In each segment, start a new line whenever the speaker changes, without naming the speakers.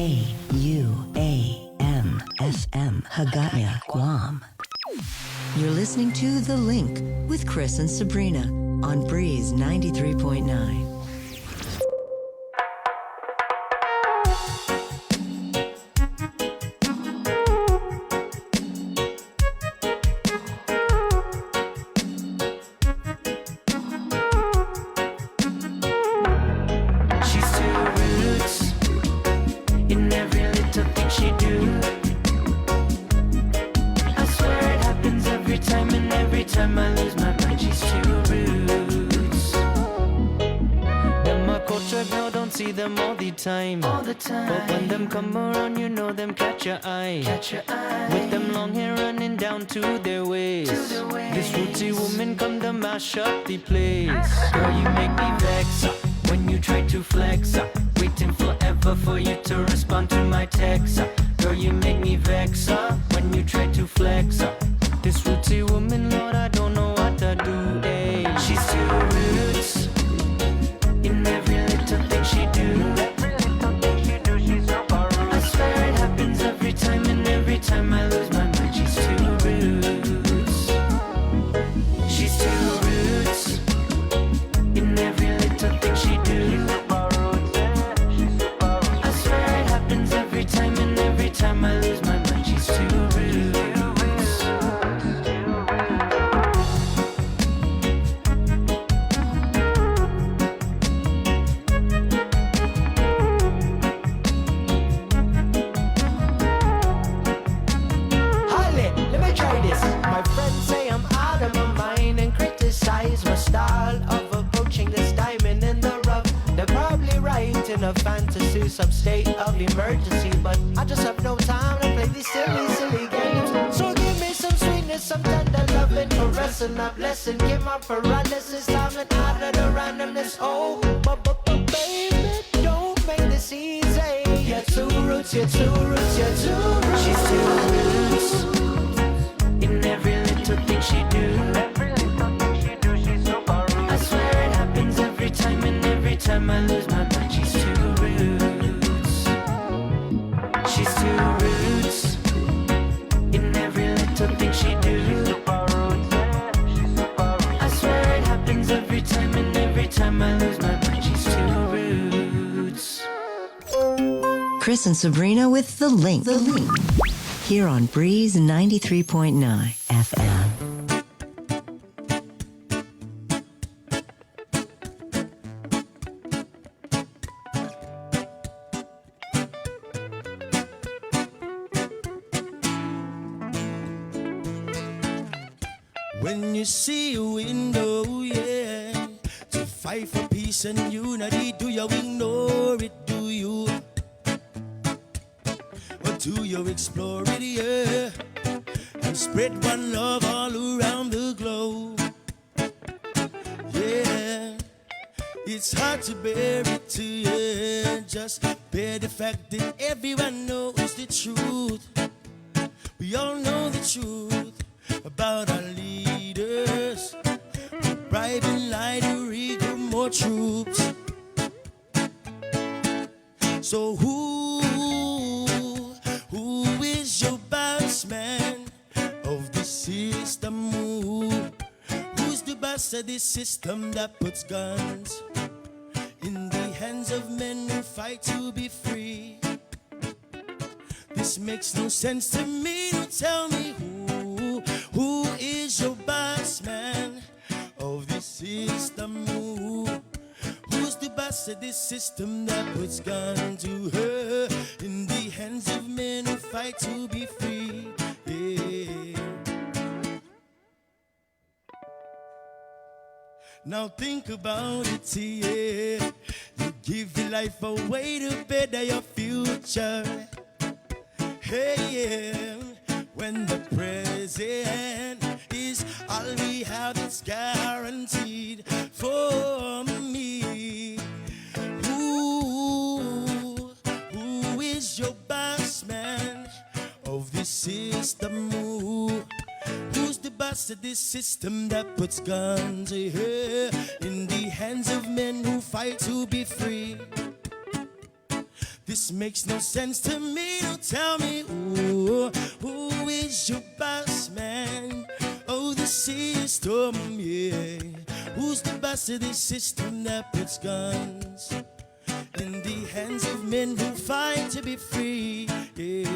KUAM-FM, Hagaya, Guam. You're listening to The Link with Chris and Sabrina on Breeze 93.9.
All the time. But when them come around, you know them catch your eye. With them long hair running down to their waist. This rootsy woman come to mash up the place. Girl, you make me vex when you try to flex. Waiting forever for you to respond to my text. Girl, you make me vex when you try to flex. This rootsy woman, Lord, I don't know what to do. Hey, she's too roots in every little thing she do. Every time I lose my mind, she's too roots. She's too roots in every little thing she do. I swear it happens every time, and every time I lose my mind, she's too roots. In a fantasy, some state of emergency, but I just have no time to play these silly games. So give me some sweetness, some tender loving, caressing, a blessing. Give my paralysis, time and out of the randomness. Oh, but baby, don't make this easy. You're too roots, you're too roots, you're too roots. She's too roots in every little thing she do. She's super roots. I swear it happens every time, and every time I lose my mind. She's too roots. She's too roots in every little thing she do. I swear it happens every time, and every time I lose my mind. She's too roots.
Chris and Sabrina with The Link. Here on Breeze 93.9 FM.
When you see a window, yeah, to fight for peace and unity, do you ignore it, do you? Or do you explore it, yeah, and spread one love all around the globe? Yeah, it's hard to bear it to you, just bear the fact that everyone knows the truth. We all know the truth about our leaders, bribing, lie to recruit more troops. So who is your boss man of the system? Who's the boss of this system that puts guns in the hands of men who fight to be free? This makes no sense to me. Don't tell me who is your boss man of this system? Who's the boss of this system that puts gun to her in the hands of men who fight to be free? Yeah. Now think about it, yeah. You give your life away to better your future. Hey, yeah. When the present is all we have, it's guaranteed for me. Who is your boss man of this system? Who's the boss of this system that puts guns here in the hands of men who fight to be free? This This makes no sense to me. Don't tell me who is your boss man? Oh, the system, yeah. Who's the boss of this system that puts guns in the hands of men who fight to be free? Yeah.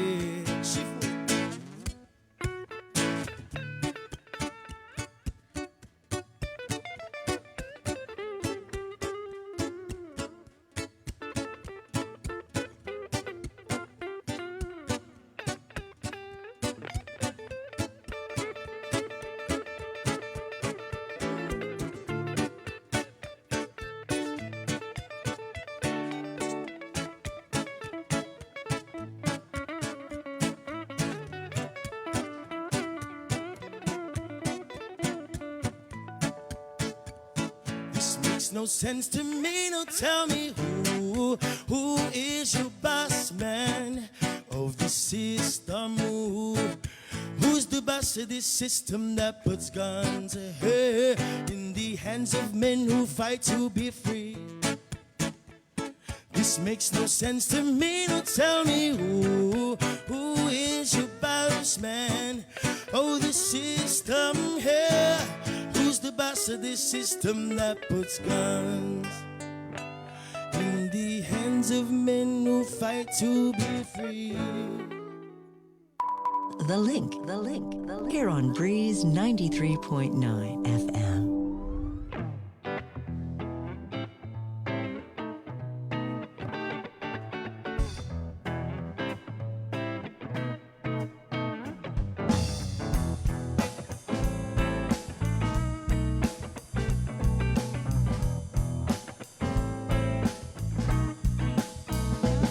No sense to me. No, tell me who is your boss man of the system? Who's the boss of this system that puts guns in the hands of men who fight to be free? This makes no sense to me. No, tell me who is your boss man? Oh, the system here. Who's the boss of this system that puts guns in the hands of men who fight to be free?
The link. Here on Breeze 93.9 FM.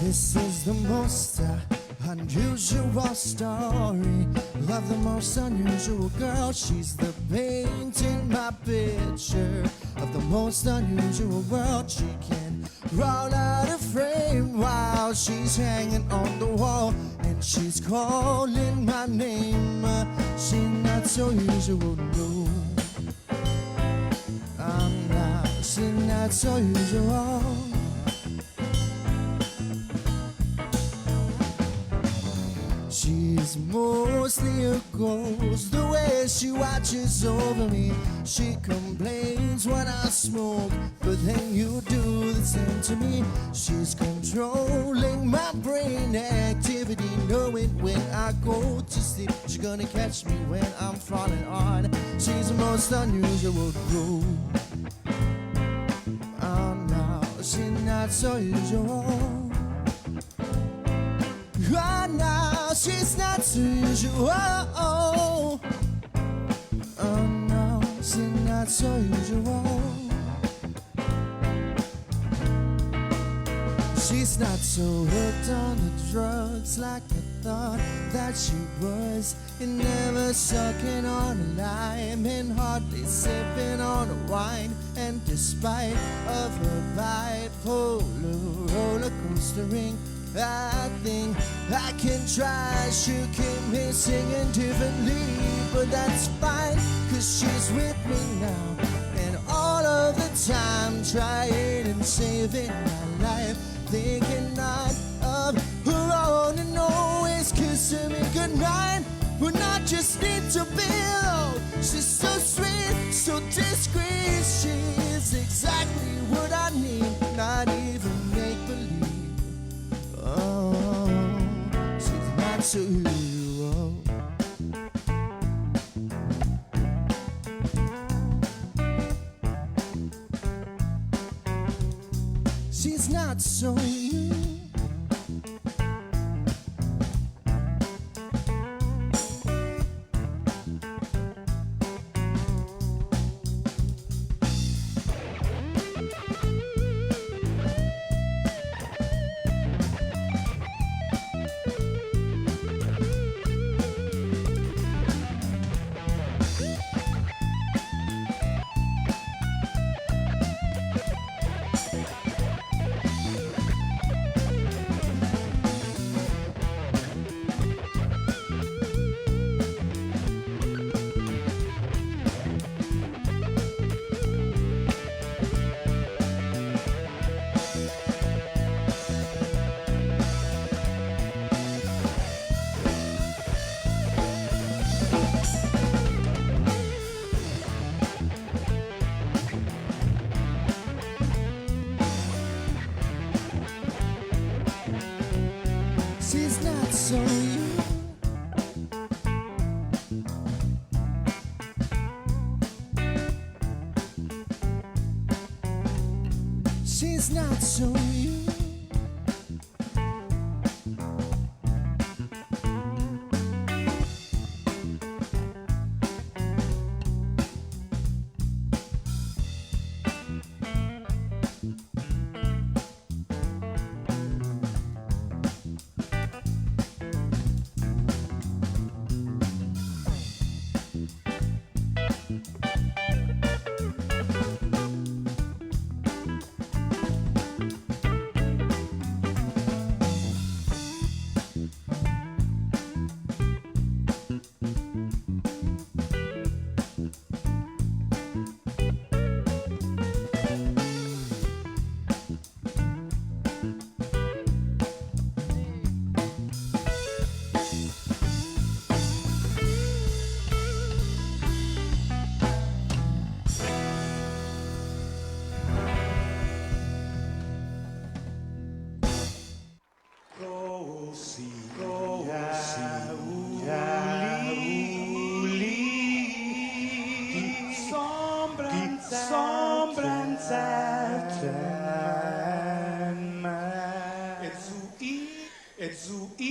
This is the most unusual story of the most unusual girl. She's the paint in my picture of the most unusual world. She can roll out a frame while she's hanging on the wall, and she's calling my name. She's not so usual, no. I'm not, she's not so usual. She's mostly a ghost, the way she watches over me. She complains when I smoke, but then you do the same to me. She's controlling my brain activity, knowing when I go to sleep. She's gonna catch me when I'm falling hard. She's the most unusual ghost. Oh no, she's not so usual. Oh no, she's not so usual. Oh no, she's not so usual. She's not so hooked on the drugs like I thought that she was, and never sucking on a lime and hardly sipping on a wine. And despite of her bipolar roller coastering, I think I can try. She'll keep me singing differently, but that's fine, 'cause she's with me now, and all of the time trying and saving my life, thinking not of her own and always kissing me goodnight when I just need to be alone. She's so sweet, so discreet, she's exactly what I need, not even make believe. Oh, she's not so usual. She's not so usual. not so you. She's not so you.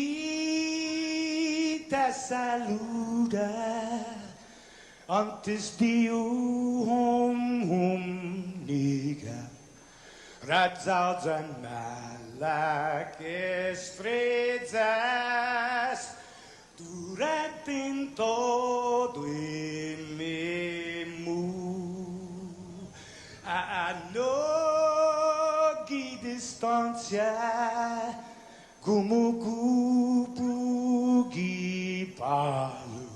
Jesuita saluda antes de nega radzaudzan malak estrelas durante todo el memu a no distancia como kupugi palu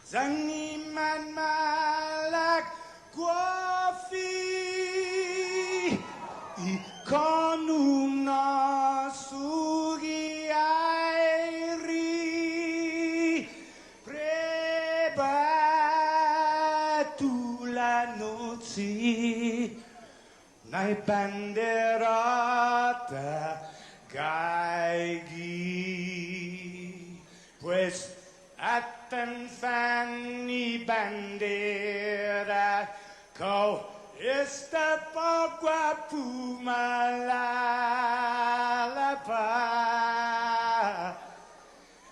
zangiman malak guafi ikonum nasugi airi prebatu la noci nai banderata Gaigi, pues atan fanny bandera, kau esta pagua pumalalapa,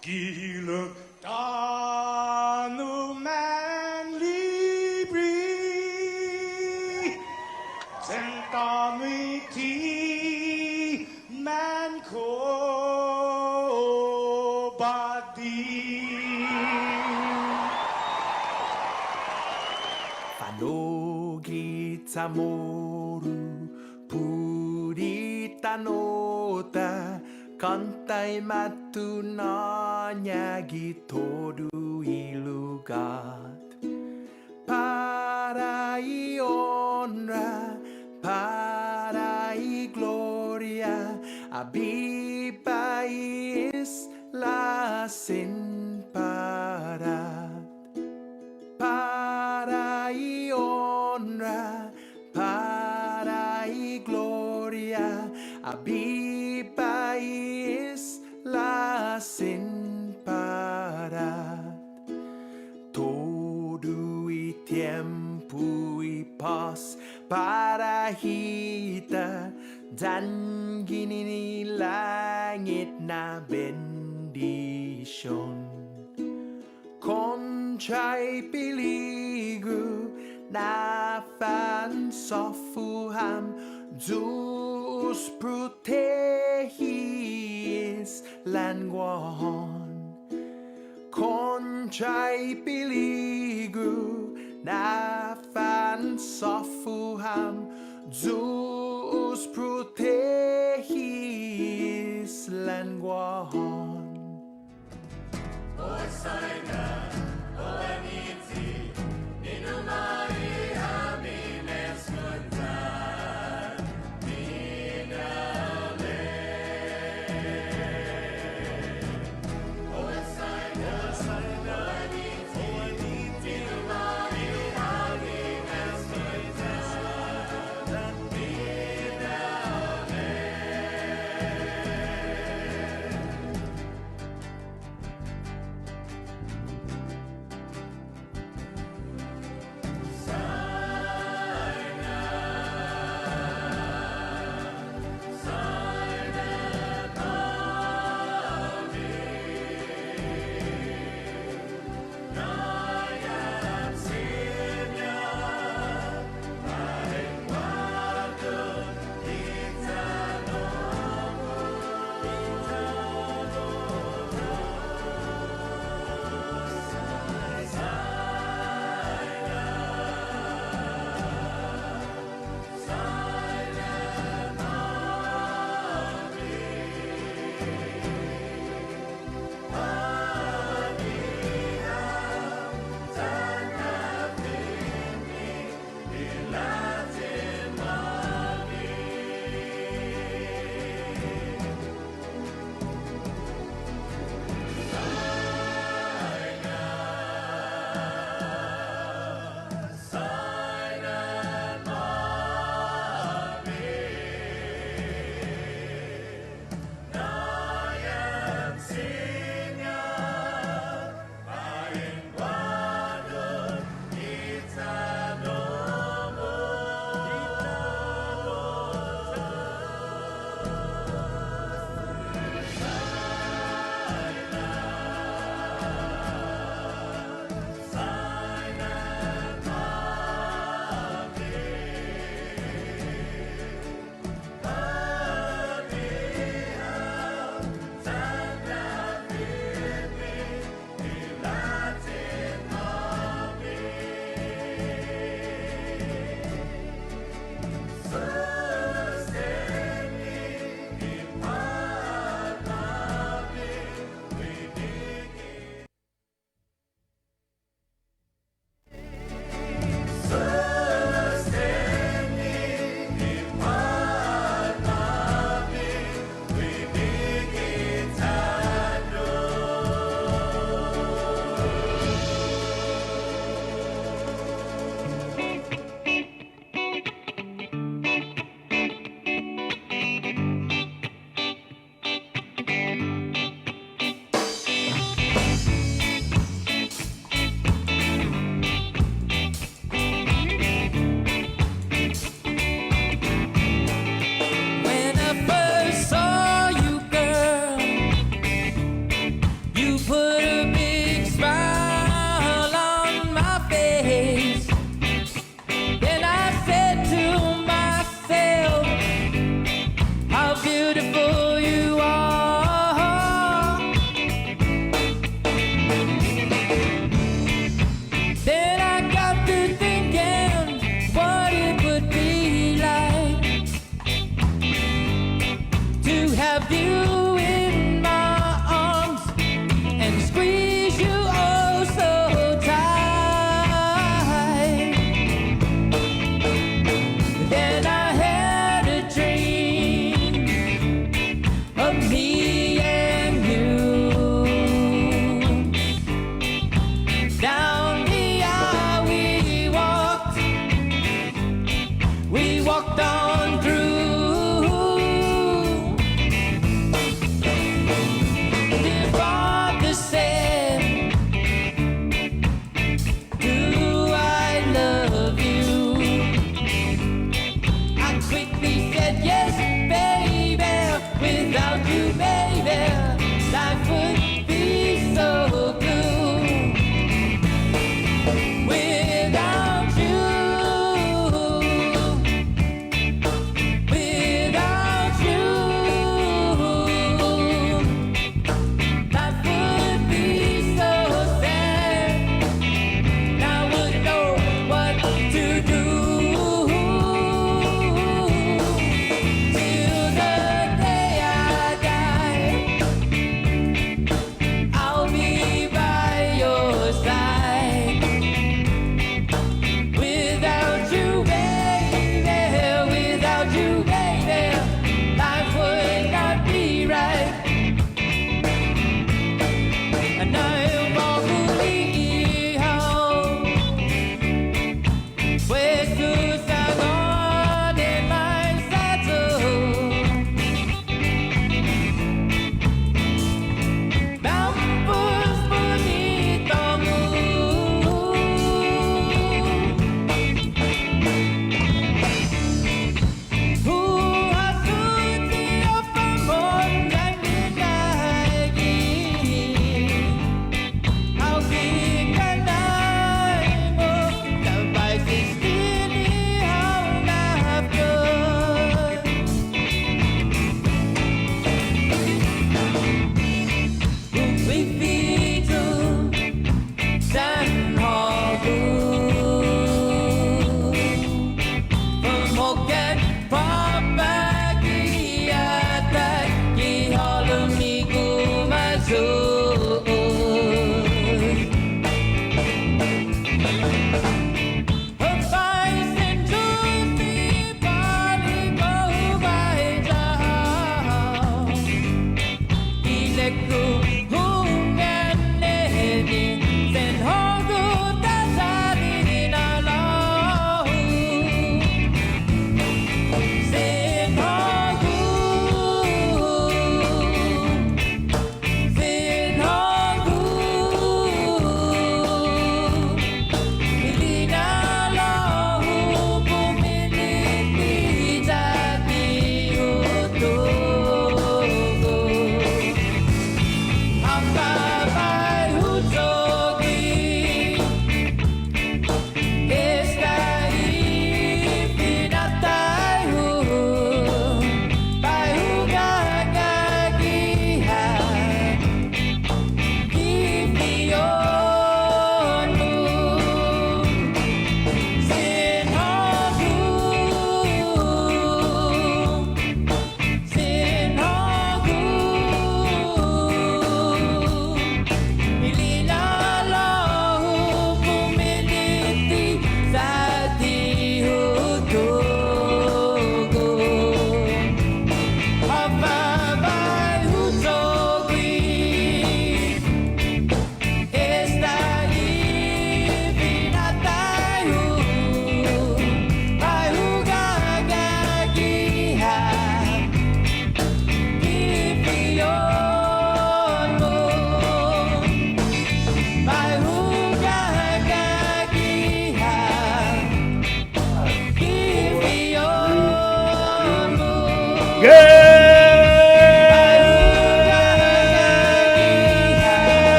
gilo tanu man libri, sentami ti. Man ko badi
Fanogita moru purita nota kantai matu nanyagi todu ilugat para i honra para i gloria Abiba is la sin para y honra, para y gloria. Abiba is la sin todo y tiempo y paz para hita dan gini langit na bendition Conchai peligro na fan sofuham Zeus protegis languahon Conchai peligro na fan sofuham Zeus protegis languahon
Hosanna, Hoaniti, Inumai Hamines Kunta, Minale. Hosanna, Hoaniti, Inumai Hamines Kunta, Minale.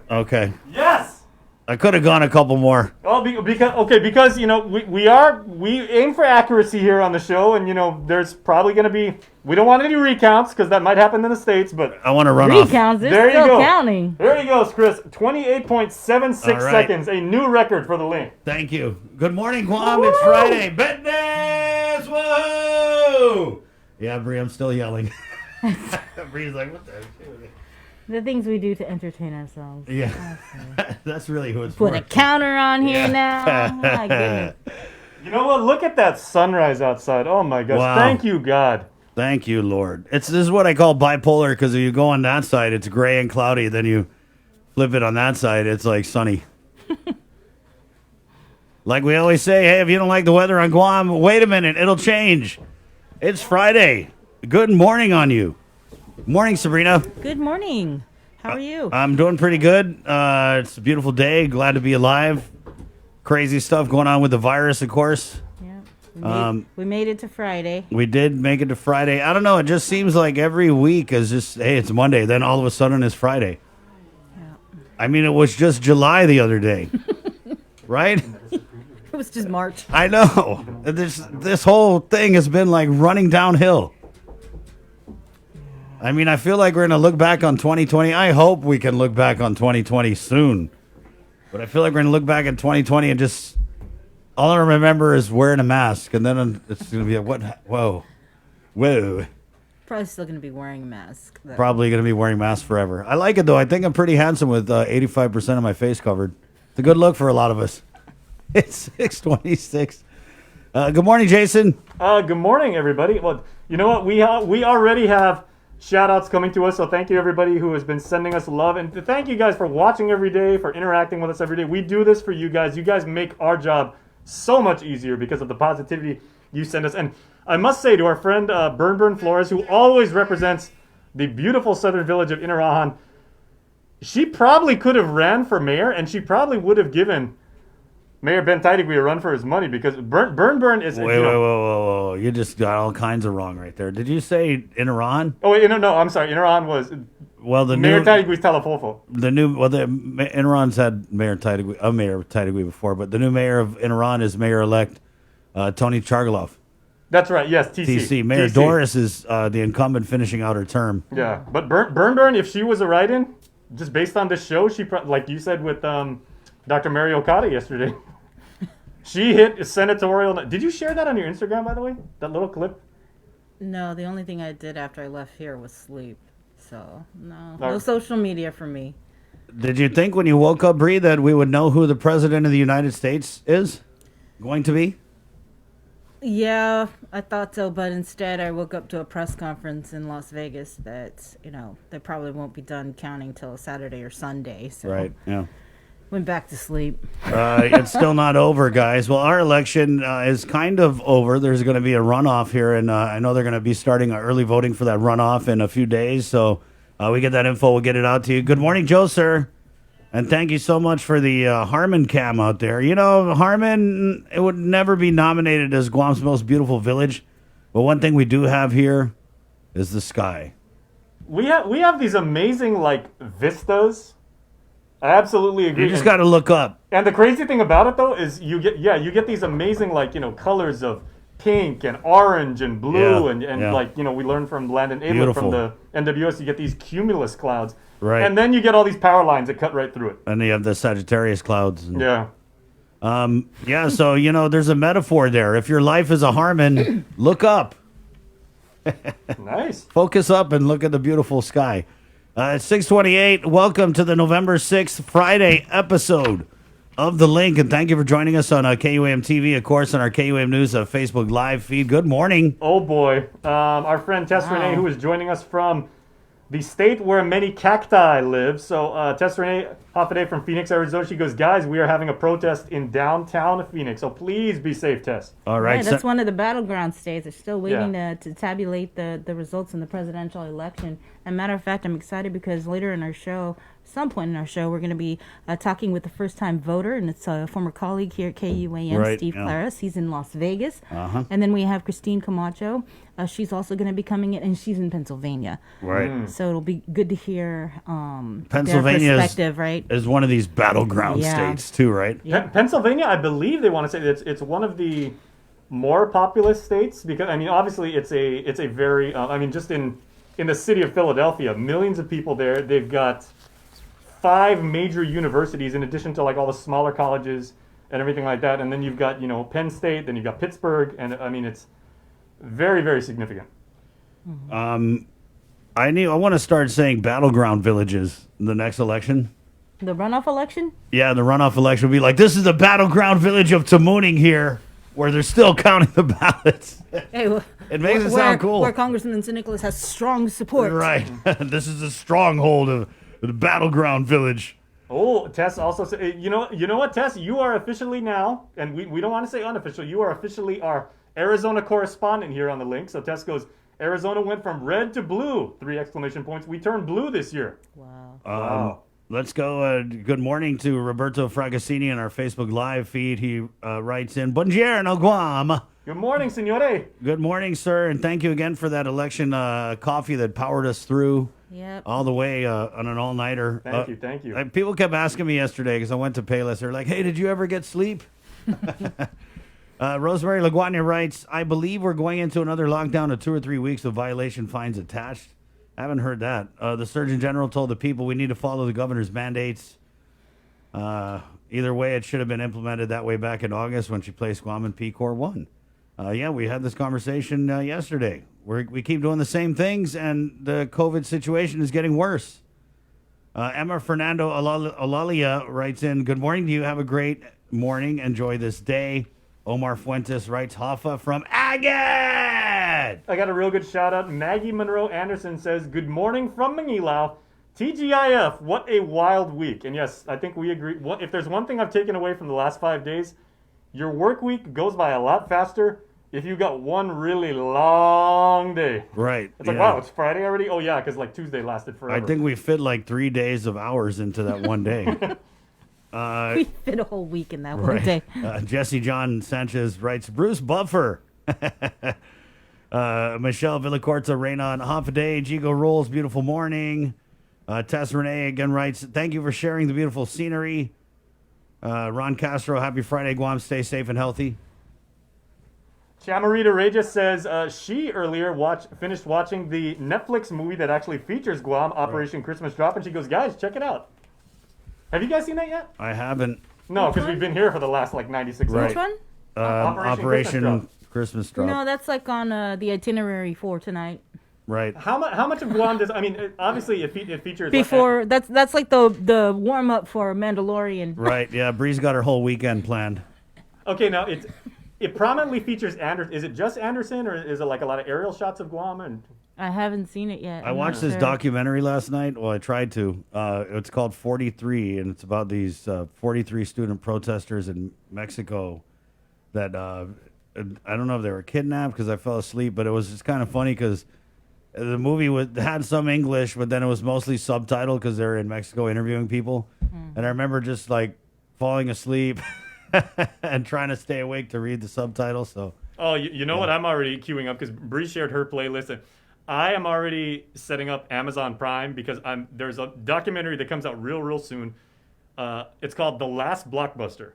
more.
Okay.
Yes.
I could have gone a couple more.
Oh, because you know we aim for accuracy here on the show, and you know there's probably going to be, we don't want any recounts because that might happen in the States, but
I want to run off.
Recounts, they're
there you
still
go.
counting.
There he goes, Chris. 28.76
All right.
seconds, a new record for the link.
Thank you. Good morning, Guam. It's Friday. Business. Whoa! Yeah, Bree, I'm still yelling. Bree's like, what the heck?
The things we do to entertain ourselves.
Yeah. That's really who it's
Put
for.
a counter on here now. My goodness.
You know what? Look at that sunrise outside. Oh my gosh!
Wow.
Thank you, God.
Thank you, Lord. This is what I call bipolar, because if you go on that side, it's gray and cloudy. Then you flip it on that side, it's like sunny. Like we always say, hey, if you don't like the weather on Guam, wait a minute, it'll change. It's Friday. Good morning on you. Morning, Sabrina.
Good morning. How are you?
I'm doing pretty good. It's a beautiful day. Glad to be alive. Crazy stuff going on with the virus, of course.
Yeah. We made it to Friday.
We did make it to Friday. I don't know. It just seems like every week is just, hey, it's Monday. Then all of a sudden it's Friday.
Yeah.
I mean, it was just July the other day. Right?
It was just March.
I know. This whole thing has been like running downhill. I mean, I feel like we're going to look back on 2020. I hope we can look back on 2020 soon. But I feel like we're going to look back at 2020 and just, all I remember is wearing a mask. And then it's going to be a, what? Whoa. Whoa.
Probably still going to be wearing a mask, though.
Probably going to be wearing masks forever. I like it, though. I think I'm pretty handsome with 85% of my face covered. It's a good look for a lot of us. It's 6:26. Good morning, Jason.
Good morning, everybody. Well, you know what? We already have shout-outs coming to us, so thank you, everybody who has been sending us love. And thank you guys for watching every day, for interacting with us every day. We do this for you guys. You guys make our job so much easier because of the positivity you send us. And I must say to our friend Burn Flores, who always represents the beautiful southern village of Inarahan, she probably could have ran for mayor, and she probably would have given Mayor Ben Taitigui a run for his money, because Burn is...
Whoa. You just got all kinds of wrong right there. Did you say in Iran?
Oh, wait, no, I'm sorry. Inarahan was...
Well, the
Mayor
new...
Taigui's Talafofo.
Iran's had Mayor Taitigui before, but the new mayor of Iran is Mayor-elect Tony Chargalov.
That's right, yes, TC.
Mayor
TC.
Doris is the incumbent finishing out her term.
Yeah, but Burn, if she was a write-in, just based on this show, she like you said with Dr. Mary Okada yesterday, she hit senatorial. Did you share that on your Instagram, by the way? That little clip?
No, the only thing I did after I left here was sleep. So, no social media for me.
Did you think when you woke up, Bree, that we would know who the president of the United States is going to be?
Yeah, I thought so, but instead I woke up to a press conference in Las Vegas that, they probably won't be done counting till Saturday or Sunday. So
Right, yeah.
Went back to sleep.
It's still not over, guys. Well, our election is kind of over. There's going to be a runoff here, and I know they're going to be starting early voting for that runoff in a few days. So we get that info. We'll get it out to you. Good morning, Joe, sir. And thank you so much for the Harmon cam out there. You know, Harmon, it would never be nominated as Guam's most beautiful village. But one thing we do have here is the sky.
We have these amazing, vistas. I absolutely agree.
You just got to look up.
And the crazy thing about it, though, is you get these amazing, colors of pink and orange and blue, we learned from Landon Abler
Beautiful.
from the NWS, you get these cumulus clouds.
Right.
And then you get all these power lines that cut right through it.
And you have the Sagittarius clouds.
Yeah.
So, there's a metaphor there. If your life is a Harmon, look up.
Nice.
Focus up and look at the beautiful sky. It's 6:28. Welcome to the November 6th Friday episode of The Link. And thank you for joining us on KUAM TV, of course, on our KUAM News Facebook Live feed. Good morning.
Oh, boy. Our friend Tess Renee, who is joining us from the state where many cacti live. So Tess Renee Hafade from Phoenix, Arizona, she goes, guys, we are having a protest in downtown Phoenix. So please be safe, Tess.
All right.
Yeah, that's one of the battleground states. They're still waiting to tabulate the results in the presidential election. And matter of fact, I'm excited because later in our show, some point in our show, we're going to be talking with the first-time voter, and it's a former colleague here at KUAM,
Right,
Steve
yeah.
Claris. He's in Las Vegas.
Uh-huh.
And then we have Christine Camacho. She's also going to be coming in, and she's in Pennsylvania.
Right.
So it'll be good to hear
Pennsylvania
their perspective, right?
is one of these battleground
Yeah.
states too, right?
Pennsylvania, I believe they want to say it's one of the more populous states because I mean obviously it's a very I mean just in the city of Philadelphia, millions of people there. They've got 5 major universities in addition to like all the smaller colleges and everything like that. And then you've got Penn State, then you've got Pittsburgh, and I mean it's very, very significant.
I want to start saying battleground villages in the next election.
The runoff election?
Yeah, the runoff election will be like, this is the battleground village of Tamuning here, where they're still counting the ballots.
Hey,
It makes it sound cool.
Where Congressman St. Nicholas has strong support.
Right. This is the stronghold of the battleground village.
Oh, Tess also said, you know what, Tess, you are officially now, and we don't want to say unofficial, you are officially our Arizona correspondent here on the link. So Tess goes, Arizona went from red to blue, 3 exclamation points. We turned blue this year.
Wow.
Wow.
Let's go. Good morning to Roberto Fragassini in our Facebook Live feed. He writes in, Buongiorno, Guam.
Good morning, signore.
Good morning, sir, and thank you again for that election coffee that powered us through
Yep.
all the way on an all-nighter.
Thank you.
People kept asking me yesterday because I went to Payless. They're like, hey, did you ever get sleep? Rosemary Laguardia writes, I believe we're going into another lockdown of 2 or 3 weeks with violation fines attached. I haven't heard that. The Surgeon General told the people we need to follow the governor's mandates. Either way, it should have been implemented that way back in August when she placed Guam in PCOR 1. Yeah, we had this conversation yesterday. We keep doing the same things, and the COVID situation is getting worse. Emma Fernando Alalia writes in, good morning to you. Have a great morning. Enjoy this day. Omar Fuentes writes, Hoffa from Agad.
I got a real good shout out. Maggie Monroe Anderson says, good morning from Manilao. TGIF, what a wild week. And yes, I think we agree. If there's one thing I've taken away from the last 5 days, your work week goes by a lot faster if you got one really long day.
Right.
It's like, wow, it's Friday already? Oh, yeah, because like Tuesday lasted forever.
I think we fit like 3 days of hours into that one day.
We fit a whole week in that one day.
Jesse John Sanchez writes, Bruce Buffer. Michelle Villacorta, rain on half a day. Jigo rolls, beautiful morning. Tess Renee again writes, thank you for sharing the beautiful scenery. Ron Castro, happy Friday, Guam. Stay safe and healthy.
Chamarita Regis says she earlier finished watching the Netflix movie that actually features Guam, Operation Christmas Drop, and she goes, guys, check it out. Have you guys seen that yet?
I haven't.
No, because we've been here for the last like 96
Right.
Which one?
Operation Christmas Drop.
No, that's like on the itinerary for tonight.
Right.
How much of Guam does? I mean, obviously it features
Before that's like the warm up for Mandalorian.
Right. Yeah. Bree's got her whole weekend planned.
Okay, now it prominently feels Anderson. Is it just Anderson, or is it like a lot of aerial shots of Guam? And
I haven't seen it yet.
I watched this documentary last night. Well, I tried to. It's called 43, and it's about these 43 student protesters in Mexico that I don't know if they were kidnapped because I fell asleep, but it was just kind of funny because the movie had some English, but then it was mostly subtitled because they're in Mexico interviewing people. And I remember just like falling asleep and trying to stay awake to read the subtitles. So.
Oh, you know what? I'm already queuing up because Bree shared her playlist. And I am already setting up Amazon Prime because there's a documentary that comes out real soon. It's called The Last Blockbuster.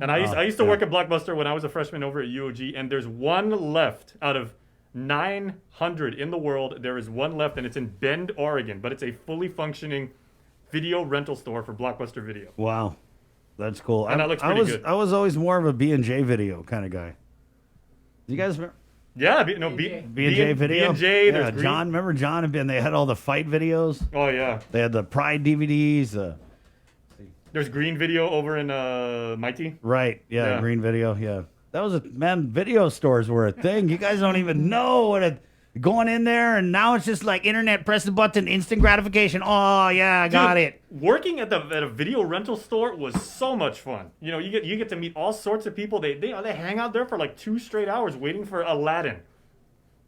And I used to work at Blockbuster when I was a freshman over at UOG, and there's one left out of 900 in the world. There is one left, and it's in Bend, Oregon, but it's a fully functioning video rental store for Blockbuster Video.
Wow. That's cool.
And that looks pretty good.
I was always more of a B&J video kind of guy. You guys remember?
Yeah, B&J
video.
B&J,
yeah, John. Remember John? And they had all the fight videos.
Oh yeah.
They had the Pride DVDs.
There's Green Video over in Mighty.
Right. Yeah, Green Video. Yeah. That was video stores were a thing. You guys don't even know going in there, and now it's just like internet, press the button, instant gratification. Oh yeah, I got it.
Working at a video rental store was so much fun. You know, you get to meet all sorts of people. They hang out there for like 2 straight hours waiting for Aladdin.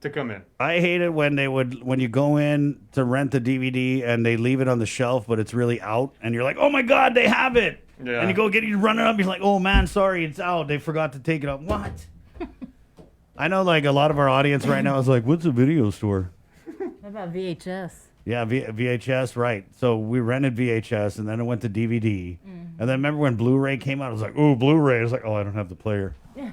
to come in.
I hate it when when you go in to rent the DVD and they leave it on the shelf, but it's really out, and you're like, oh my God, they have it.
Yeah.
And you run it up, you're like, oh man, sorry, it's out. They forgot to take it up. What? I know, like, a lot of our audience right now is like, what's a video store?
What about VHS?
Yeah, VHS, right. So we rented VHS, and then it went to DVD. And then remember when Blu-ray came out? I was like, ooh, Blu-ray. I was like, oh, I don't have the player. Right.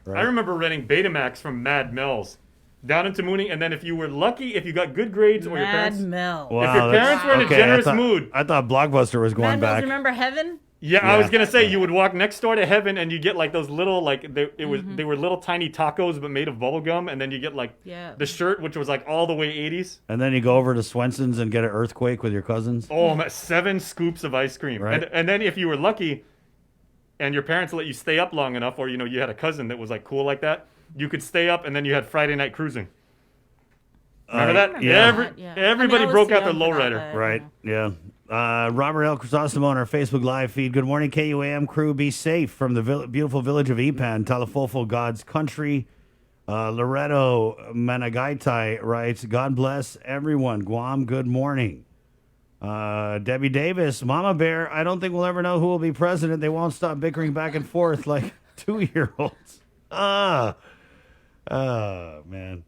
I remember renting Betamax from Mad Mel's down in Tamuning, and then if you were lucky, if you got good grades or your parents...
Mel.
If your parents were in a generous mood...
I thought Blockbuster was going
Mad Mel's,
back.
remember Heaven?
Yeah, I was gonna say you would walk next door to Heaven and you get like those little they were little tiny tacos but made of bubble gum, and then you get like the shirt which was like all the way 80s.
And then you go over to Swenson's and get an earthquake with your cousins.
Oh, 7 scoops of ice cream,
right.
And then if you were lucky, and your parents let you stay up long enough, or you had a cousin that was like cool like that, you could stay up, and then you had Friday night cruising. Remember that?
Yeah.
Everybody broke out their lowrider.
Right. Yeah. Robert L. Crisostomo on our Facebook Live feed. Good morning, KUAM crew. Be safe from the beautiful village of Ipan, Talafofo, God's country. Loretto Managaitai writes, God bless everyone. Guam, good morning. Debbie Davis, Mama Bear, I don't think we'll ever know who will be president. They won't stop bickering back and forth like 2-year-olds. Man.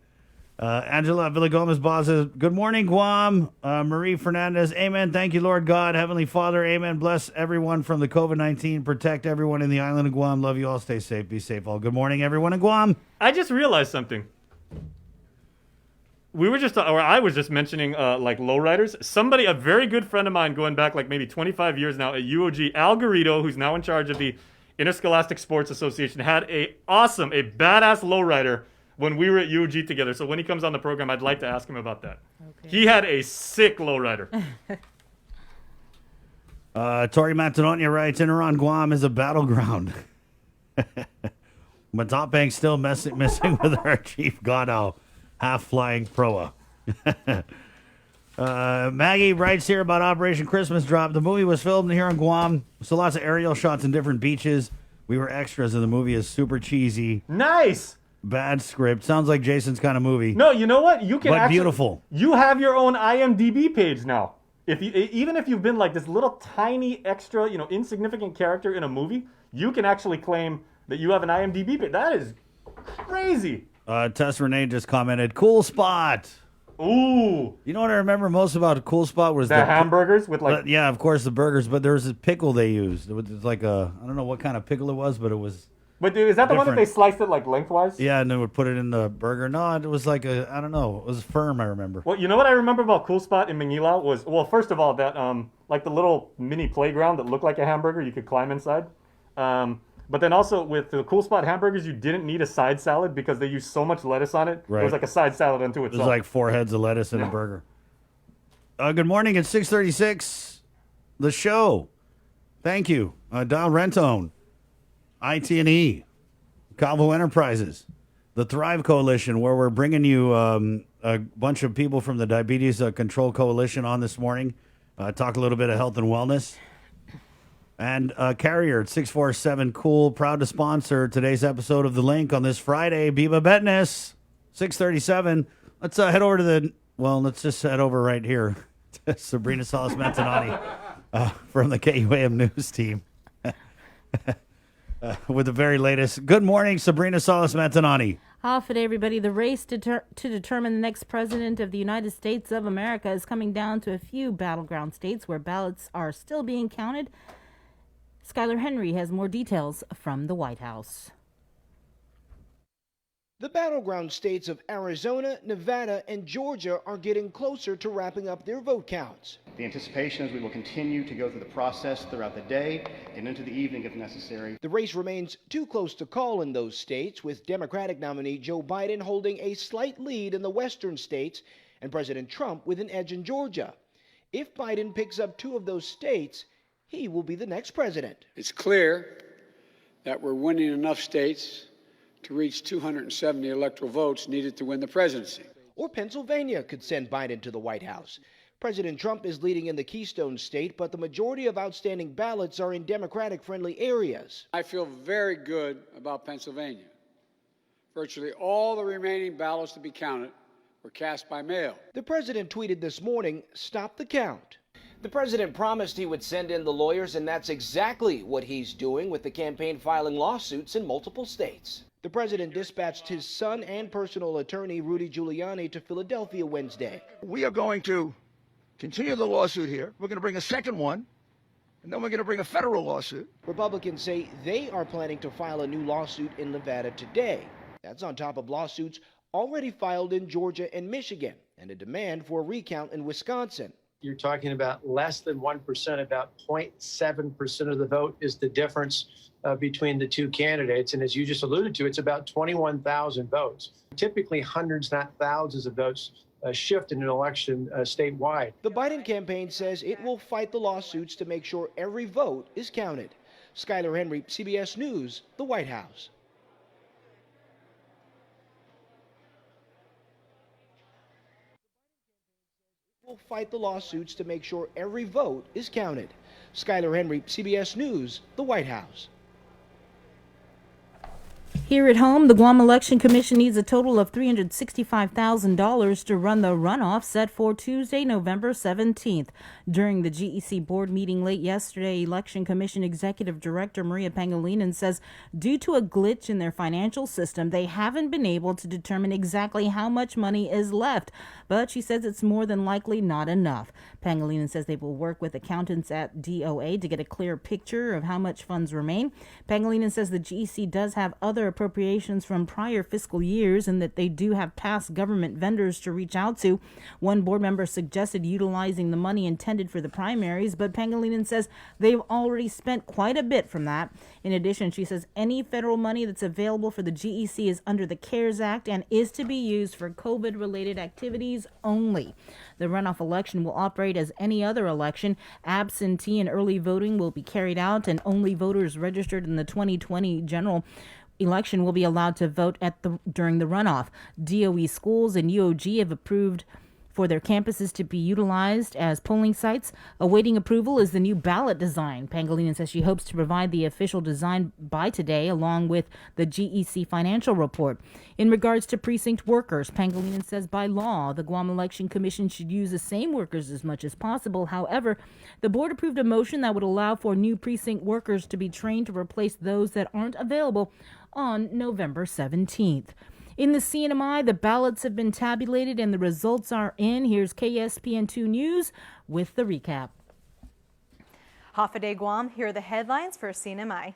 Angela Villagomez Boss says, good morning, Guam. Marie Fernandez, amen. Thank you, Lord God. Heavenly Father, amen. Bless everyone from the COVID-19. Protect everyone in the island of Guam. Love you all. Stay safe. Be safe all. Good morning, everyone in Guam.
I just realized something. I was just mentioning like lowriders. Somebody, a very good friend of mine going back like maybe 25 years now at UOG, Al Garrido, who's now in charge of the Interscholastic Sports Association, had a badass lowrider when we were at UOG together. So when he comes on the program, I'd like to ask him about that. Okay. He had a sick lowrider.
Tori Matanonia writes, Inaran, Guam is a battleground. Matapang still missing with our chief Godao, half-flying proa. Maggie writes here about Operation Christmas Drop. The movie was filmed here in Guam, so lots of aerial shots in different beaches. We were extras, and the movie is super cheesy.
Nice!
Bad script. Sounds like Jason's kind of movie.
No, you know what? You can
but beautiful.
You have your own IMDb page now. Even if you've been like this little tiny extra, insignificant character in a movie, you can actually claim that you have an IMDb page. That is crazy.
Tess Renee just commented, cool spot.
Ooh.
You know what I remember most about a cool spot was
the hamburgers with like...
yeah, of course, the burgers, but there was a pickle they used. It was like I don't know what kind of pickle it was, but it was...
But is that the one that they sliced it like lengthwise?
Yeah, and they would put it in the burger. No, it was like I don't know. It was firm, I remember.
Well, you know what I remember about Cool Spot in Manila was, well, first of all, that like the little mini playground that looked like a hamburger, you could climb inside. But then also with the Cool Spot hamburgers, you didn't need a side salad because they used so much lettuce on it. Right. It was like a side salad unto itself.
It was like 4 heads of lettuce in a burger. Good morning. It's 6:36. The show. Thank you. Don Rentone. IT&E. Calvo Enterprises. The Thrive Coalition, where we're bringing you a bunch of people from the Diabetes Control Coalition on this morning. Talk a little bit of health and wellness. And Carrier at 647 Cool, proud to sponsor today's episode of The Link on this Friday. Biba Betness, 637. Let's head over to let's just head over right here to Sabrina Salas Mantanani from the KUAM News team with the very latest. Good morning, Sabrina Salas Mantanani.
Off it, everybody. The race to determine the next president of the United States of America is coming down to a few battleground states where ballots are still being counted. Skylar Henry has more details from the White House.
The battleground states of Arizona, Nevada, and Georgia are getting closer to wrapping up their vote counts.
The anticipation is we will continue to go through the process throughout the day and into the evening if necessary.
The race remains too close to call in those states, with Democratic nominee Joe Biden holding a slight lead in the western states and President Trump with an edge in Georgia. If Biden picks up 2 of those states, he will be the next president.
It's clear that we're winning enough states to reach 270 electoral votes needed to win the presidency.
Or Pennsylvania could send Biden to the White House. President Trump is leading in the Keystone State, but the majority of outstanding ballots are in Democratic-friendly areas.
I feel very good about Pennsylvania. Virtually all the remaining ballots to be counted were cast by mail.
The president tweeted this morning, "Stop the count." The president promised he would send in the lawyers, and that's exactly what he's doing with the campaign filing lawsuits in multiple states. The president dispatched his son and personal attorney, Rudy Giuliani, to Philadelphia Wednesday.
We are going to continue the lawsuit here. We're going to bring a second one, and then we're going to bring a federal lawsuit.
Republicans say they are planning to file a new lawsuit in Nevada today. That's on top of lawsuits already filed in Georgia and Michigan, and a demand for a recount in Wisconsin.
You're talking about less than 1%, about 0.7% of the vote is the difference between the two candidates. And as you just alluded to, it's about 21,000 votes. Typically hundreds, not thousands of votes shift in an election statewide.
The Biden campaign says it will fight the lawsuits to make sure every vote is counted. Skyler Henry, CBS News, the White House. Will fight the lawsuits to make sure every vote is counted. Skyler Henry, CBS News, the White House.
Here at home, the Guam Election Commission needs a total of $365,000 to run the runoff set for Tuesday, November 17th. During the GEC board meeting late yesterday, Election Commission Executive Director Maria Pangilinan says due to a glitch in their financial system, they haven't been able to determine exactly how much money is left. But she says it's more than likely not enough. Pangilinan says they will work with accountants at DOA to get a clear picture of how much funds remain. Pangilinan says the GEC does have other appropriations from prior fiscal years and that they do have past government vendors to reach out to. One board member suggested utilizing the money intended for the primaries, but Pangilinan says they've already spent quite a bit from that. In addition, she says any federal money that's available for the GEC is under the CARES Act and is to be used for COVID-related activities only. The runoff election will operate as any other election. Absentee and early voting will be carried out, and only voters registered in the 2020 general election will be allowed to vote during the runoff. DOE schools and UOG have approved for their campuses to be utilized as polling sites. Awaiting approval is the new ballot design. Pangilinan says she hopes to provide the official design by today, along with the GEC financial report. In regards to precinct workers, Pangilinan says by law, the Guam Election Commission should use the same workers as much as possible. However, the board approved a motion that would allow for new precinct workers to be trained to replace those that aren't available on November 17th. In the CNMI, the ballots have been tabulated and the results are in. Here's KSPN2 News with the recap.
Hafa Guam, here are the headlines for CNMI.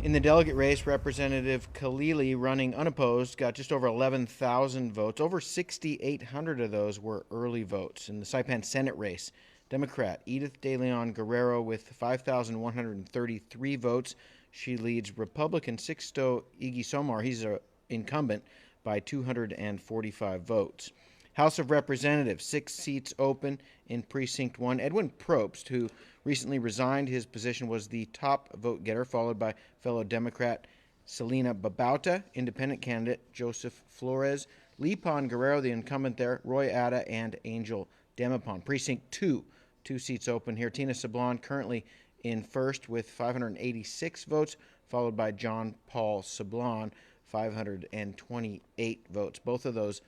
In the delegate race, Representative Khalili, running unopposed, got just over 11,000 votes. Over 6,800 of those were early votes. In the Saipan Senate race, Democrat Edith De Leon Guerrero with 5,133 votes. She leads Republican Sixto Iggy Somar, he's an incumbent, by 245 votes. House of Representatives, 6 seats open in Precinct 1. Edwin Probst, who recently resigned his position, was the top vote getter, followed by fellow Democrat Selena Babauta, independent candidate Joseph Flores, Lipan Guerrero, the incumbent there, Roy Ada, and Angel Demapon. Precinct 2, 2 seats open here. Tina Sablon currently in first with 586 votes, followed by John Paul Sablon, 528 votes. Both of those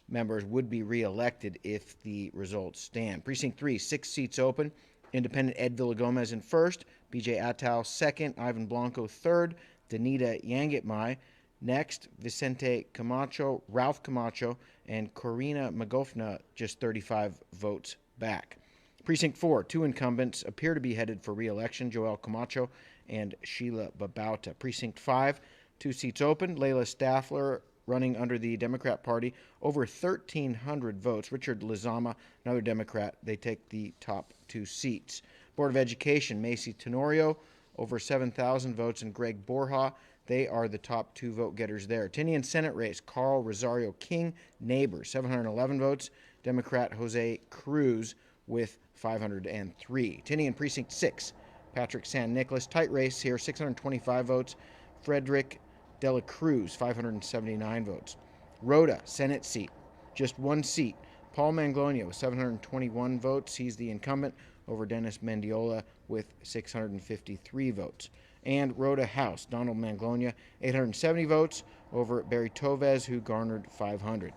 members would be reelected if the results stand. Precinct 3, 6 seats open. Independent Ed Villagomez in first, BJ Attal second, Ivan Blanco third, Danita Yangitmai next, Vicente Camacho, Ralph Camacho, and Corina Magofna just 35 votes back. Precinct 4, 2 incumbents appear to be headed for re-election, Joel Camacho and Sheila Babauta. Precinct 5, 2 seats open, Layla Staffler running under the Democrat Party, over 1,300 votes. Richard Lizama, another Democrat, they take the top 2 seats. Board of Education, Macy Tenorio, over 7,000 votes, and Greg Borja, they are the top 2 vote getters there. Tinian Senate race, Carl Rosario King, neighbor, 711 votes. Democrat Jose Cruz with 503. Tinian Precinct 6, Patrick San Nicolas, tight race here, 625 votes. Frederick De La Cruz, 579 votes. Rhoda, Senate seat, just 1 seat. Paul Manglona with 721 votes. He's the incumbent over Dennis Mendiola with 653 votes. and Rhoda House. Donald Manglonia, 870 votes over Barry Toves, who garnered 500.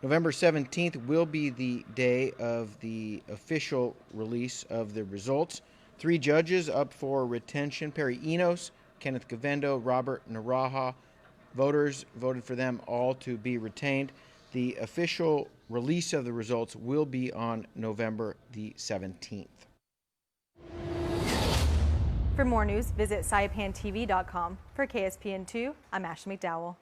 November 17th will be the day of the official release of the results. 3 judges up for retention: Perry Enos, Kenneth Gavendo, Robert Naraha. Voters voted for them all to be retained. The official release of the results will be on November the 17th.
For more news, visit saipantv.com. For KSPN2, I'm Ashley McDowell.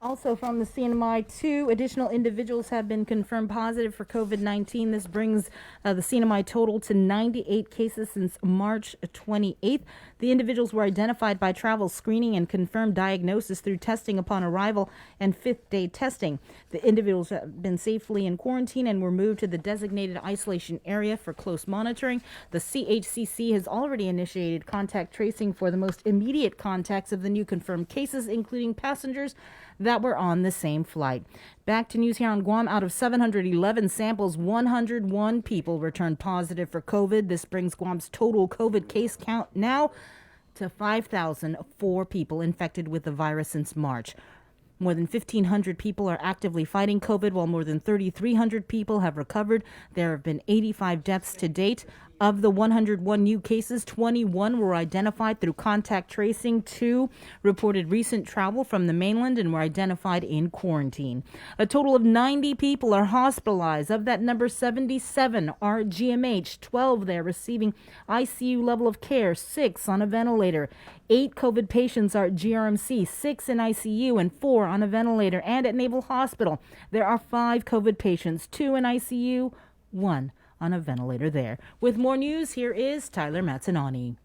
Also from the CNMI, 2 additional individuals have been confirmed positive for COVID-19. This brings the CNMI total to 98 cases since March 28th. The individuals were identified by travel screening and confirmed diagnosis through testing upon arrival and 5th-day testing. The individuals have been safely in quarantine and were moved to the designated isolation area for close monitoring. The CHCC has already initiated contact tracing for the most immediate contacts of the new confirmed cases, including passengers that were on the same flight. Back to news here on Guam. Out of 711 samples, 101 people returned positive for COVID. This brings Guam's total COVID case count now to 5,004 people infected with the virus since March. More than 1,500 people are actively fighting COVID, while more than 3,300 people have recovered. There have been 85 deaths to date. Of the 101 new cases, 21 were identified through contact tracing. 2 reported recent travel from the mainland and were identified in quarantine. A total of 90 people are hospitalized. Of that number, 77 are GMH, 12 there receiving ICU level of care, 6 on a ventilator. 8 COVID patients are at GRMC, 6 in ICU and 4 on a ventilator. And at Naval Hospital, there are 5 COVID patients, 2 in ICU, 1 on a ventilator there. With more news, here is Tyler Matsinani.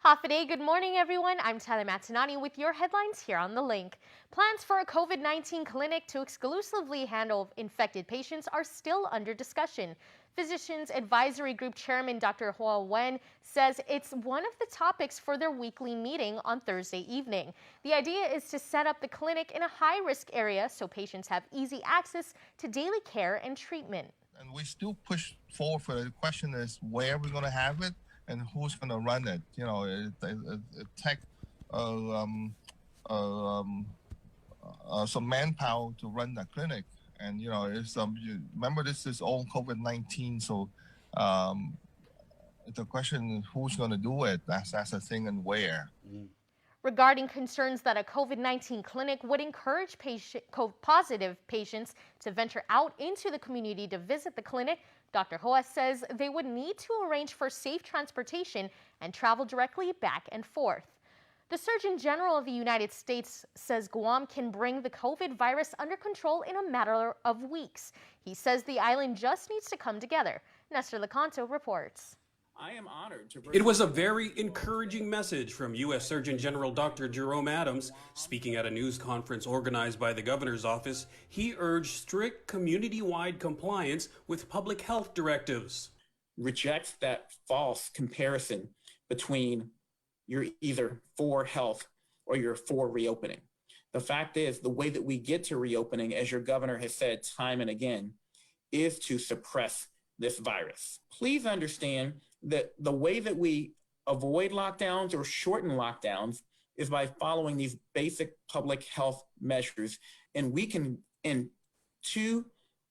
Hafa-day, good morning everyone. I'm Tyler Matsinani with your headlines here on The Link. Plans for a COVID-19 clinic to exclusively handle infected patients are still under discussion. Physicians Advisory Group Chairman Dr. Hoa Wen says it's one of the topics for their weekly meeting on Thursday evening. The idea is to set up the clinic in a high-risk area so patients have easy access to daily care and treatment.
And we still push forward for the question is where we're going to have it and who's going to run it. You know, it takes some manpower to run the clinic. And, you know, it's you remember this is all COVID-19, so the question is who's going to do it, that's the thing, and where.
Regarding concerns that a COVID-19 clinic would encourage positive patients to venture out into the community to visit the clinic, Dr. Hoa says they would need to arrange for safe transportation and travel directly back and forth. The Surgeon General of the United States says Guam can bring the COVID virus under control in a matter of weeks. He says the island just needs to come together. Nestor Lecanto reports.
I am honored to bring... It was a very encouraging message from U.S. Surgeon General Dr. Jerome Adams. Speaking at a news conference organized by the governor's office, he urged strict community-wide compliance with public health directives.
Reject that false comparison between you're either for health or you're for reopening. The fact is, the way that we get to reopening, as your governor has said time and again, is to suppress this virus. Please understand that the way that we avoid lockdowns or shorten lockdowns is by following these basic public health measures. And we can, in 2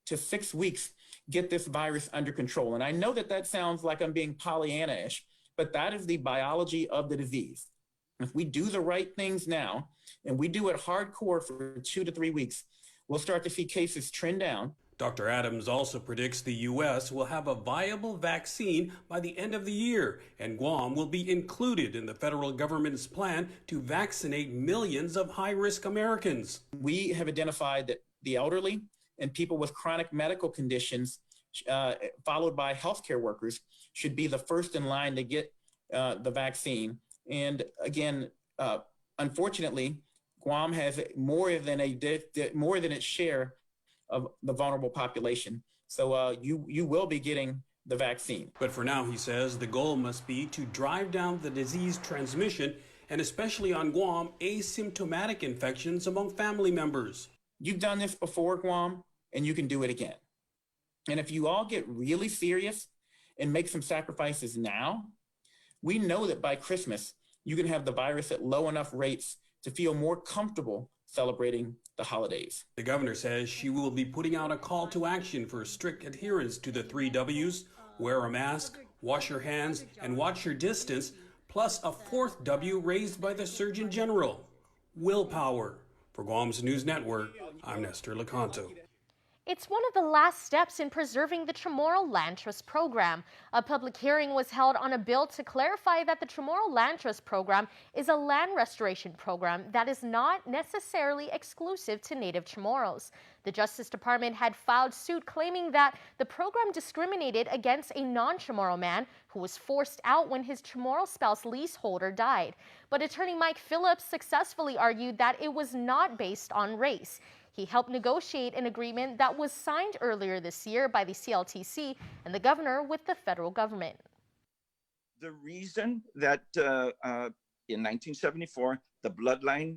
to 6 weeks, get this virus under control. And I know that that sounds like I'm being Pollyanna-ish, but that is the biology of the disease. If we do the right things now, and we do it hardcore for 2 to 3 weeks, we'll start to see cases trend down.
Dr. Adams also predicts the U.S. will have a viable vaccine by the end of the year, and Guam will be included in the federal government's plan to vaccinate millions of high-risk Americans.
We have identified that the elderly and people with chronic medical conditions, followed by healthcare workers, should be the first in line to get the vaccine. And again, unfortunately, Guam has more than its share of the vulnerable population. So you will be getting the vaccine.
But for now, he says, the goal must be to drive down the disease transmission, and especially on Guam, asymptomatic infections among family members.
You've done this before, Guam, and you can do it again. And if you all get really serious and make some sacrifices now, we know that by Christmas, you can have the virus at low enough rates to feel more comfortable celebrating the holidays.
The governor says she will be putting out a call to action for strict adherence to the 3 W's: wear a mask, wash your hands, and watch your distance, plus a 4th W raised by the Surgeon General: willpower. For Guam's News Network, I'm Nestor Lecanto.
It's one of the last steps in preserving the Chamorro Land Trust program. A public hearing was held on a bill to clarify that the Chamorro Land Trust program is a land restoration program that is not necessarily exclusive to native Chamorros. The Justice Department had filed suit claiming that the program discriminated against a non-Chamorro man who was forced out when his Chamorro spouse leaseholder died. But attorney Mike Phillips successfully argued that it was not based on race. He helped negotiate an agreement that was signed earlier this year by the CLTC and the governor with the federal government.
The reason that in 1974 the bloodline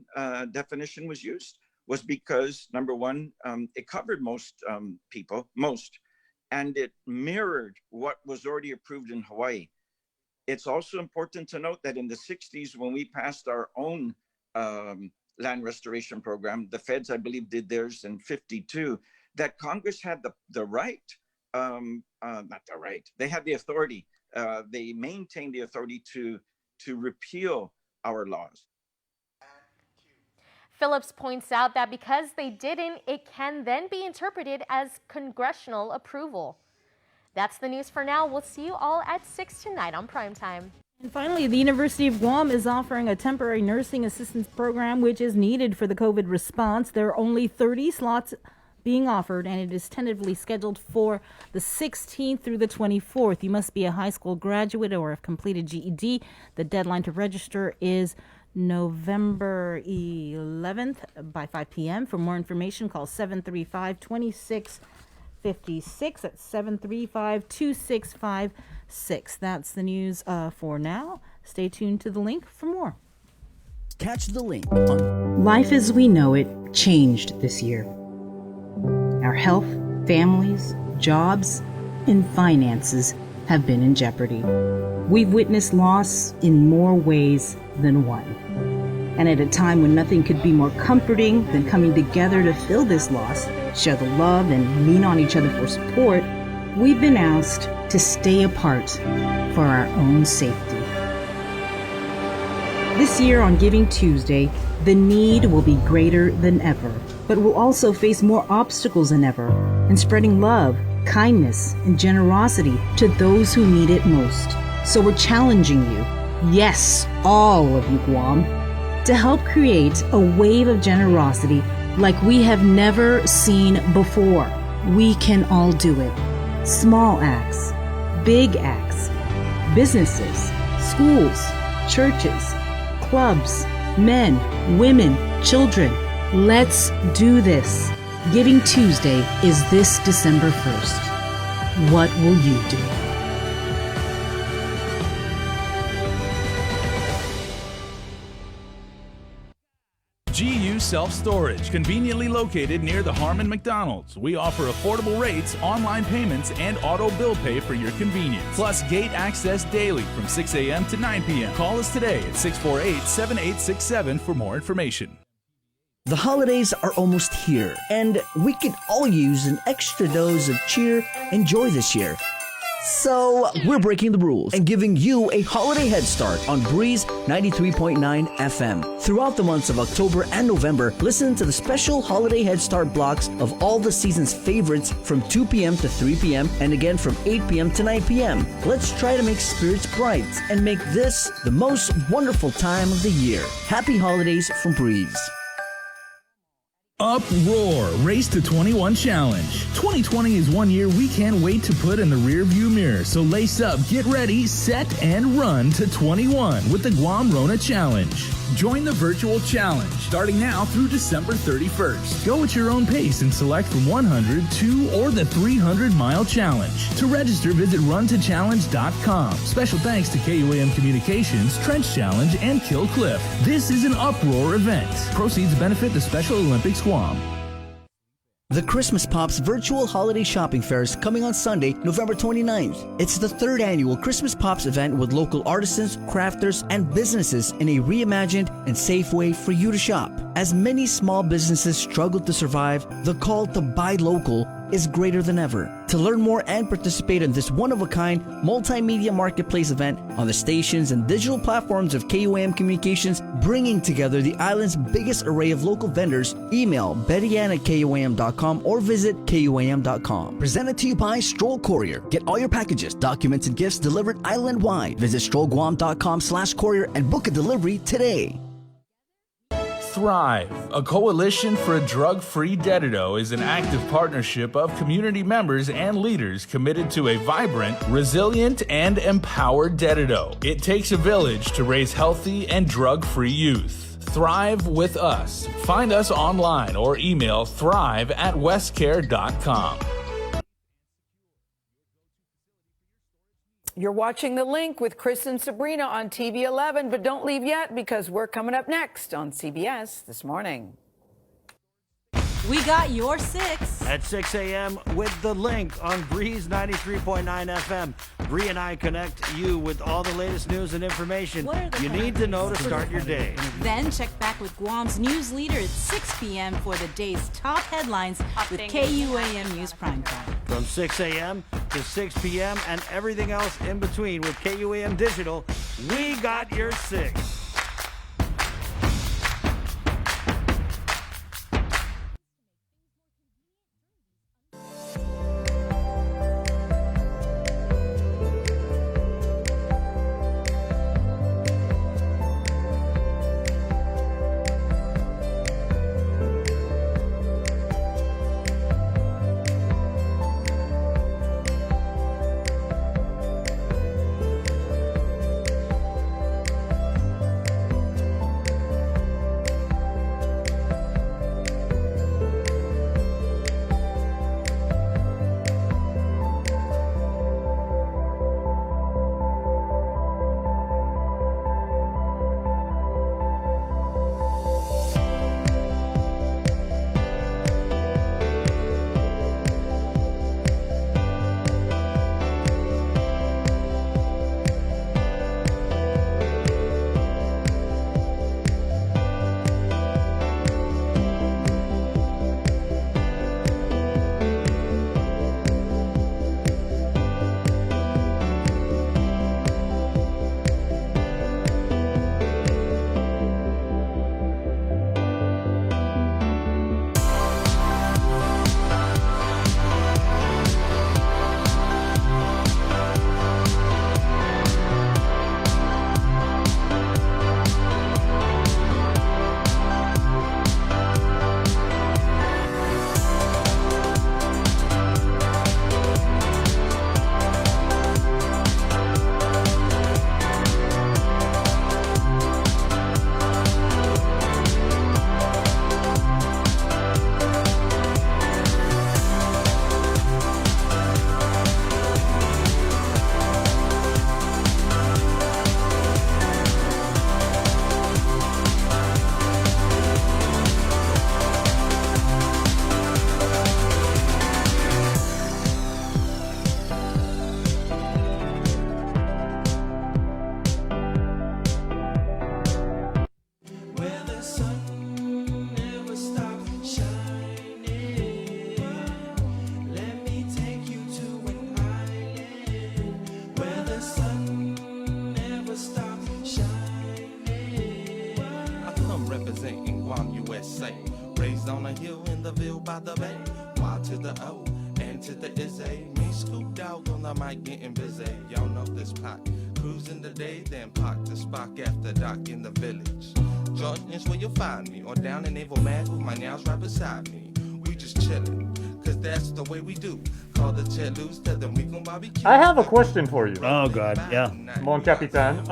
definition was used was because, number one, it covered most people, and it mirrored what was already approved in Hawaii. It's also important to note that in the 60s, when we passed our own land restoration program, the feds, I believe, did theirs in 52, that Congress had the right, not the right, they had the authority, they maintained the authority to repeal our laws.
Phillips points out that because they didn't, it can then be interpreted as congressional approval. That's the news for now. We'll see you all at 6 tonight on Primetime.
And finally, the University of Guam is offering a temporary nursing assistance program, which is needed for the COVID response. There are only 30 slots being offered, and it is tentatively scheduled for the 16th through the 24th. You must be a high school graduate or have completed GED. The deadline to register is November 11th by 5 p.m. For more information, call 735-2656 at 735-2656. That's the news for now. Stay tuned to The Link for more.
Catch The Link.
Life as we know it changed this year. Our health, families, jobs, and finances have been in jeopardy. We've witnessed loss in more ways than one. And at a time when nothing could be more comforting than coming together to fill this loss, share the love, and lean on each other for support, we've been asked to stay apart for our own safety. This year on Giving Tuesday, the need will be greater than ever, but we'll also face more obstacles than ever in spreading love, kindness, and generosity to those who need it most. So we're challenging you, yes, all of you Guam, to help create a wave of generosity like we have never seen before. We can all do it. Small acts, big acts, businesses, schools, churches, clubs, men, women, children. Let's do this. Giving Tuesday is this December 1st. What will you do?
GU Self-Storage, conveniently located near the Harmon McDonald's. We offer affordable rates, online payments, and auto bill pay for your convenience. Plus gate access daily from 6 a.m. to 9 p.m. Call us today at 648-7867 for more information.
The holidays are almost here, and we could all use an extra dose of cheer and joy this year. So, we're breaking the rules and giving you a holiday head start on Breeze 93.9 FM. Throughout the months of October and November, listen to the special holiday head start blocks of all the season's favorites from 2 p.m. to 3 p.m. and again from 8 p.m. to 9 p.m. Let's try to make spirits bright and make this the most wonderful time of the year. Happy holidays from Breeze.
Uproar Race to 21 Challenge. 2020 is one year we can't wait to put in the rearview mirror. So lace up, get ready, set, and run to 21 with the Guam Rona Challenge. Join the virtual challenge starting now through December 31st. Go at your own pace and select from 100, 2, or the 300-mile challenge. To register, visit runtochallenge.com. Special thanks to KUAM Communications, Trench Challenge, and Kill Cliff. This is an Uproar event. Proceeds benefit the Special Olympics Guam.
The Christmas Pops Virtual Holiday Shopping Fair is coming on Sunday, November 29th. It's the 3rd annual Christmas Pops event with local artisans, crafters, and businesses in a reimagined and safe way for you to shop. As many small businesses struggle to survive, the call to buy local is greater than ever. To learn more and participate in this one-of-a-kind multimedia marketplace event on the stations and digital platforms of KUAM Communications, bringing together the island's biggest array of local vendors, email bettyann@kuam.com or visit kuam.com. Presented to you by Stroll Courier. Get all your packages, documents, and gifts delivered island-wide. Visit strollguam.com/courier and book a delivery today.
Thrive, a coalition for a drug-free Dedido, is an active partnership of community members and leaders committed to a vibrant, resilient, and empowered Dedido. It takes a village to raise healthy and drug-free youth. Thrive with us. Find us online or email thrive@westcare.com.
You're watching The Link with Chris and Sabrina on TV 11, but don't leave yet because we're coming up next on CBS This Morning.
We got your 6.
At 6 a.m. with The Link on Breeze 93.9 FM. Bree and I connect you with all the latest news and information you need to know to start your day.
Then check back with Guam's news leader at 6 p.m. for the day's top headlines with KUAM News Primetime.
From 6 a.m. to 6 p.m. and everything else in between with KUAM Digital, we got your 6.
Raised on a hill in the Ville by the bay. Y to the O and to the is A. Me Scoop Dog on the mic getting busy. Y'all know this pot. Cruising the day, then park the spot after dark in the village. Jordan's where you'll find me. Or down in Naval Mag with my nails right beside me. We just chillin', cause that's the way we do. Call the Chelus, tell them we gon' barbecue.
I have a question for you.
Oh, God, yeah.
Mon Capitan.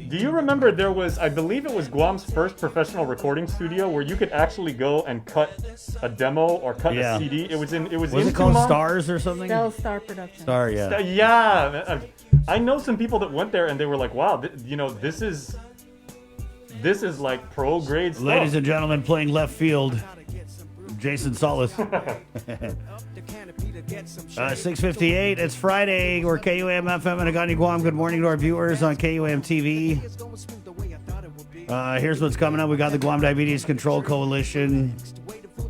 Do you remember there was, I believe it was Guam's first professional recording studio where you could actually go and cut a demo or cut a CD? It was in
Was it called
Tumon?
Stars or something?
Star Productions.
Star, yeah.
Yeah. I know some people that went there and they were like, wow, this is like pro grade stuff.
Ladies and gentlemen, playing left field, Jason Solis. 6:58. It's Friday. We're KUAM FM and Agani Guam. Good morning to our viewers on KUAM TV. Here's what's coming up. We got the Guam Diabetes Control Coalition,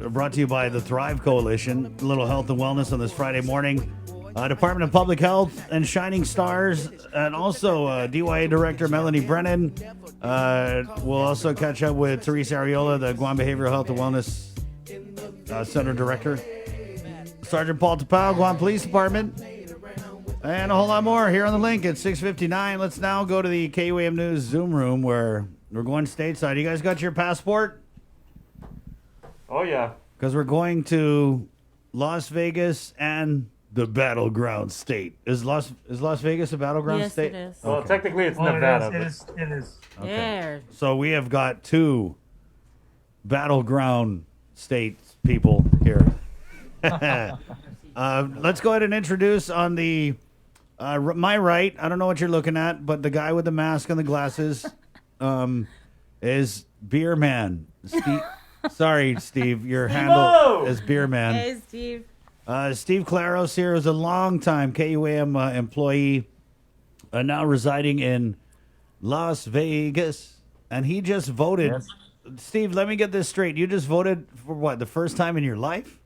brought to you by the Thrive Coalition. A little health and wellness on this Friday morning. Department of Public Health and Shining Stars, and also DYA Director Melanie Brennan. We'll also catch up with Teresa Ariola, the Guam Behavioral Health and Wellness Center Director. Sergeant Paul Tapao, Guam Police Department. And a whole lot more here on the link at 6:59. Let's now go to the KUAM News Zoom room where we're going stateside. You guys got your passport?
Oh, yeah.
Because we're going to Las Vegas and the battleground state. Is Las Vegas a battleground state?
Yes, it is.
Well, technically it's Nevada.
It is.
Okay.
There.
So we have got two battleground state people here. Let's go ahead and introduce on the my right. I don't know what you're looking at, but the guy with the mask and the glasses is Beer Man. Sorry, Steve. Your handle is Beer Man.
Hey, Steve.
Steve Claros here is a longtime KUAM employee, now residing in Las Vegas, and he just voted.
Yes.
Steve, let me get this straight. You just voted for what, the first time in your life?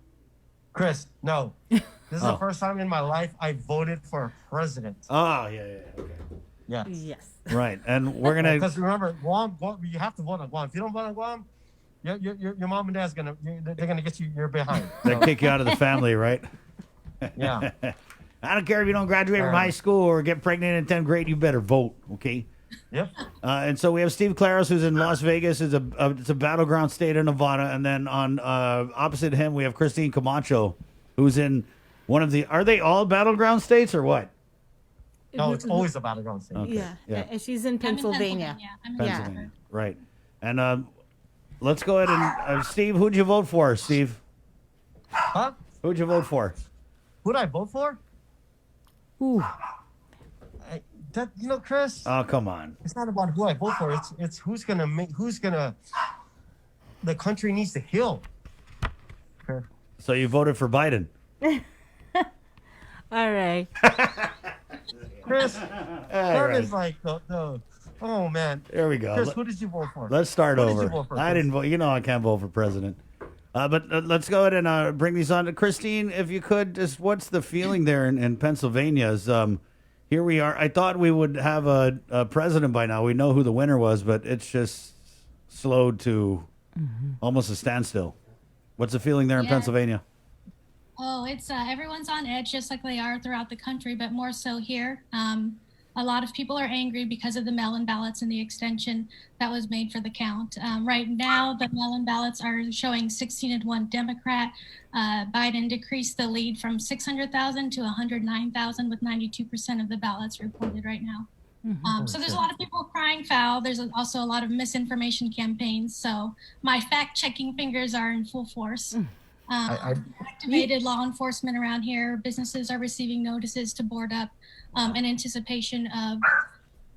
Chris, no. This is the first time in my life I voted for a president.
Oh, yeah, okay.
Yeah.
Yes.
Right, and we're going to...
Because remember, Guam, you have to vote on Guam. If you don't vote on Guam, your mom and dad's they're gonna get you're behind.
They kick you out of the family, right?
Yeah.
I don't care if you don't graduate from high school or get pregnant in 10th grade, you better vote, okay?
Yep.
And so we have Steve Claros, who's in Las Vegas. It's a battleground state in Nevada. And then on opposite him, we have Christine Camacho, who's in one of the... Are they all battleground states or what?
No, it's always a battleground state.
Okay.
Yeah. And she's in Pennsylvania.
Pennsylvania. Right. And let's go ahead and... Steve, who'd you vote for, Steve?
Huh?
Who'd you vote for?
Who'd I vote for?
Ooh.
Chris.
Oh, come on.
It's not about who I vote for. It's who's gonna the country needs to heal. Okay.
So you voted for Biden.
All right.
Chris, that is like the oh man.
There we go.
Chris, who did you vote for?
Let's start
Who
over.
did you vote for,
I
Chris?
didn't vote. You know I can't vote for president. But let's go ahead and bring these on. Christine, if you could, just what's the feeling there in Pennsylvania? Here we are. I thought we would have a president by now. We know who the winner was, but it's just slowed to almost a standstill. What's the feeling there in Pennsylvania?
Oh, it's everyone's on edge, just like they are throughout the country, but more so here. A lot of people are angry because of the mail-in ballots and the extension that was made for the count. Right now, the mail-in ballots are showing 16-1 Democrat. Biden decreased the lead from 600,000 to 109,000 with 92% of the ballots reported right now. So there's a lot of people crying foul. There's also a lot of misinformation campaigns. So my fact-checking fingers are in full force. Activated law enforcement around here. Businesses are receiving notices to board up in anticipation of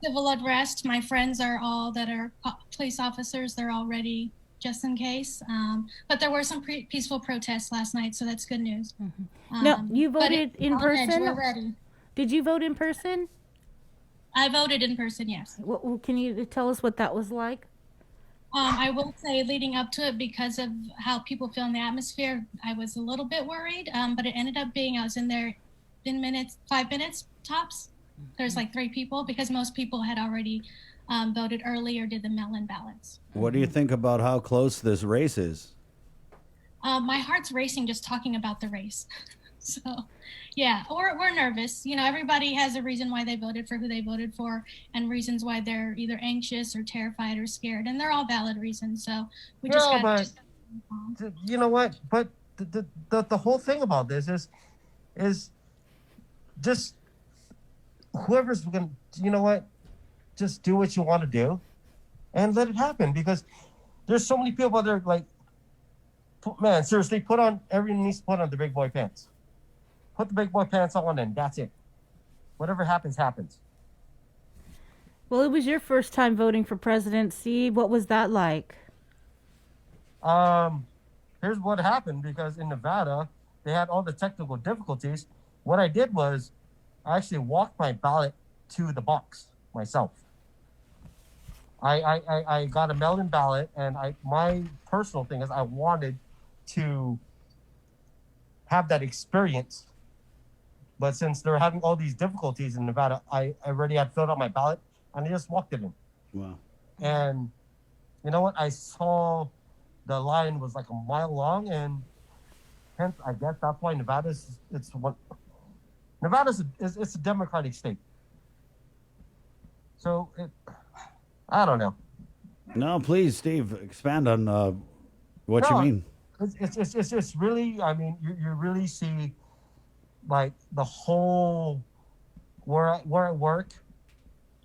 civil unrest. My friends are all that are police officers. They're all ready just in case. But there were some peaceful protests last night, so that's good news.
No, you voted in person?
We're ready.
Did you vote in person?
I voted in person, yes.
Can you tell us what that was like?
I will say leading up to it, because of how people feel in the atmosphere, I was a little bit worried, but it ended up being, I was in there in 5 minutes tops. There's like 3 people because most people had already voted early or did the mail-in ballots.
What do you think about how close this race is?
My heart's racing just talking about the race. So, yeah, we're nervous. You know, everybody has a reason why they voted for who they voted for and reasons why they're either anxious or terrified or scared. And they're all valid reasons. So we just got to...
You know what? But the whole thing about this is just whoever's going to, you know what? Just do what you want to do and let it happen, because there's so many people out there like, man, seriously, everyone needs to put on the big boy pants. Put the big boy pants on and that's it. Whatever happens, happens.
Well, it was your first time voting for president, Steve. What was that like?
here's what happened, because in Nevada, they had all the technical difficulties. What I did was I actually walked my ballot to the box myself. I got a mail-in ballot, and my personal thing is I wanted to have that experience. But since they're having all these difficulties in Nevada, I already had filled out my ballot, and I just walked it in.
Wow.
And you know what? I saw the line was like a mile long, and hence I guess that's why Nevada's it's a Democratic state. So I don't know.
No, please, Steve, expand on what you mean.
It's really, I mean, you really see like the whole where I work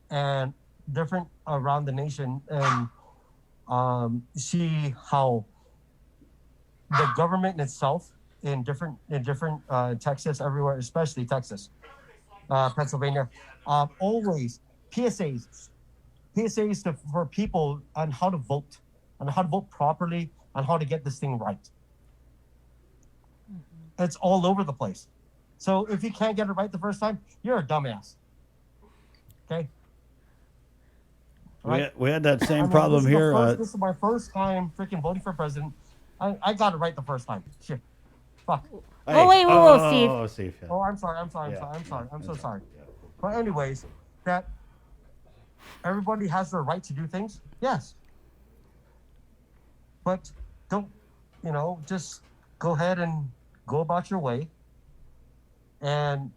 and different around the nation, and see how the government itself in different Texas, everywhere, especially Texas, Pennsylvania, always PSAs for people on how to vote properly, on how to get this thing right. It's all over the place. So if you can't get it right the first time, you're a dumbass. Okay.
We had that same problem here.
This is my first time freaking voting for president. I got it right the first time. Shit. Fuck.
Hey.
Whoa, Steve.
Oh, Steve. Yeah.
Oh, I'm sorry. I'm so sorry. But anyways, that everybody has their right to do things. Yes. But don't, just go ahead and go about your way. And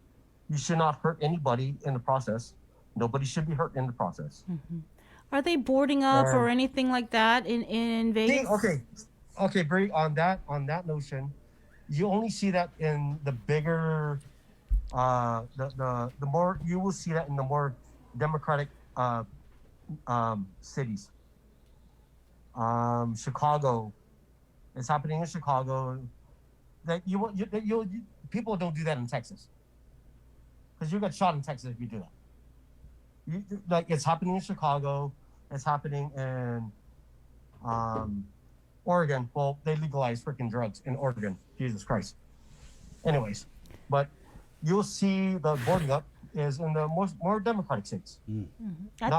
you should not hurt anybody in the process. Nobody should be hurt in the process.
Mm-hmm. Are they boarding up or anything like that in Vegas?
Okay, Brie, on that notion, you only see that in the bigger, the more, you will see that in the more democratic cities. Chicago, it's happening in Chicago. That people don't do that in Texas, because you get shot in Texas if you do that. It's happening in Chicago. It's happening in Oregon. Well, they legalized freaking drugs in Oregon. Jesus Christ. Anyways, but you'll see the boarding up is in the more democratic states.
I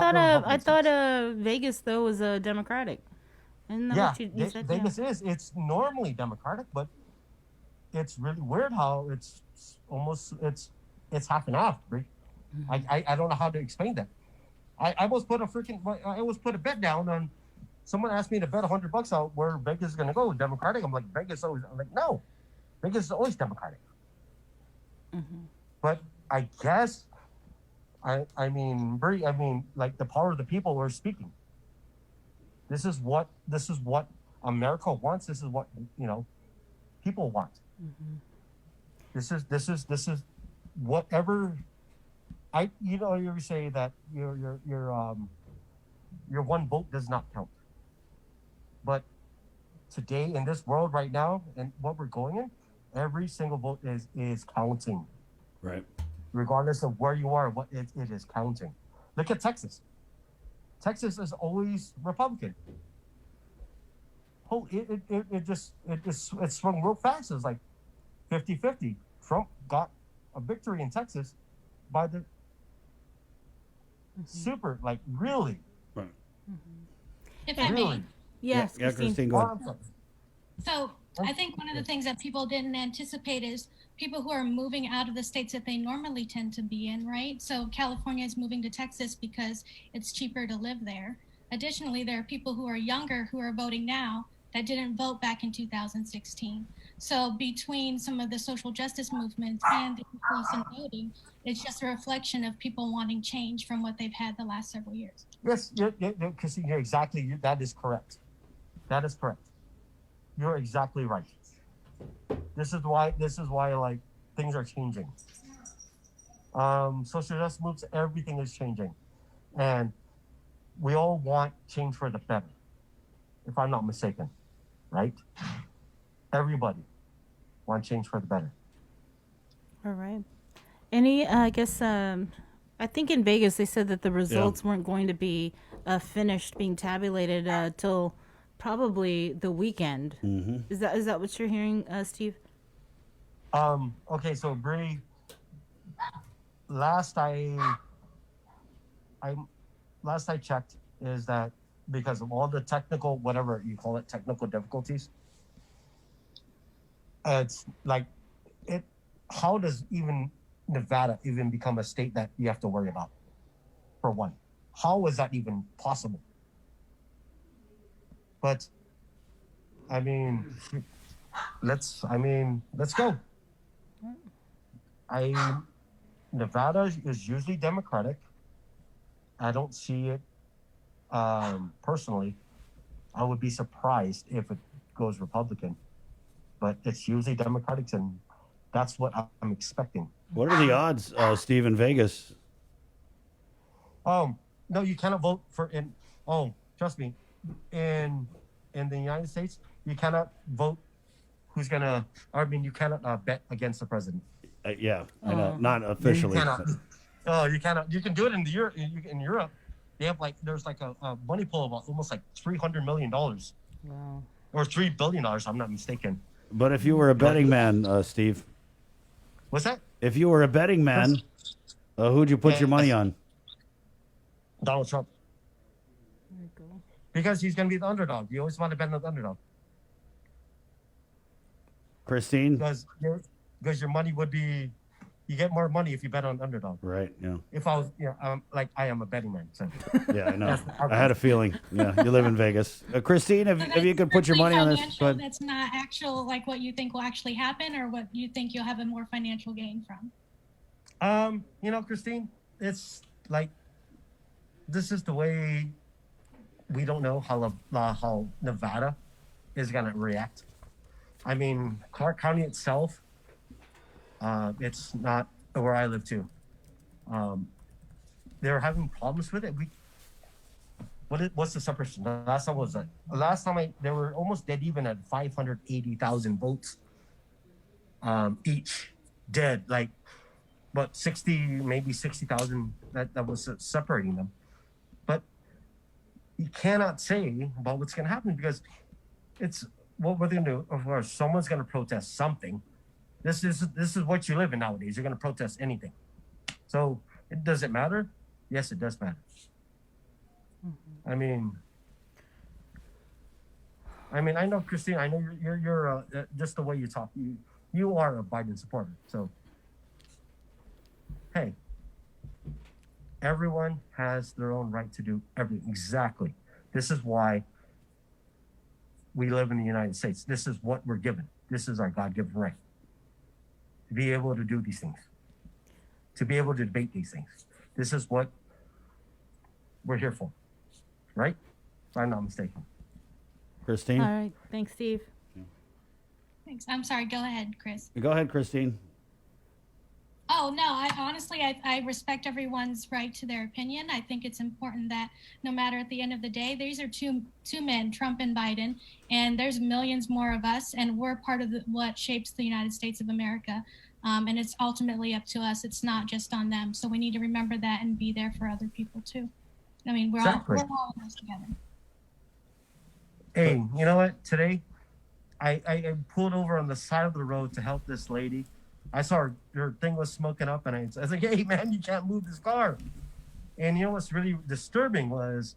thought Vegas though was a Democratic. Isn't that what you said?
Vegas is. It's normally Democratic, but it's really weird how it's half and half. I don't know how to explain that. I almost put a bet down on. Someone asked me to bet $100 out where Vegas is going to go. Democratic. I'm like, no, Vegas is always Democratic.
Mm-hmm.
But I guess, I mean, like the power of the people are speaking. This is what America wants. This is what people want.
Mm-hmm.
This is whatever. You say that your one vote does not count. But today in this world right now and what we're going in, every single vote is counting.
Right.
Regardless of where you are, it is counting. Look at Texas. Texas is always Republican. It swung real fast. It's like 50-50. Trump got a victory in Texas by the super, like, really.
Right.
If I may.
Yes,
yeah, Christine, go ahead.
So I think one of the things that people didn't anticipate is people who are moving out of the states that they normally tend to be in, right? So California is moving to Texas because it's cheaper to live there. Additionally, there are people who are younger who are voting now that didn't vote back in 2016. So between some of the social justice movements and the increase in voting, it's just a reflection of people wanting change from what they've had the last several years.
Yes, Christine, you're exactly, that is correct. That is correct. You're exactly right. This is why like things are changing. Social justice moves, everything is changing. And we all want change for the better, if I'm not mistaken, right? Everybody want change for the better.
All right. I think in Vegas they said that the results weren't going to be finished being tabulated till probably the weekend.
Mm-hmm.
Is that what you're hearing, Steve?
Okay, so Bree, last I checked is that because of all the technical, whatever you call it, technical difficulties, it's like it. How does even Nevada even become a state that you have to worry about? For one, how is that even possible? But I mean, let's go. Nevada is usually Democratic. I don't see it personally. I would be surprised if it goes Republican, but it's usually Democratic, and that's what I'm expecting.
What are the odds, Steve, in Vegas?
No, you cannot vote for in. Oh, trust me, in the United States, you cannot vote who's gonna. I mean, you cannot bet against the president.
Yeah, I know. Not officially.
You cannot. Oh, you cannot. You can do it in in Europe. They have there's a money pool of almost like $300 million.
Wow.
Or $3 billion. I'm not mistaken.
But if you were a betting man, Steve.
What's that?
If you were a betting man, who'd you put your money on?
Donald Trump. Because he's going to be the underdog. You always want to bet on the underdog.
Christine?
Because your money would be, you get more money if you bet on underdog.
Right, yeah.
If I was, I am a betting man. So.
Yeah, I know. I had a feeling. Yeah, you live in Vegas. Christine, if you could put your money on this.
That's not actual, like what you think will actually happen or what you think you'll have a more financial gain from.
Christine, it's like, this is the way we don't know how Nevada is going to react. I mean, Clark County itself, it's not where I live too. They're having problems with it. What's the separation? Last time they were almost dead even at 580,000 votes each dead, like but 60,000 that was separating them. But you cannot say about what's going to happen because it's what we're going to do. Of course, someone's going to protest something. This is what you live in nowadays. You're going to protest anything. So does it matter? Yes, it does matter. I mean, I know, Christine. I know you're just the way you talk. You are a Biden supporter. So, hey, everyone has their own right to do everything. Exactly. This is why we live in the United States. This is what we're given. This is our God-given right to be able to do these things, to be able to debate these things. This is what we're here for, right? If I'm not mistaken.
Christine?
All right. Thanks, Steve.
Thanks. I'm sorry. Go ahead, Chris.
Go ahead, Christine.
Oh, no, I respect everyone's right to their opinion. I think it's important that no matter at the end of the day, these are two men, Trump and Biden, and there's millions more of us, and we're part of what shapes the United States of America. And it's ultimately up to us. It's not just on them. So we need to remember that and be there for other people too. I mean, we're all in this together.
Hey, you know what? Today, I pulled over on the side of the road to help this lady. I saw her thing was smoking up, and I was like, "Hey, man, you can't move this car." And you know what's really disturbing was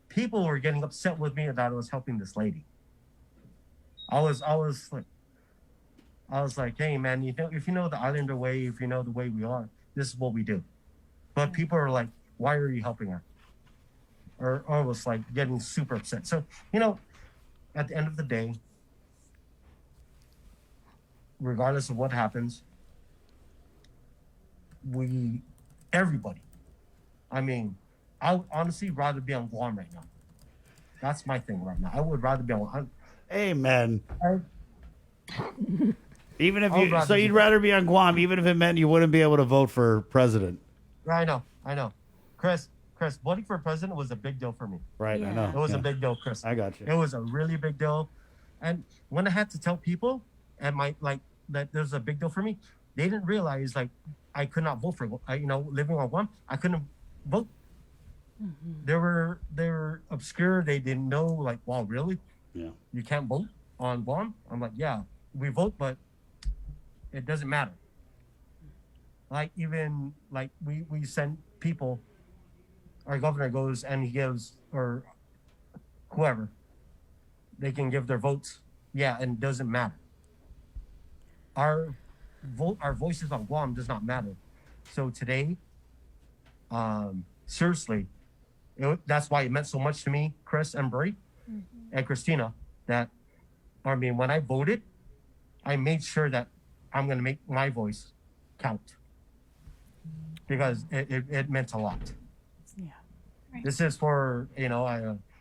people were getting upset with me that I was helping this lady. I was like, "Hey, man, if you know the Islander way, if you know the way we are, this is what we do." But people are like, "Why are you helping her?" Or was like getting super upset. So, at the end of the day, regardless of what happens, everybody. I mean, I would honestly rather be on Guam right now. That's my thing right now. I would rather be on.
Amen. Even if you'd rather be on Guam, even if it meant you wouldn't be able to vote for president.
I know. Chris, voting for president was a big deal for me.
Right, yeah. I know.
It was a big deal, Chris.
I got you.
It was a really big deal. And when I had to tell people that there's a big deal for me, they didn't realize I could not vote for, living on Guam, I couldn't vote. Mm-hmm. They were obscure. They didn't know wow, really? You can't vote on Guam. I'm like, yeah, we vote, but it doesn't matter. Like even like we send people. Our governor goes and he gives, or whoever, they can give their votes. Yeah, and it doesn't matter. Our voices on Guam does not matter. So today, seriously, that's why it meant so much to me, Chris and Brie and Christina, that, I mean, when I voted, I made sure that I'm going to make my voice count because it meant a lot.
Yeah.
Right.
This is for, my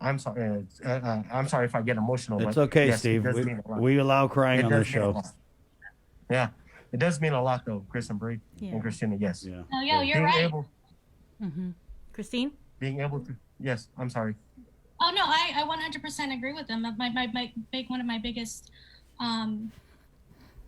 I'm sorry. I'm sorry if I get emotional.
It's
but
okay,
yes,
Steve.
it does mean a lot.
We allow crying
It
on the
does mean a
show.
lot. Yeah, it does mean a lot, though, Chris and Brie and Christina. Yes.
Yeah.
Oh, yeah, you're
Being
right.
able,
Christine?
being able to. Yes, I'm sorry.
Oh no, I 100% agree with them. One of my biggest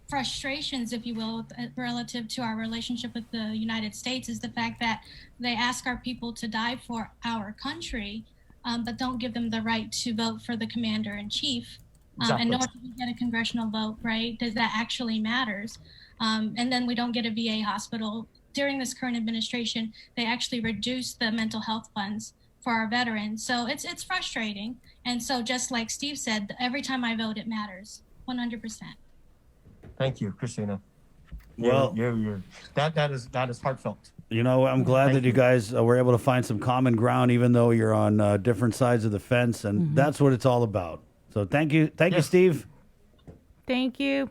frustrations, if you will, relative to our relationship with the United States is the fact that they ask our people to die for our country, but don't give them the right to vote for the commander in chief. And nor do we get a congressional vote, right? Does that actually matters? And then we don't get a VA hospital. During this current administration, they actually reduced the mental health funds for our veterans. So it's frustrating. And so just like Steve said, every time I vote, it matters, 100%.
Thank you, Christina.
Well,
that is heartfelt.
I'm glad that you guys were able to find some common ground, even though you're on different sides of the fence, and that's what it's all about. So thank you, Steve.
Thank you.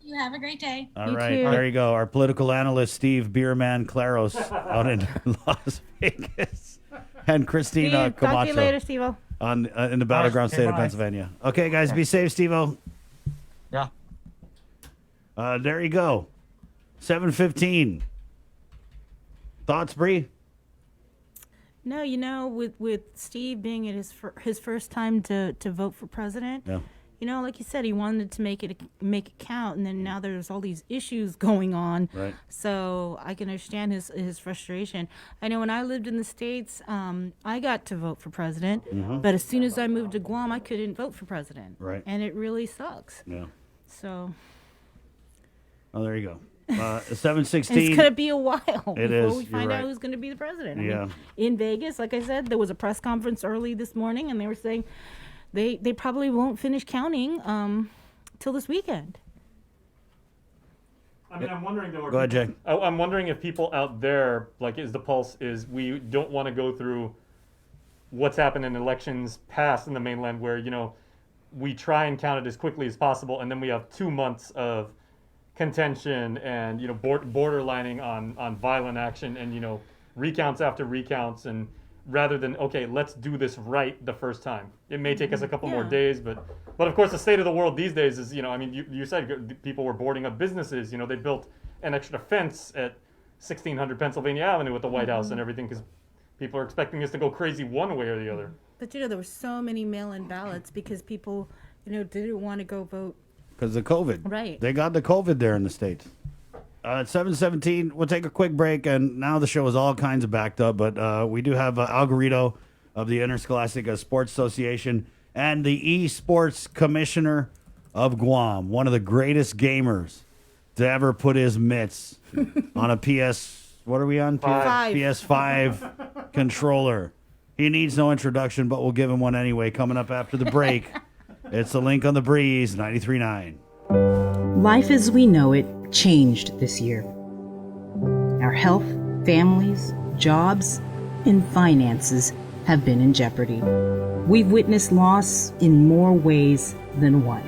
You have a great day.
All right, there you go. Our political analyst, Steve Beerman Claros, out in Las Vegas, and Christina
Steve,
Camacho.
talk to you later, Steve-O.
In the battleground state of
bye.
Pennsylvania. Okay, guys, be safe, Steve-O.
Yeah.
There you go. 7:15. Thoughts, Bree?
No, with Steve being at his first time to vote for president, like you said, he wanted to make it count, and then now there's all these issues going on.
Right.
So I can understand his frustration. I know when I lived in the States, I got to vote for president, but as soon as I moved to Guam, I couldn't vote for president.
Right.
And it really sucks.
Yeah.
So.
Oh, there you go. 7:16.
It's going to be a while before
is.
we find
You're
out
right.
who's going to be the president.
Yeah.
I mean, in Vegas, like I said, there was a press conference early this morning, and they were saying they probably won't finish counting till this weekend.
I mean, I'm wondering though.
Go ahead, Jay.
I'm wondering if people out there, is the pulse is we don't want to go through what's happened in elections past in the mainland, where we try and count it as quickly as possible, and then we have 2 months of contention and borderlining on violent action and recounts after recounts, and rather than let's do this right the first time. It may take us a couple more days, but of course the state of the world these days is you said people were boarding up businesses. They built an extra fence at 1600 Pennsylvania Avenue at the White House and everything because people are expecting us to go crazy one way or the other.
But there were so many mail-in ballots because people didn't want to go vote.
Because of COVID.
Right.
They got the COVID there in the States. At 7:17, we'll take a quick break, and now the show is all kinds of backed up, but we do have Al Garrido of the Interscholastic Sports Association and the eSports Commissioner of Guam, one of the greatest gamers to ever put his mitts on a what are we on? PS5 controller. He needs no introduction, but we'll give him one anyway. Coming up after the break, it's the Link on the Breeze, 93.9.
Life as we know it changed this year. Our health, families, jobs, and finances have been in jeopardy. We've witnessed loss in more ways than one.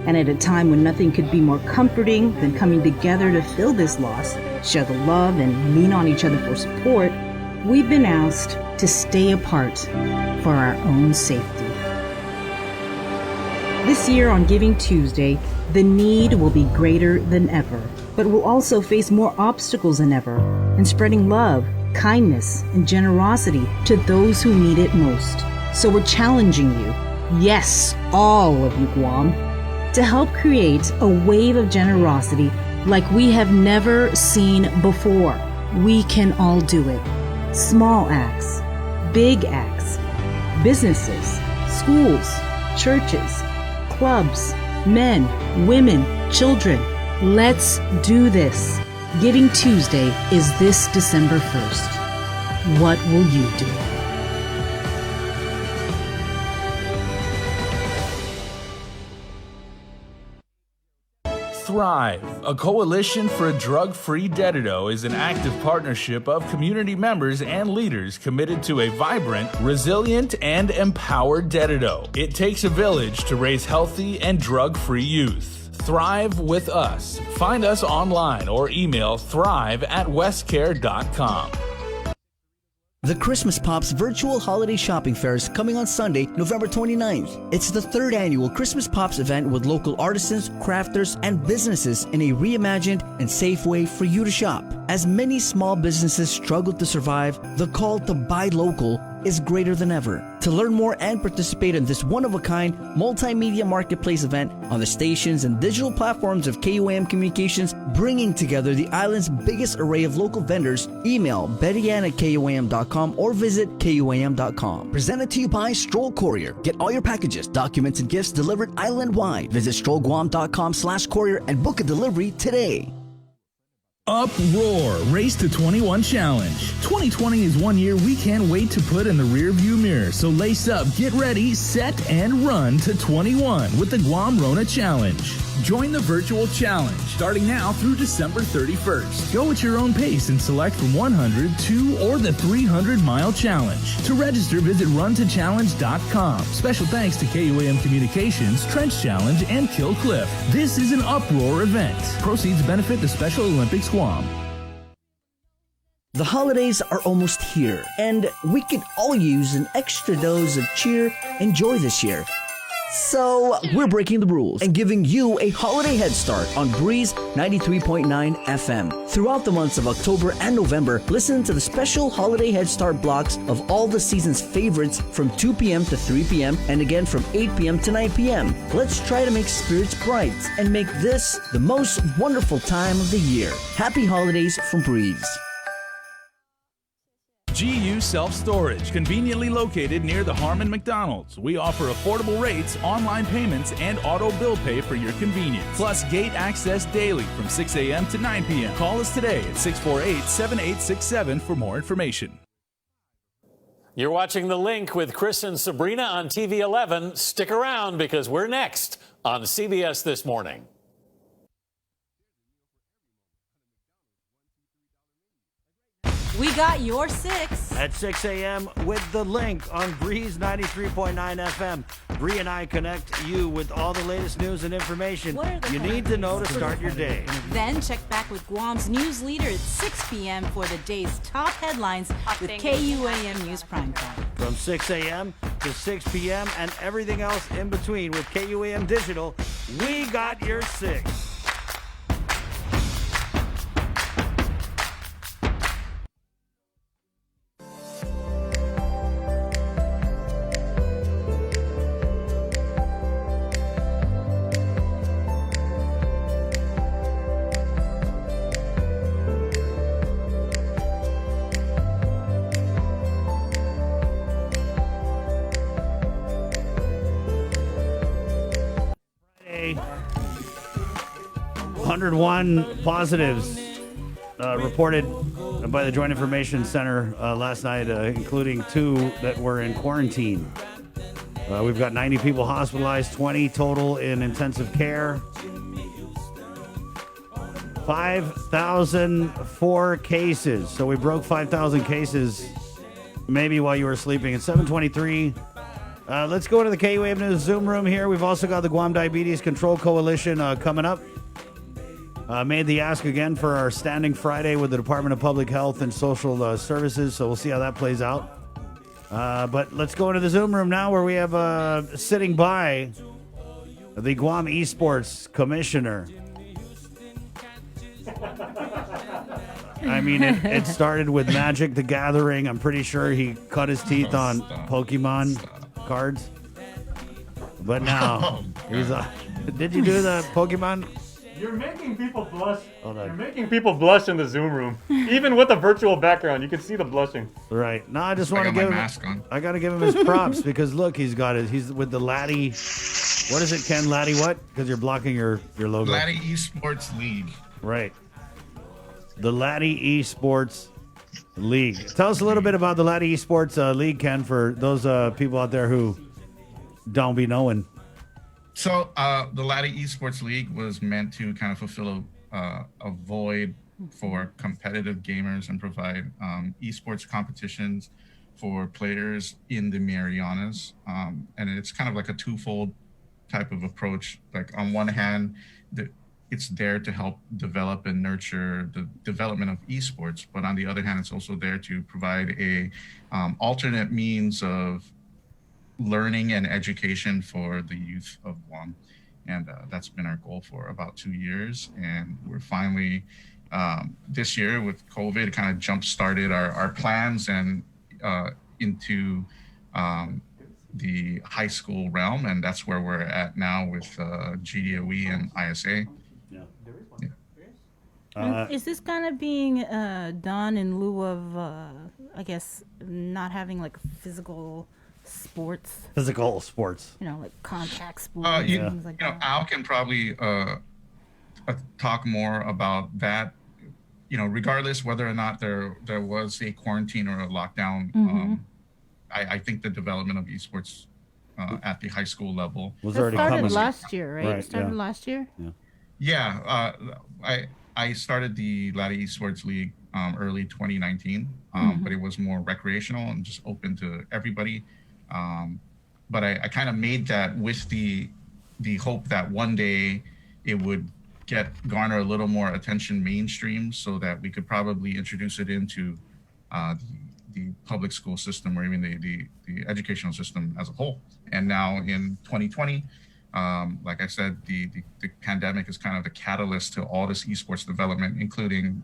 And at a time when nothing could be more comforting than coming together to fill this loss, share the love, and lean on each other for support, we've been asked to stay apart for our own safety. This year on Giving Tuesday, the need will be greater than ever, but we'll also face more obstacles than ever in spreading love, kindness, and generosity to those who need it most. So we're challenging you, yes, all of you Guam, to help create a wave of generosity like we have never seen before. We can all do it. Small acts, big acts, businesses, schools, churches, clubs, men, women, children. Let's do this. Giving Tuesday is this December 1st. What will you do?
Thrive, a coalition for a drug-free Dedido, is an active partnership of community members and leaders committed to a vibrant, resilient, and empowered Dedido. It takes a village to raise healthy and drug-free youth. Thrive with us. Find us online or email thrive@westcare.com.
The Christmas Pops virtual holiday shopping fair is coming on Sunday, November 29th. It's the 3rd annual Christmas Pops event with local artisans, crafters, and businesses in a reimagined and safe way for you to shop. As many small businesses struggle to survive, the call to buy local is greater than ever. To learn more and participate in this one-of-a-kind multimedia marketplace event on the stations and digital platforms of KUAM Communications, bringing together the island's biggest array of local vendors, email bettyann@kuam.com or visit kuam.com. Presented to you by Stroll Courier. Get all your packages, documents, and gifts delivered island-wide. Visit strollguam.com/courier and book a delivery today.
Uproar Race to 21 Challenge. 2020 is 1 year we can't wait to put in the rearview mirror. So lace up, get ready, set, and run to 21 with the Guam Rona Challenge. Join the virtual challenge starting now through December 31st. Go at your own pace and select from 100, 2, or the 300-mile challenge. To register, visit runtochallenge.com. Special thanks to KUAM Communications, Trench Challenge, and Kill Cliff. This is an Uproar event. Proceeds benefit the Special Olympics Guam.
The holidays are almost here, and we could all use an extra dose of cheer and joy this year. So, we're breaking the rules and giving you a holiday head start on Breeze 93.9 FM. Throughout the months of October and November, listen to the special holiday head start blocks of all the season's favorites from 2 p.m. to 3 p.m. and again from 8 p.m. to 9 p.m. Let's try to make spirits bright and make this the most wonderful time of the year. Happy holidays from Breeze.
GU Self-Storage, conveniently located near the Harmon McDonald's. We offer affordable rates, online payments, and auto bill pay for your convenience. Plus gate access daily from 6 a.m. to 9 p.m. Call us today at 648-7867 for more information.
You're watching The Link with Chris and Sabrina on TV 11. Stick around because we're next on CBS This Morning.
We got your 6
at 6 a.m. with The Link on Breeze 93.9 FM. Bree and I connect you with all the latest news and information you need to know to start your day.
Then check back with Guam's news leader at 6 p.m. for the day's top headlines with KUAM News Primetime.
From 6 a.m. to 6 p.m. and everything else in between with KUAM Digital, we got your 6. Friday, 101 positives reported by the Joint Information Center last night, including 2 that were in quarantine. We've got 90 people hospitalized, 20 total in intensive care. 5,004 cases. So we broke 5,000 cases maybe while you were sleeping. It's 7:23. Let's go to the KUAM News Zoom room here. We've also got the Guam Diabetes Control Coalition coming up. Made the ask again for our Standing Friday with the Department of Public Health and Social Services, so we'll see how that plays out. But let's go into the Zoom room now where we have sitting by the Guam Esports Commissioner. I mean, it started with Magic the Gathering. I'm pretty sure he cut his teeth on Pokemon cards. But now, he's did you do the Pokemon
You're making people blush.
Hold on.
You're making people blush in the Zoom room. Even with a virtual background, you can see the blushing.
Right. No, I just want to
got my
give him.
mask on.
I got to give him his props because look, he's got it. He's with the Laddie. What is it, Ken? Laddie what? Because you're blocking your logo.
Laddie Esports League.
Right. The Laddie Esports League. Tell us a little bit about the Laddie Esports League, Ken, for those people out there who don't be knowing.
So the Laddie Esports League was meant to kind of fulfill a void for competitive gamers and provide esports competitions for players in the Marianas. And it's kind of like a twofold type of approach. Like on one hand, it's there to help develop and nurture the development of esports, but on the other hand, it's also there to provide a alternate means of learning and education for the youth of Guam. And that's been our goal for about 2 years. And we're finally, this year with COVID, kind of jump-started our plans and into the high school realm. And that's where we're at now with GDOE and ISA.
Is this kind of being done in lieu of, I guess, not having like physical sports?
Physical sports.
You know, like contact sports and things like that.
Al can probably talk more about that. You know, regardless whether or not there was a quarantine or a lockdown, I think the development of esports at the high school level
was already started last year, right? It started last year.
Yeah, I started the Laddie Esports League early 2019, but it was more recreational and just open to everybody. But I kind of made that with the hope that one day it would garner a little more attention mainstream, so that we could probably introduce it into the public school system or even the educational system as a whole. And now in 2020, like I said, the pandemic is kind of the catalyst to all this esports development, including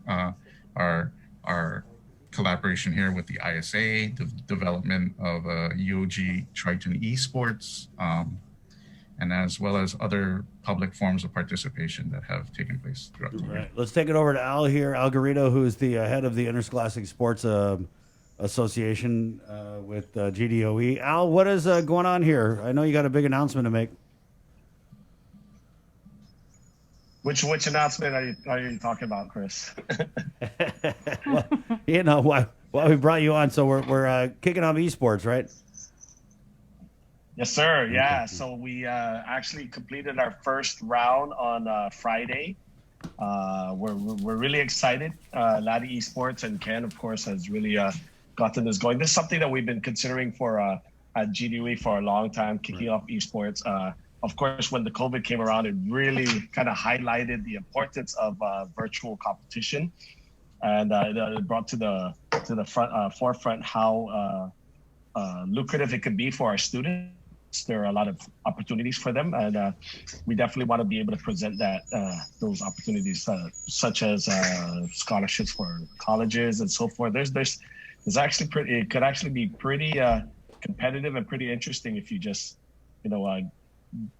our collaboration here with the ISA, the development of UOG Triton Esports, and as well as other public forms of participation that have taken place throughout the year.
Let's take it over to Al here, Al Garrido, who is the head of the Interscholastic Sports Association with GDOE. Al, what is going on here? I know you got a big announcement to make.
Which announcement are you talking about, Chris?
Well, you know why we brought you on. So we're kicking off esports, right?
Yes, sir. Yeah. So we actually completed our first round on Friday. We're really excited. Laddie Esports and Ken, of course, has really gotten this going. This is something that we've been considering for at GDOE for a long time, kicking off esports. Of course, when the COVID came around, it really kind of highlighted the importance of virtual competition, and it brought to the forefront how lucrative it could be for our students. There are a lot of opportunities for them, and we definitely want to be able to present those opportunities, such as scholarships for colleges and so forth. There's actually it could actually be pretty competitive and pretty interesting if you just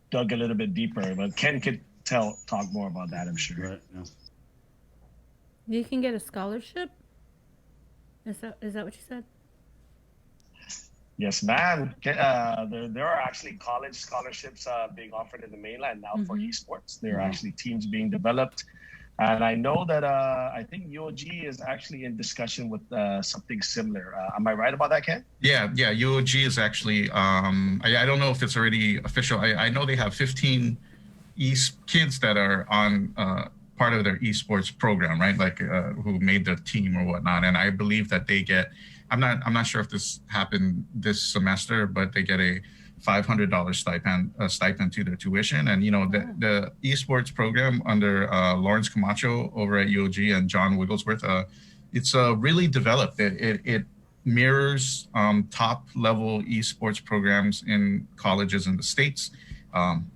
dug a little bit deeper, but Ken could talk more about that, I'm sure.
Right. Yeah.
You can get a scholarship? Is that what you said?
Yes, ma'am. There are actually college scholarships being offered in the mainland now for esports. There are actually teams being developed. And I know that I think UOG is actually in discussion with something similar. Am I right about that, Ken?
Yeah. UOG is actually, I don't know if it's already official. I know they have 15 kids that are on part of their esports program, right? Like who made the team or whatnot. And I believe that they get, I'm not sure if this happened this semester, but they get a $500 stipend to their tuition. And the esports program under Lawrence Camacho over at UOG and John Wigglesworth, it's really developed. It mirrors top level esports programs in colleges in the States.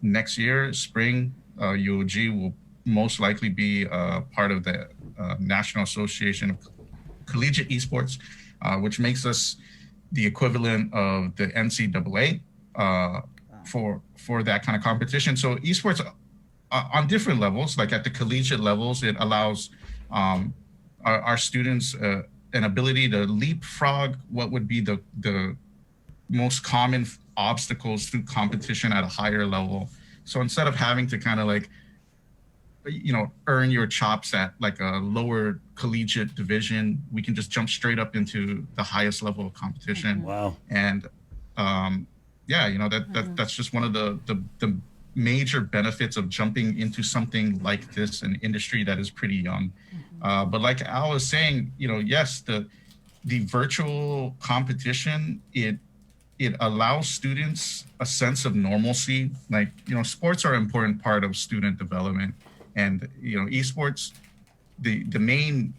Next year, spring, UOG will most likely be part of the National Association of Collegiate Esports, which makes us the equivalent of the NCAA for that kind of competition. So esports on different levels, like at the collegiate levels, it allows our students an ability to leapfrog what would be the most common obstacles through competition at a higher level. So instead of having to kind of like, earn your chops at like a lower collegiate division, we can just jump straight up into the highest level of competition.
Wow.
And that's just one of the major benefits of jumping into something like this, an industry that is pretty young. But like Al was saying, yes, the virtual competition, it allows students a sense of normalcy. Like, sports are an important part of student development. And, esports, the main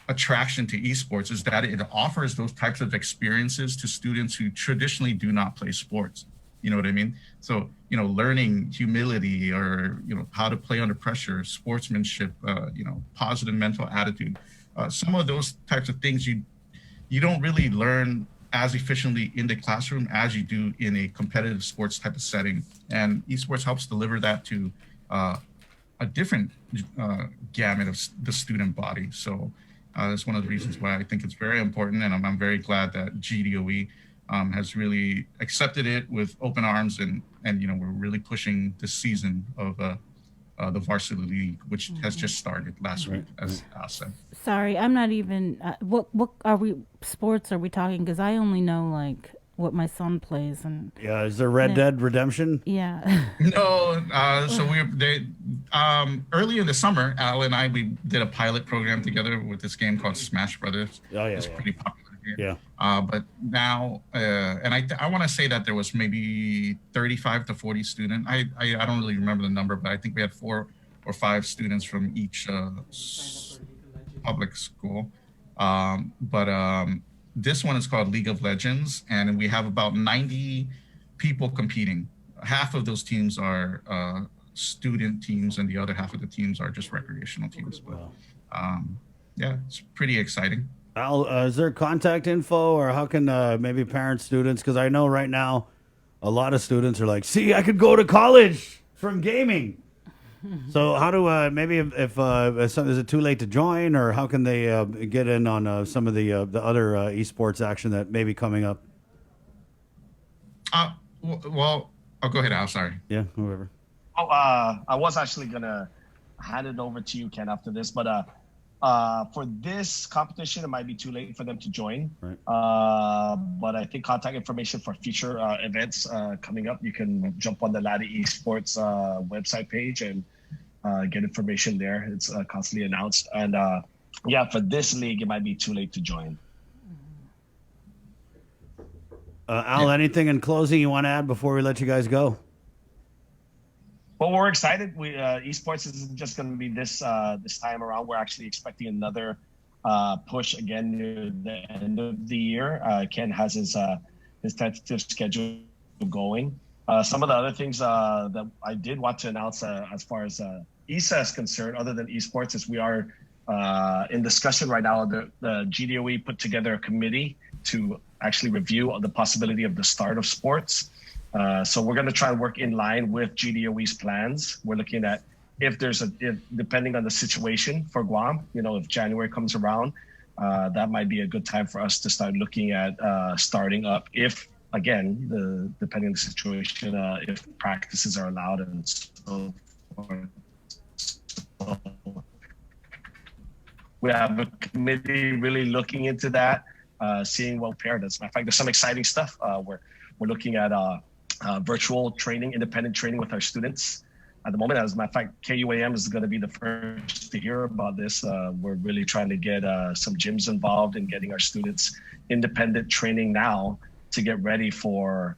attraction to esports is that it offers those types of experiences to students who traditionally do not play sports. You know what I mean? So, learning humility or, how to play under pressure, sportsmanship, positive mental attitude. Some of those types of things you don't really learn as efficiently in the classroom as you do in a competitive sports type of setting. And esports helps deliver that to a different gamut of the student body. So that's one of the reasons why I think it's very important. And I'm very glad that GDOE has really accepted it with open arms, and we're really pushing this season of the Varsity League, which has just started last week, as Al said.
Sorry, I'm not even. What sports are we talking? Because I only know like what my son plays, and
yeah, is there Red Dead Redemption?
Yeah.
No, so early in the summer, Al and we did a pilot program together with this game called Smash Brothers.
Oh yeah,
it's pretty popular here.
Yeah.
But now, and I want to say that there was maybe 35 to 40 students. I don't really remember the number, but I think we had 4 or 5 students from each public school. This one is called League of Legends, and we have about 90 people competing. Half of those teams are student teams, and the other half of the teams are just recreational teams. But it's pretty exciting.
Al, is there contact info, or how can maybe parents, students? Because I know right now a lot of students are like, see, I could go to college from gaming. So how do maybe if is it too late to join, or how can they get in on some of the other esports action that may be coming up?
Well, go ahead, Al. Sorry.
Yeah, whoever.
I was actually gonna hand it over to you, Ken, after this, but for this competition, it might be too late for them to join.
Right.
But I think contact information for future events coming up, you can jump on the Laddie Esports website page and get information there. It's constantly announced. And for this league, it might be too late to join.
Al, anything in closing you want to add before we let you guys go?
Well, we're excited. We esports isn't just going to be this time around. We're actually expecting another push again near the end of the year. Ken has his tentative schedule going. Some of the other things that I did want to announce as far as ESA is concerned, other than esports, is we are in discussion right now. The GDOE put together a committee to actually review the possibility of the start of sports. So we're going to try and work in line with GDOE's plans. We're looking at if depending on the situation for Guam, if January comes around, that might be a good time for us to start looking at starting up. If again, depending on the situation, if practices are allowed and so forth. So we have a committee really looking into that, seeing what paired us. Matter of fact, there's some exciting stuff. We're looking at virtual training, independent training with our students. At the moment, as a matter of fact, KUAM is going to be the first to hear about this. We're really trying to get some gyms involved in getting our students independent training now to get ready for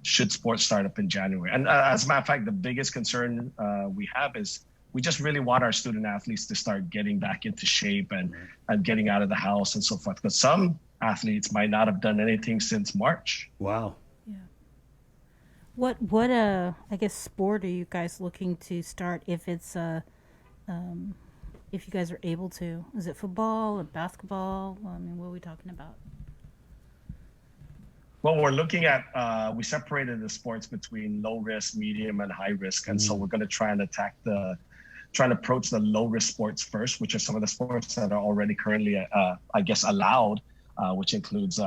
should sports start up in January. And as a matter of fact, the biggest concern we have is we just really want our student athletes to start getting back into shape and getting out of the house and so forth. Because some athletes might not have done anything since March.
Wow.
What I guess sport are you guys looking to start if it's if you guys are able to? Is it football or basketball? I mean, what are we talking about?
Well, we're looking at, we separated the sports between low risk, medium, and high risk. And so we're going to try and approach the low risk sports first, which are some of the sports that are already currently, I guess, allowed, which includes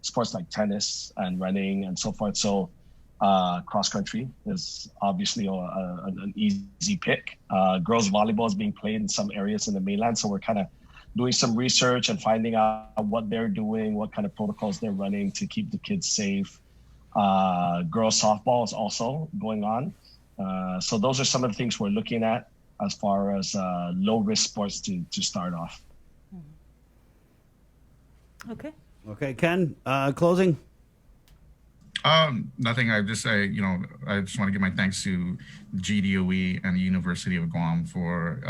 sports like tennis and running and so forth. So cross country is obviously an easy pick. Girls volleyball is being played in some areas in the mainland. So we're kind of doing some research and finding out what they're doing, what kind of protocols they're running to keep the kids safe. Girls softball is also going on. So those are some of the things we're looking at as far as low risk sports to start off.
Okay.
Okay, Ken, closing?
Nothing. I just say, I just want to give my thanks to GDOE and the University of Guam for,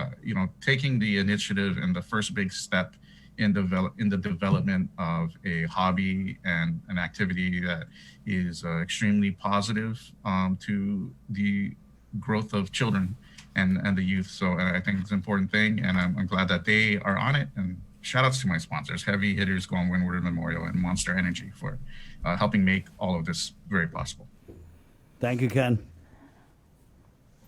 taking the initiative and the first big step in the development of a hobby and an activity that is extremely positive to the growth of children and the youth. So I think it's an important thing, and I'm glad that they are on it. And shout outs to my sponsors, Heavy Hitters, Guam Windward Memorial, and Monster Energy for helping make all of this very possible.
Thank you, Ken.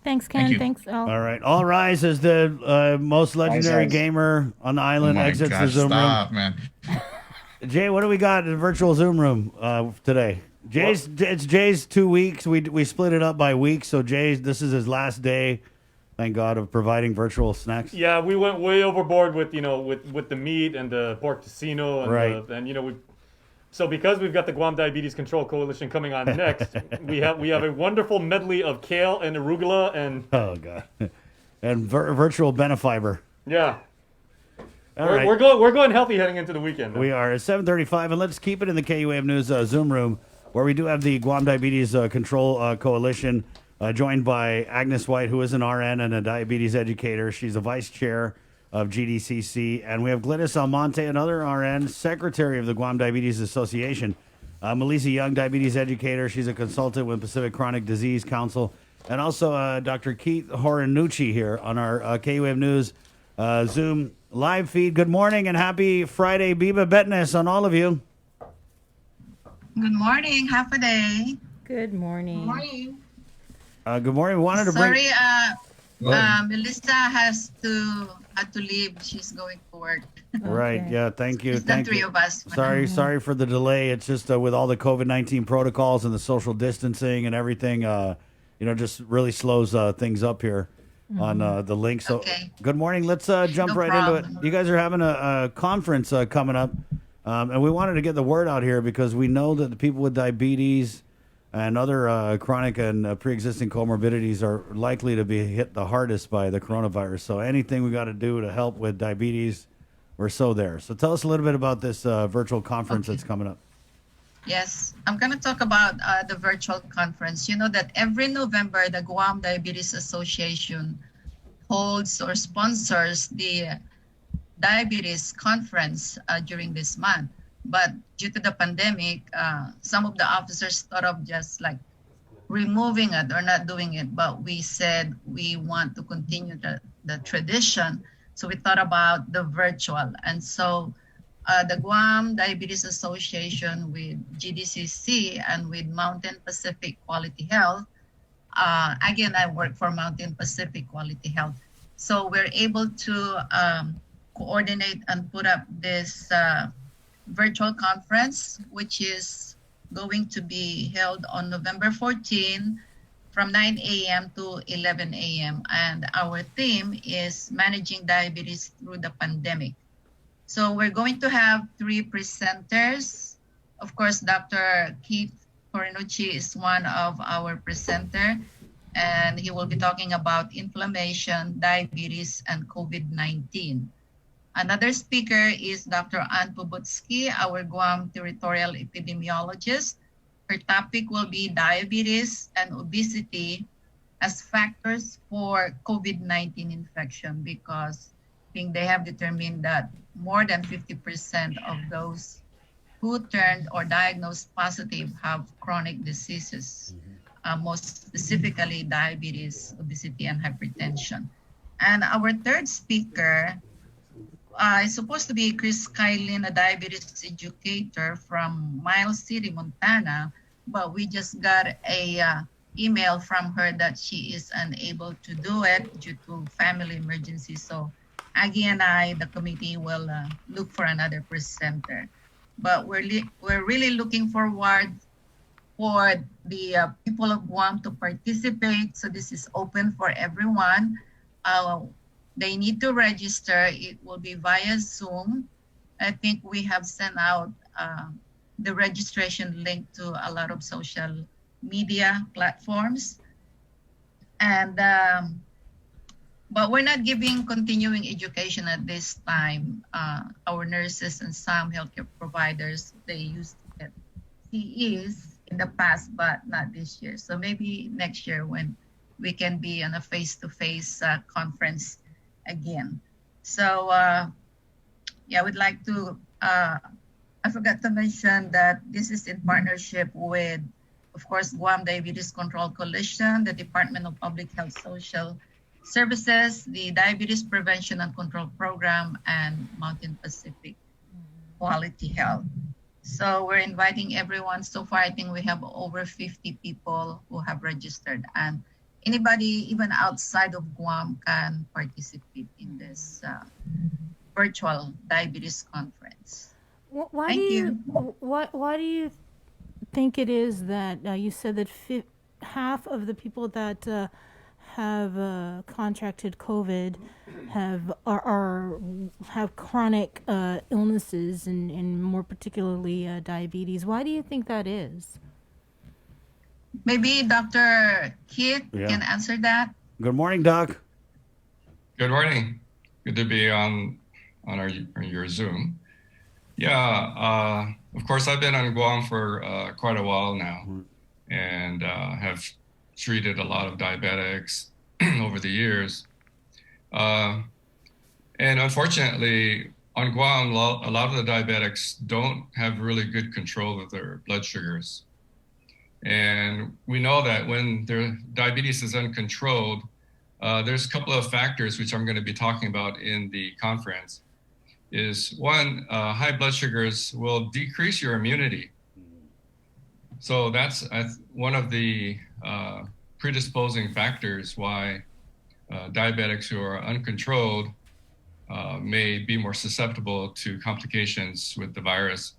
Thanks, Ken.
Thank you.
Thanks, Al.
All right. All rise as the most legendary
Rise.
gamer on the island
Oh my
exits the
gosh,
Zoom
stop,
room.
man.
Jay, what do we got in the virtual Zoom room today? It's Jay's 2 weeks. We split it up by weeks, so Jay's this is his last day. Thank God of providing virtual snacks.
Yeah, we went way overboard with with the meat and the pork tocino and
Right.
So because we've got the Guam Diabetes Control Coalition coming on next, we have a wonderful medley of kale and arugula and
Oh God, and virtual Benefiber.
yeah.
All
We're,
right.
we're going healthy heading into the weekend.
We are at 7:35, and let's keep it in the KUAM News Zoom room, where we do have the Guam Diabetes Control Coalition, joined by Agnes White, who is an RN and a diabetes educator. She's the vice chair of GDCC, and we have Glynis Almonte, another RN, secretary of the Guam Diabetes Association. Melissa Young, diabetes educator. She's a consultant with Pacific Chronic Disease Council, and also Dr. Keith Horinucci here on our KUAM News Zoom live feed. Good morning and happy Friday, Biba Betness on all of you.
Good morning. Half a day.
Good morning.
Morning.
Good morning. We wanted to bring.
Sorry, Melissa had to leave. She's going to work.
Right. Yeah. Thank you.
It's the
Thank
three
you.
of us.
Sorry for the delay. It's just with all the COVID-19 protocols and the social distancing and everything, just really slows things up here on the link. So, good morning. Let's jump right into it. You guys are having a conference coming up, and we wanted to get the word out here because we know that the people with diabetes and other chronic and pre-existing comorbidities are likely to be hit the hardest by the coronavirus. So anything we got to do to help with diabetes, we're so there. So tell us a little bit about this virtual conference that's coming up.
Yes, I'm going to talk about the virtual conference. You know that every November, the Guam Diabetes Association holds or sponsors the diabetes conference during this month. But due to the pandemic, some of the officers thought of just like removing it or not doing it. But we said we want to continue the tradition. So we thought about the virtual. And so the Guam Diabetes Association with GDCC and with Mountain Pacific Quality Health, again, I work for Mountain Pacific Quality Health. So we're able to coordinate and put up this virtual conference, which is going to be held on November 14 from 9 a.m. to 11 a.m. And our theme is managing diabetes through the pandemic. So we're going to have 3 presenters. Of course, Dr. Keith Horinucci is one of our presenter, and he will be talking about inflammation, diabetes, and COVID-19. Another speaker is Dr. Ann Pubutsky, our Guam territorial epidemiologist. Her topic will be diabetes and obesity as factors for COVID-19 infection, because I think they have determined that more than 50% of those who turned or diagnosed positive have chronic diseases, most specifically diabetes, obesity, and hypertension. And our third speaker it's supposed to be Chris Kylin, a diabetes educator from Miles City, Montana, but we just got a email from her that she is unable to do it due to family emergency. So Aggie and I, the committee, will look for another presenter. But we're really looking forward for the people of Guam to participate. So this is open for everyone. They need to register. It will be via Zoom. I think we have sent out the registration link to a lot of social media platforms. And but we're not giving continuing education at this time. Our nurses and some healthcare providers, they used to get CEs in the past, but not this year. So maybe next year when we can be on a face-to-face conference again. So yeah, we'd like to, I forgot to mention that this is in partnership with, of course, Guam Diabetes Control Coalition, the Department of Public Health Social Services, the Diabetes Prevention and Control Program, and Mountain Pacific Quality Health. So we're inviting everyone. So far, I think we have over 50 people who have registered, and anybody, even outside of Guam, can participate in this virtual diabetes conference.
Why do you think it is that you said that half of the people that have contracted COVID have chronic illnesses and more particularly diabetes? Why do you think that is?
Maybe Dr. Keith can answer that.
Good morning, Doc.
Good morning. Good to be on your Zoom. Yeah, of course, I've been on Guam for quite a while now, and have treated a lot of diabetics over the years. And unfortunately, on Guam, a lot of the diabetics don't have really good control of their blood sugars. And we know that when their diabetes is uncontrolled, there's a couple of factors which I'm going to be talking about in the conference. Is one, high blood sugars will decrease your immunity. So that's one of the predisposing factors why diabetics who are uncontrolled may be more susceptible to complications with the virus.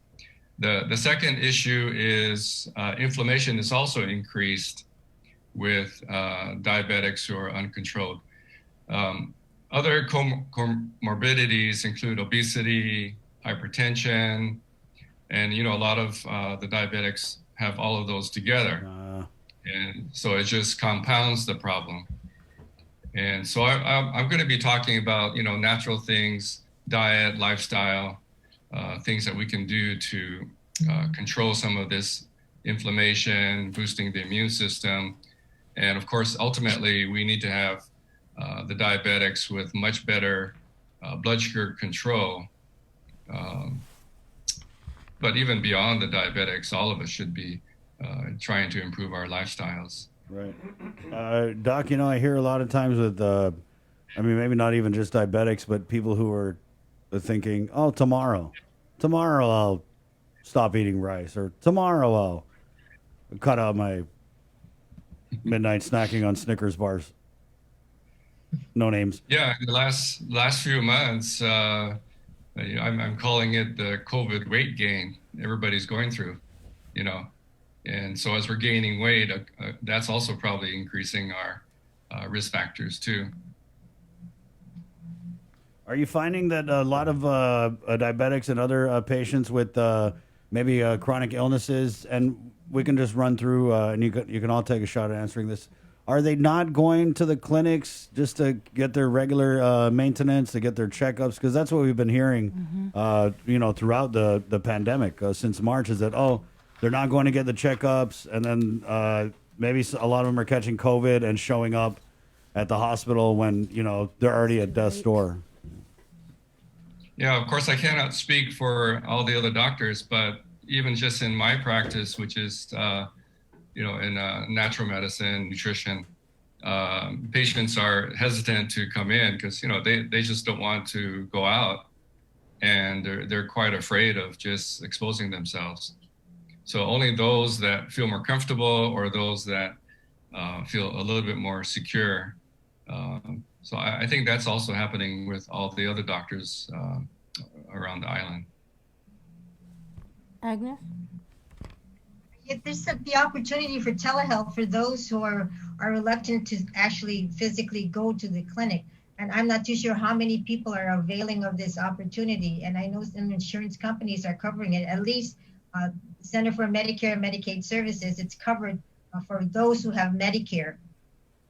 The second issue is inflammation is also increased with diabetics who are uncontrolled. Other comorbidities include obesity, hypertension, and a lot of the diabetics have all of those together. And so it just compounds the problem. And so I'm going to be talking about, natural things, diet, lifestyle, things that we can do to control some of this inflammation, boosting the immune system. And of course, ultimately, we need to have the diabetics with much better blood sugar control. But even beyond the diabetics, all of us should be trying to improve our lifestyles.
Right. Doc, I hear a lot of times with, maybe not even just diabetics, but people who are thinking, oh, tomorrow I'll stop eating rice, or tomorrow I'll cut out my midnight snacking on Snickers bars. No names.
Yeah, the last few months, I'm calling it the COVID weight gain everybody's going through, And so as we're gaining weight, that's also probably increasing our risk factors too.
Are you finding that a lot of diabetics and other patients with maybe chronic illnesses, and we can just run through, and you can all take a shot at answering this, are they not going to the clinics just to get their regular maintenance, to get their checkups? Because that's what we've been hearing, throughout the pandemic since March, is that, they're not going to get the checkups, and then maybe a lot of them are catching COVID and showing up at the hospital when, they're already at death's door.
Yeah, of course, I cannot speak for all the other doctors, but even just in my practice, which is, in natural medicine, nutrition, patients are hesitant to come in because, they just don't want to go out and they're quite afraid of just exposing themselves. So only those that feel more comfortable or those that feel a little bit more secure. So I think that's also happening with all the other doctors around the island.
Agnes?
If there's the opportunity for telehealth for those who are reluctant to actually physically go to the clinic. And I'm not too sure how many people are availing of this opportunity. And I know some insurance companies are covering it. At least Center for Medicare and Medicaid Services, it's covered for those who have Medicare.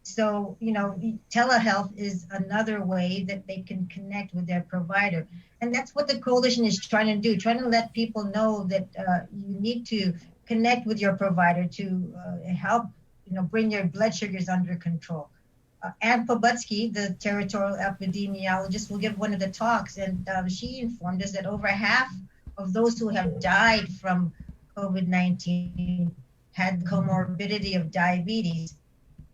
So, you know, telehealth is another way that they can connect with their provider. And that's what the coalition is trying to do, trying to let people know that you need to connect with your provider to help, you know, bring your blood sugars under control. Ann Pobutsky, the territorial epidemiologist, will give one of the talks, and she informed us that over half of those who have died from COVID-19 had comorbidity of diabetes.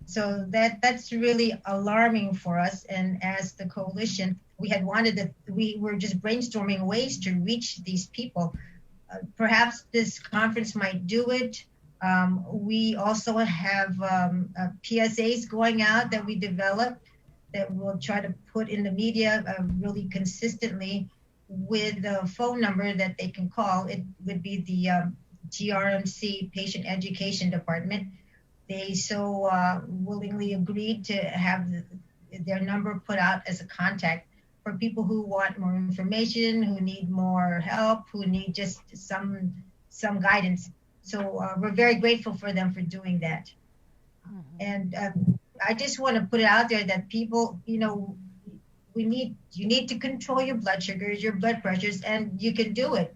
So that's really alarming for us. And as the coalition, we were just brainstorming ways to reach these people. Perhaps this conference might do it. We also have PSAs going out that we developed that we'll try to put in the media really consistently with a phone number that they can call. It would be the GRMC Patient Education Department. They so willingly agreed to have their number put out as a contact for people who want more information, who need more help, who need just some guidance. So we're very grateful for them for doing that. And I just want to put it out there that people, you know, you need to control your blood sugars, your blood pressures, and you can do it.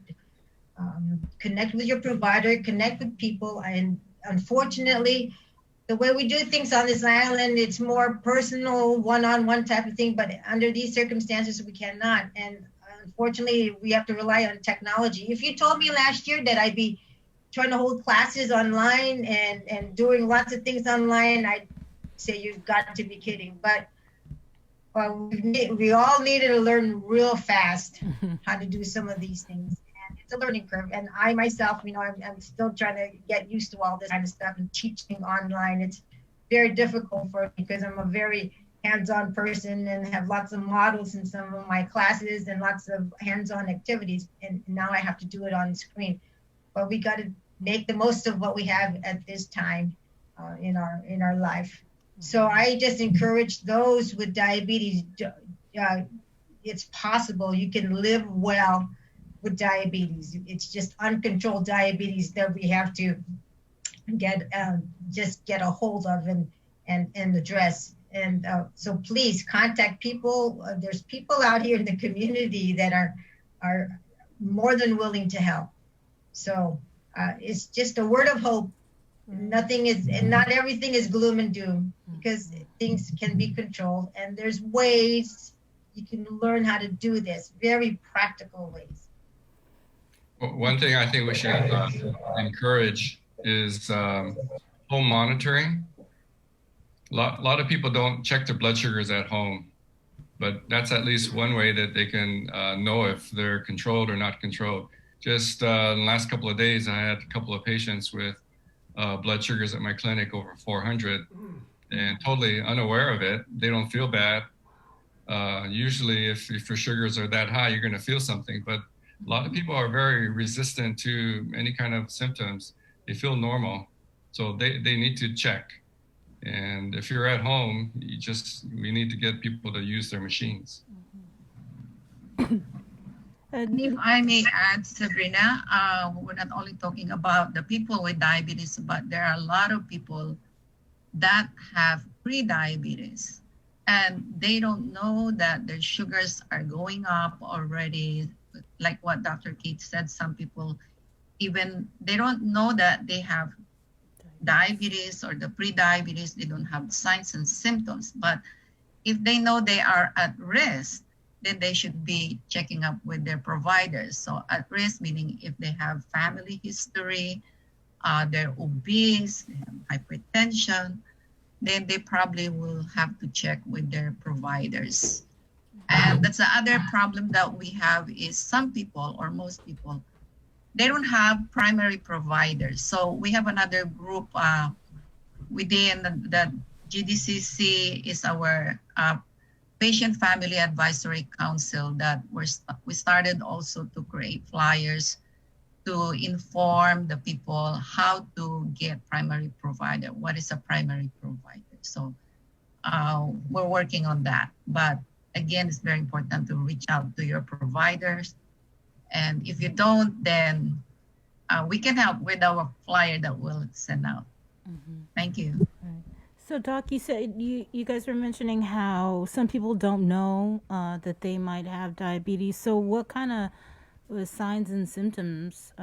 Connect with your provider, connect with people. And unfortunately, the way we do things on this island, it's more personal, one-on-one type of thing, but under these circumstances, we cannot. And unfortunately, we have to rely on technology. If you told me last year that I'd be trying to hold classes online and doing lots of things online, I'd say you've got to be kidding. But we all needed to learn real fast how to do some of these things. And it's a learning curve. And I myself, you know, I'm still trying to get used to all this kind of stuff and teaching online. It's very difficult for me because I'm a very hands-on person and have lots of models in some of my classes and lots of hands-on activities. And now I have to do it on screen. But we got to make the most of what we have at this time in our life. So I just encourage those with diabetes. It's possible you can live well with diabetes. It's just uncontrolled diabetes that we have to get a hold of and address. And so please contact people. There's people out here in the community that are more than willing to help. So it's just a word of hope. Not everything is gloom and doom, because things can be controlled, and there's ways you can learn how to do this, very practical ways.
One thing I think we should encourage is home monitoring. A lot of people don't check their blood sugars at home, but that's at least one way that they can know if they're controlled or not controlled. Just in the last couple of days, I had a couple of patients with blood sugars at my clinic over 400 and totally unaware of it. They don't feel bad. Usually if your sugars are that high, you're going to feel something, but a lot of people are very resistant to any kind of symptoms. They feel normal, so they need to check. And if you're at home, we need to get people to use their machines.
If I may add, Sabrina, we're not only talking about the people with diabetes, but there are a lot of people that have pre-diabetes and they don't know that their sugars are going up already. Like what Dr. Keith said, some people they don't know that they have diabetes or the pre-diabetes. They don't have signs and symptoms, but if they know they are at risk, then they should be checking up with their providers. So at risk, meaning if they have family history, they're obese, they have hypertension, then they probably will have to check with their providers. And that's the other problem that we have is some people, or most people, they don't have primary providers. So we have another group within the GDCC is our Patient Family Advisory Council that we started also to create flyers to inform the people how to get primary provider, what is a primary provider. So we're working on that. But again, it's very important to reach out to your providers. And if you don't, then we can help with our flyer that we'll send out. Thank you.
So, Doc, you said you guys were mentioning how some people don't know that they might have diabetes. So what kind of signs and symptoms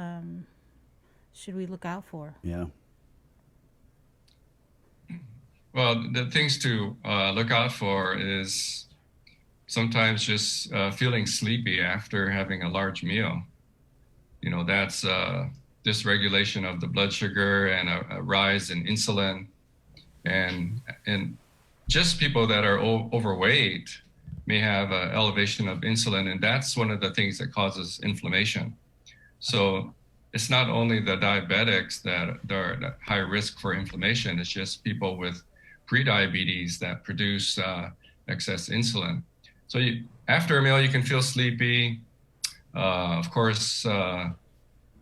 should we look out for?
Yeah.
Well, the things to look out for is sometimes just feeling sleepy after having a large meal. You know, that's dysregulation of the blood sugar and a rise in insulin. And just people that are overweight may have an elevation of insulin, and that's one of the things that causes inflammation. So it's not only the diabetics that are at high risk for inflammation, it's just people with prediabetes that produce excess insulin. So after a meal, you can feel sleepy. Of course,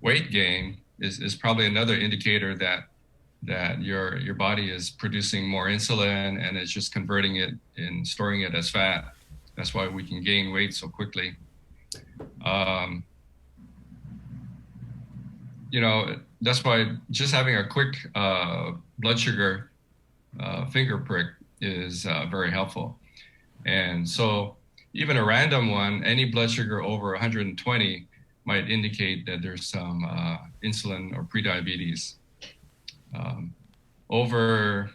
weight gain is probably another indicator that your body is producing more insulin and it's just converting it and storing it as fat. That's why we can gain weight so quickly. You know, that's why just having a quick blood sugar finger prick is very helpful. And so even a random one, any blood sugar over 120 might indicate that there's some insulin or prediabetes. Over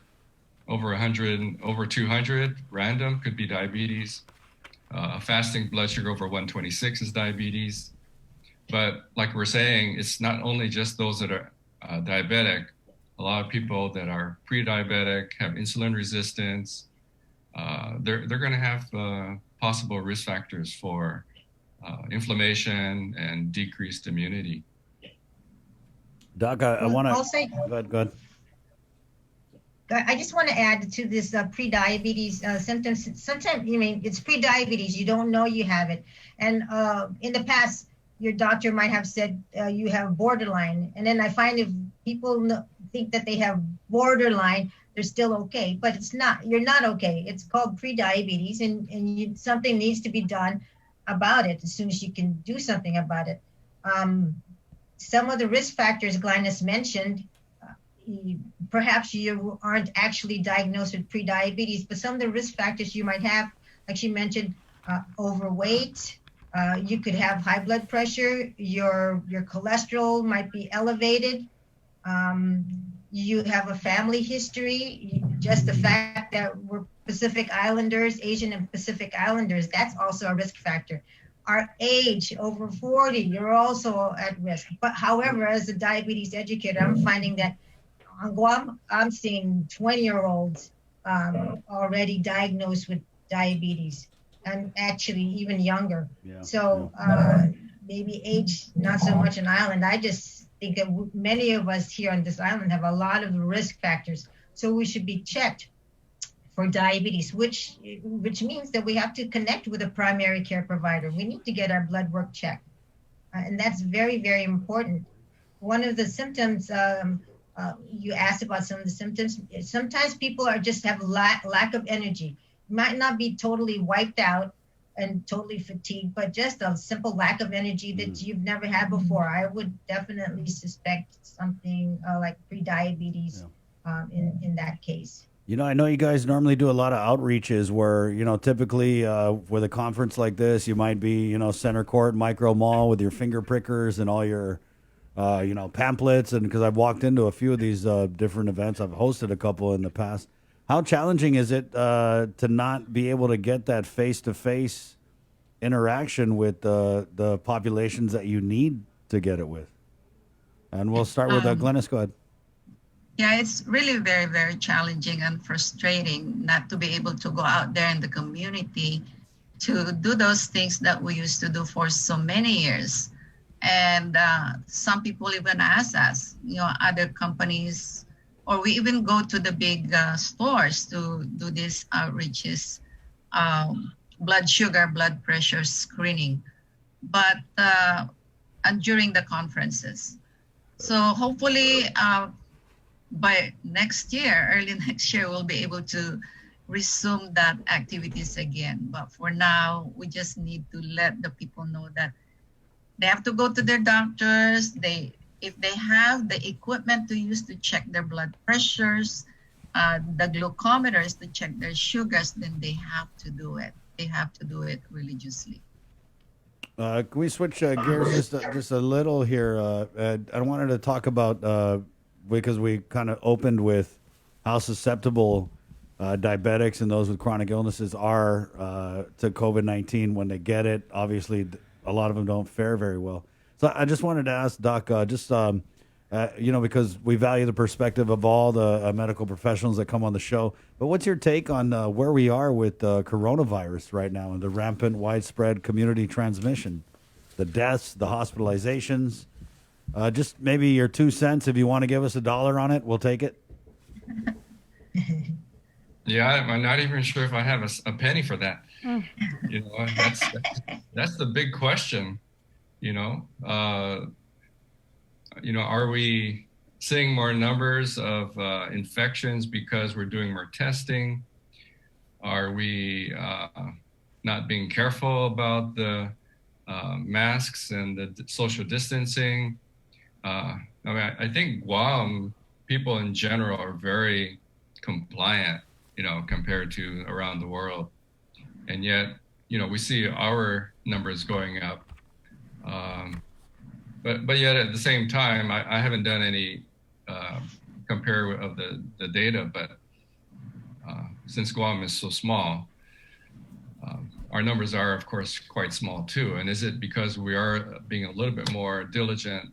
100, over 200, random could be diabetes. Fasting blood sugar over 126 is diabetes. But like we're saying, it's not only just those that are diabetic. A lot of people that are pre-diabetic, have insulin resistance, they're going to have possible risk factors for inflammation and decreased immunity.
Doc, I want to...
Also,
Go ahead.
I just want to add to this pre-diabetes symptoms. Sometimes, it's pre-diabetes. You don't know you have it. And in the past, your doctor might have said you have borderline. And then I find if people think that they have borderline, they're still okay. But it's not. You're not okay. It's called pre-diabetes, and something needs to be done about it as soon as you can do something about it. Some of the risk factors Glynis mentioned, perhaps you aren't actually diagnosed with prediabetes, but some of the risk factors you might have, like she mentioned, overweight, you could have high blood pressure, your cholesterol might be elevated, you have a family history, just the fact that we're Pacific Islanders, Asian and Pacific Islanders, that's also a risk factor. Our age, over 40, you're also at risk. But however, as a diabetes educator, I'm finding that on Guam, I'm seeing 20-year-olds already diagnosed with diabetes, and actually even younger. Yeah. So maybe age, not so much an island. I just think that many of us here on this island have a lot of risk factors. So we should be checked for diabetes, which means that we have to connect with a primary care provider. We need to get our blood work checked. And that's very, very important. One of the symptoms, you asked about some of the symptoms. Sometimes people just have lack of energy. Might not be totally wiped out and totally fatigued, but just a simple lack of energy that you've never had before. I would definitely suspect something like prediabetes in that case.
I know you guys normally do a lot of outreaches where, typically with a conference like this, you might be, center court, micro mall with your finger prickers and all your, pamphlets. And because I've walked into a few of these different events, I've hosted a couple in the past. How challenging is it to not be able to get that face-to-face interaction with the populations that you need to get it with? And we'll start with Glynis. Go ahead.
Yeah, it's really very, very challenging and frustrating not to be able to go out there in the community to do those things that we used to do for so many years. And some people even ask us, other companies, or we even go to the big stores to do these outreaches, blood sugar, blood pressure screening, but and during the conferences. So hopefully by next year, early next year, we'll be able to resume that activities again. But for now, we just need to let the people know that they have to go to their doctors. If they have the equipment to use to check their blood pressures, the glucometers to check their sugars, then they have to do it. They have to do it religiously.
Can we switch gears just a little here? I wanted to talk about, because we kind of opened with how susceptible diabetics and those with chronic illnesses are to COVID-19 when they get it. Obviously, a lot of them don't fare very well. So I just wanted to ask Doc, because we value the perspective of all the medical professionals that come on the show, but what's your take on where we are with coronavirus right now and the rampant, widespread community transmission, the deaths, the hospitalizations? Just maybe your 2 cents. If you want to give us $1 on it, we'll take it.
Yeah, I'm not even sure if I have a penny for that. That's the big question. Are we seeing more numbers of infections because we're doing more testing? Are we not being careful about the masks and the social distancing? I think Guam people in general are very compliant, compared to around the world. And yet, we see our numbers going up. But yet at the same time, I haven't done any compare of the data, but since Guam is so small, our numbers are, of course, quite small too. And is it because we are being a little bit more diligent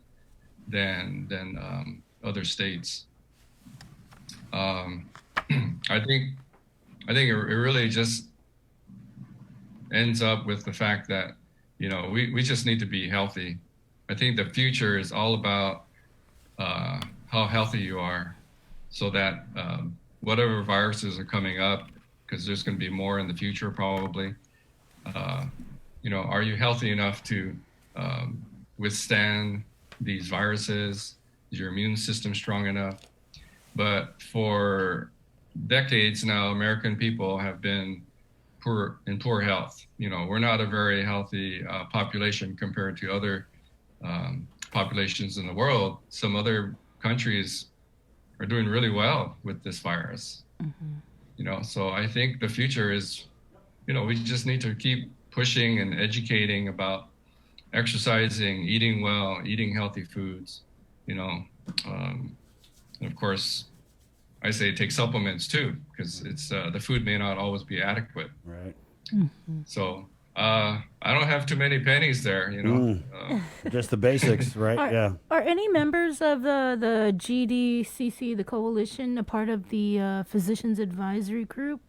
than other states? I think it really just ends up with the fact that we just need to be healthy. I think the future is all about how healthy you are, so that whatever viruses are coming up, because there's going to be more in the future probably, are you healthy enough to withstand these viruses? Is your immune system strong enough? But for decades now, American people have been in poor health. We're not a very healthy population compared to other populations in the world. Some other countries are doing really well with this virus. So I think the future is, we just need to keep pushing and educating about exercising, eating well, eating healthy foods, and of course, I say take supplements too, because it's the food may not always be adequate.
Right.
So I don't have too many pennies there,
Just the basics, right?
Are any members of the GDCC, the coalition, a part of the Physicians Advisory Group,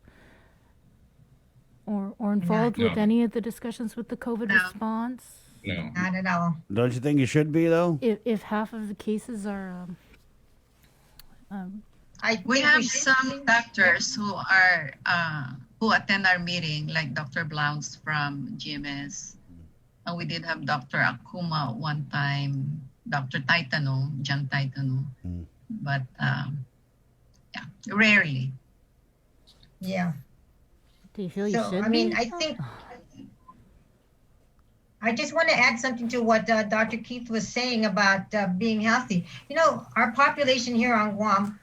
or involved with any of the discussions with the COVID response?
No.
Not at all.
Don't you think you should be, though?
If half of the cases are
We have some doctors who are who attend our meeting, like Dr. Blounce from GMS, and we did have Dr. Akuma one time, Dr. Taitano, John Taitano, but rarely.
Yeah.
Do you feel you
So,
should
I mean,
be?
I think I just want to add something to what Dr. Keith was saying about being healthy. Our population here on Guam,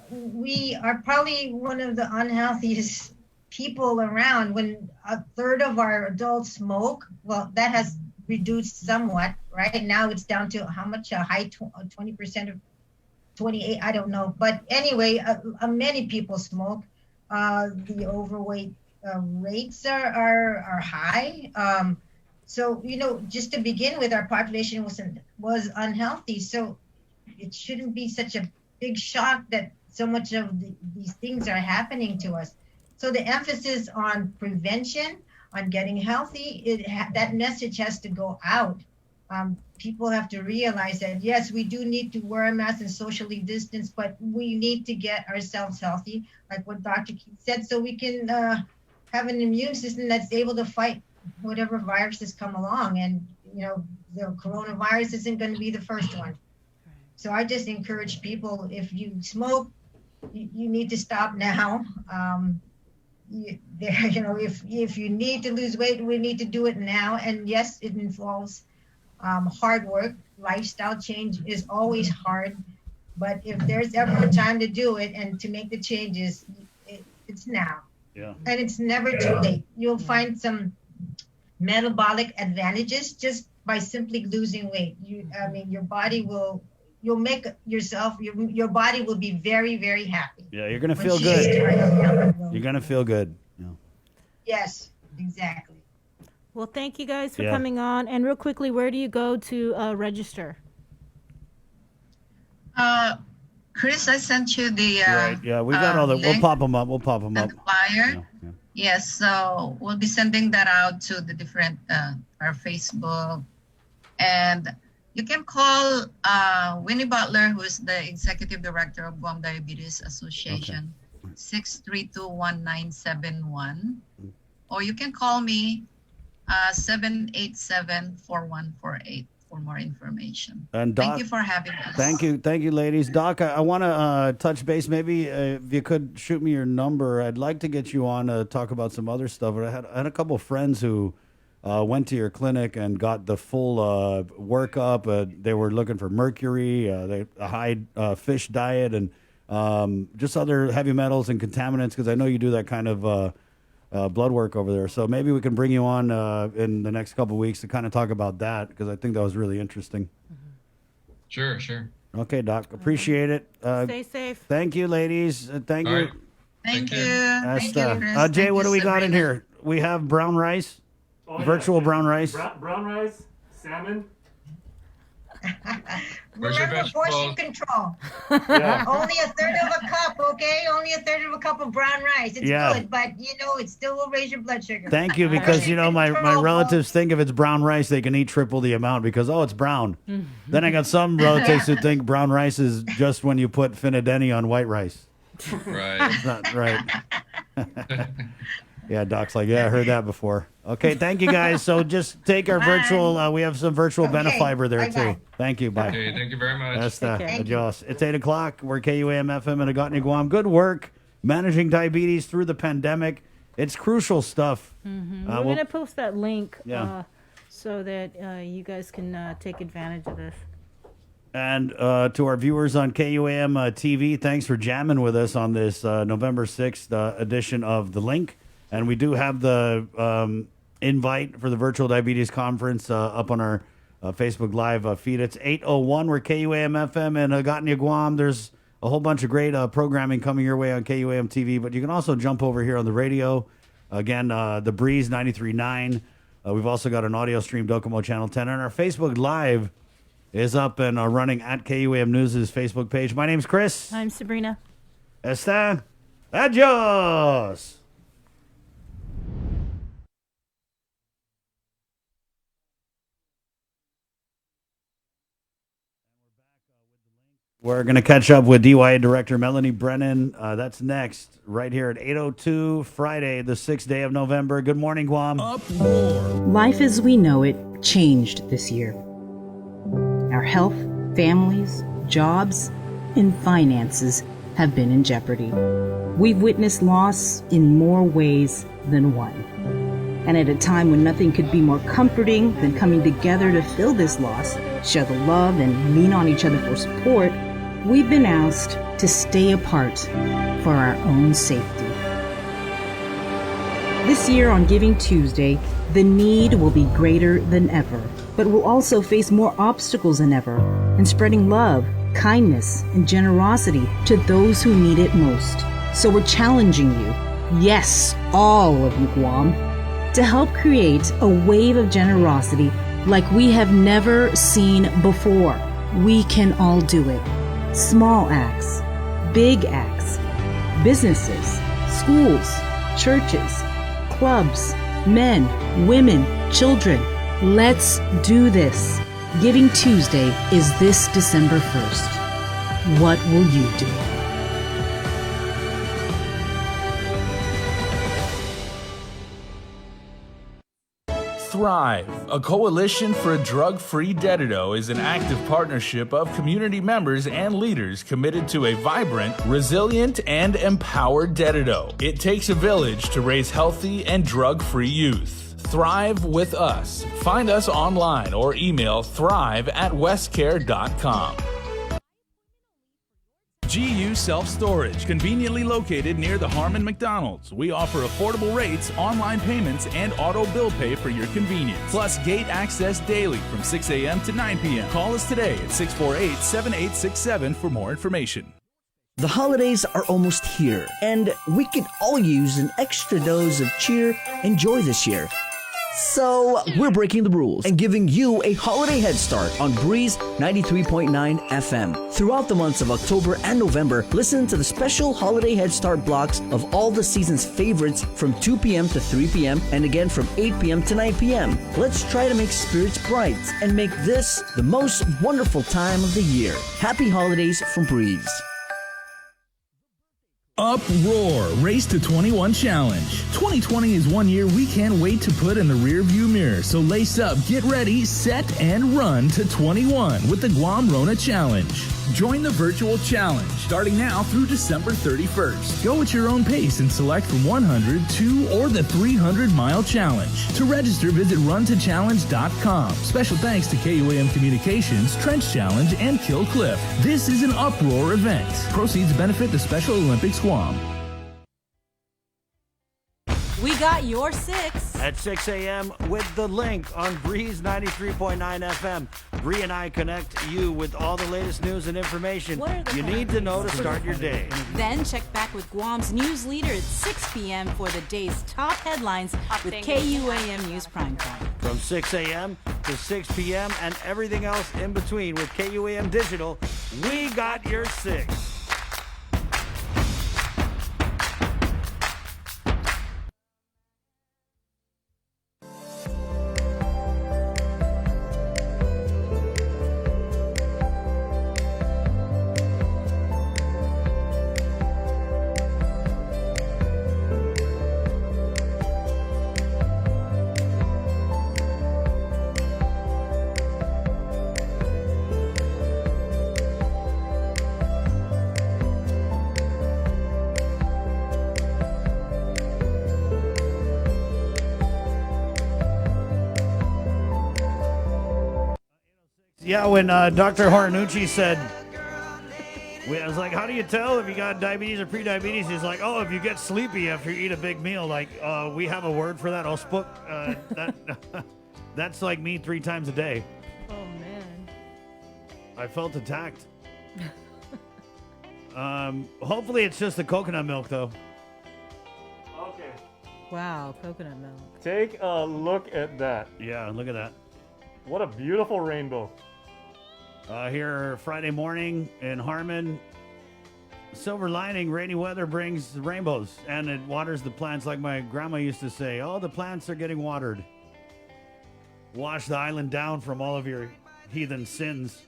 we are probably one of the unhealthiest people around. When a third of our adults smoke, well, that has reduced somewhat. Right now, it's down to how much? A high 20% of 28. I don't know, but anyway, many people smoke. The overweight rates are high. So just to begin with, our population was unhealthy. So it shouldn't be such a big shock that so much of these things are happening to us. So the emphasis on prevention, on getting healthy, that message has to go out. People have to realize that, yes, we do need to wear a mask and socially distance, but we need to get ourselves healthy, like what Dr. Keith said, so we can have an immune system that's able to fight whatever viruses come along. And, the coronavirus isn't going to be the first one. So I just encourage people, if you smoke, you need to stop now. If you need to lose weight, we need to do it now. And yes, it involves hard work. Lifestyle change is always hard. But if there's ever a time to do it and to make the changes, it's now.
Yeah.
And it's never too late. You'll find some metabolic advantages just by simply losing weight. Your body will. You'll make yourself. Your body will be very, very happy.
Yeah, you're gonna feel good. You're gonna feel good. Yeah.
Yes, exactly.
Well, thank you guys for coming on. And real quickly, where do you go to register?
Chris, I sent you the
Right. Yeah, we got all the. We'll
link
pop them up.
flyer. Yes, so we'll be sending that out to the different our Facebook, and you can call Winnie Butler, who is the executive director of Guam Diabetes Association, 632-1971, or you can call me 787-4148 for more information.
And Doc,
thank you for having us.
Thank you, ladies. Doc, I want to touch base. Maybe if you could shoot me your number, I'd like to get you on to talk about some other stuff. But I had a couple of friends who went to your clinic and got the full workup. They were looking for mercury, a high fish diet, and just other heavy metals and contaminants, because I know you do that kind of blood work over there. So maybe we can bring you on in the next couple of weeks to kind of talk about that, because I think that was really interesting.
Sure.
Okay, Doc. Appreciate it.
Stay safe.
Thank you, ladies. Thank
All
you.
right.
Thank you.
That's,
Thank you, Chris.
Jay,
Thank
what do
you,
we got in
Sabrina.
here? We have brown rice, virtual brown rice.
Brown rice, salmon.
Where's your
Remember portion
vegetables?
control.
Yeah.
Only a third of a cup, okay? Only a third of a cup of brown rice. It's good, but it still will raise your blood sugar.
Thank you, because my
Control,
relatives think if it's brown rice, they can eat triple the amount because it's brown. Then I got some relatives who think brown rice is just when you put finadeni on white rice.
Right.
That's not right. Yeah, Doc's like, I heard that before. Okay, thank you guys. So just take our virtual. We have some virtual Benefiber there too. Thank you. Bye.
Okay, thank you very much.
That's
Take care.
adios. It's 8 o'clock. We're KUAM FM in Agotni, Guam. Good work managing diabetes through the pandemic. It's crucial stuff.
We're going to post that link
Yeah.
so that you guys can take advantage of this.
And to our viewers on KUAM TV, thanks for jamming with us on this November 6th edition of The Link. And we do have the invite for the Virtual Diabetes Conference up on our Facebook Live feed. It's 8:01. We're KUAM FM in Agotni, Guam. There's a whole bunch of great programming coming your way on KUAM TV, but you can also jump over here on the radio. Again, The Breeze 93.9. We've also got an audio stream, Docomo Channel 10. And our Facebook Live is up and running at KUAM News' Facebook page. My name's Chris.
I'm Sabrina.
Está. Adios. We're going to catch up with DYA Director Melanie Brennan. That's next, right here at 8:02, Friday, the 6th day of November. Good morning, Guam.
Life as we know it changed this year. Our health, families, jobs, and finances have been in jeopardy. We've witnessed loss in more ways than one. And at a time when nothing could be more comforting than coming together to fill this loss, share the love, and lean on each other for support, we've been asked to stay apart for our own safety. This year on Giving Tuesday, the need will be greater than ever, but we'll also face more obstacles than ever in spreading love, kindness, and generosity to those who need it most. So we're challenging you, yes, all of you Guam, to help create a wave of generosity like we have never seen before. We can all do it. Small acts, big acts, businesses, schools, churches, clubs, Men, women, children, let's do this. Giving Tuesday is this December 1st. What will you do?
Thrive, a coalition for a drug-free Dedido, is an active partnership of community members and leaders committed to a vibrant, resilient, and empowered Dedido. It takes a village to raise healthy and drug-free youth. Thrive with us. Find us online or email thrive@westcare.com. GU Self-Storage, conveniently located near the Harmon McDonald's. We offer affordable rates, online payments, and auto bill pay for your convenience. Plus gate access daily from 6 a.m. to 9 p.m. Call us today at 648-7867 for more information.
The holidays are almost here, and we could all use an extra dose of cheer and joy this year. So, we're breaking the rules and giving you a holiday head start on Breeze 93.9 FM. Throughout the months of October and November, listen to the special holiday head start blocks of all the season's favorites from 2 p.m. to 3 p.m. and again from 8 p.m. to 9 p.m. Let's try to make spirits bright and make this the most wonderful time of the year. Happy holidays from Breeze.
Uproar Race to 21 Challenge. 2020 is 1 year we can't wait to put in the rearview mirror. So lace up, get ready, set, and run to 21 with the Guam Rona Challenge. Join the virtual challenge starting now through December 31st. Go at your own pace and select from 100, 2, or the 300-mile challenge. To register, visit runtochallenge.com. Special thanks to KUAM Communications, Trench Challenge, and Kill Cliff. This is an Uproar event. Proceeds benefit the Special Olympics Guam.
We got your 6
at 6 a.m. with the link on Breeze 93.9 FM. Bree and I connect you with all the latest news and information you need to know to start your day.
Then check back with Guam's news leader at 6 p.m. for the day's top headlines with KUAM News Primetime.
From 6 a.m. to 6 p.m. and everything else in between with KUAM Digital, we got your 6. Yeah, when Dr. Horinucci said, I was like, how do you tell if you got diabetes or pre-diabetes? He's like, oh, if you get sleepy after you eat a big meal, like, we have a word for that. Ospook. That's like me 3 times a day.
Oh, man.
I felt attacked. Hopefully it's just the coconut milk, though.
Okay.
Wow, coconut milk.
Take a look at that.
Yeah, look at that.
What a beautiful rainbow.
Here Friday morning in Harmon, silver lining, rainy weather brings rainbows, and it waters the plants like my grandma used to say. Oh, the plants are getting watered. Wash the island down from all of your heathen sins.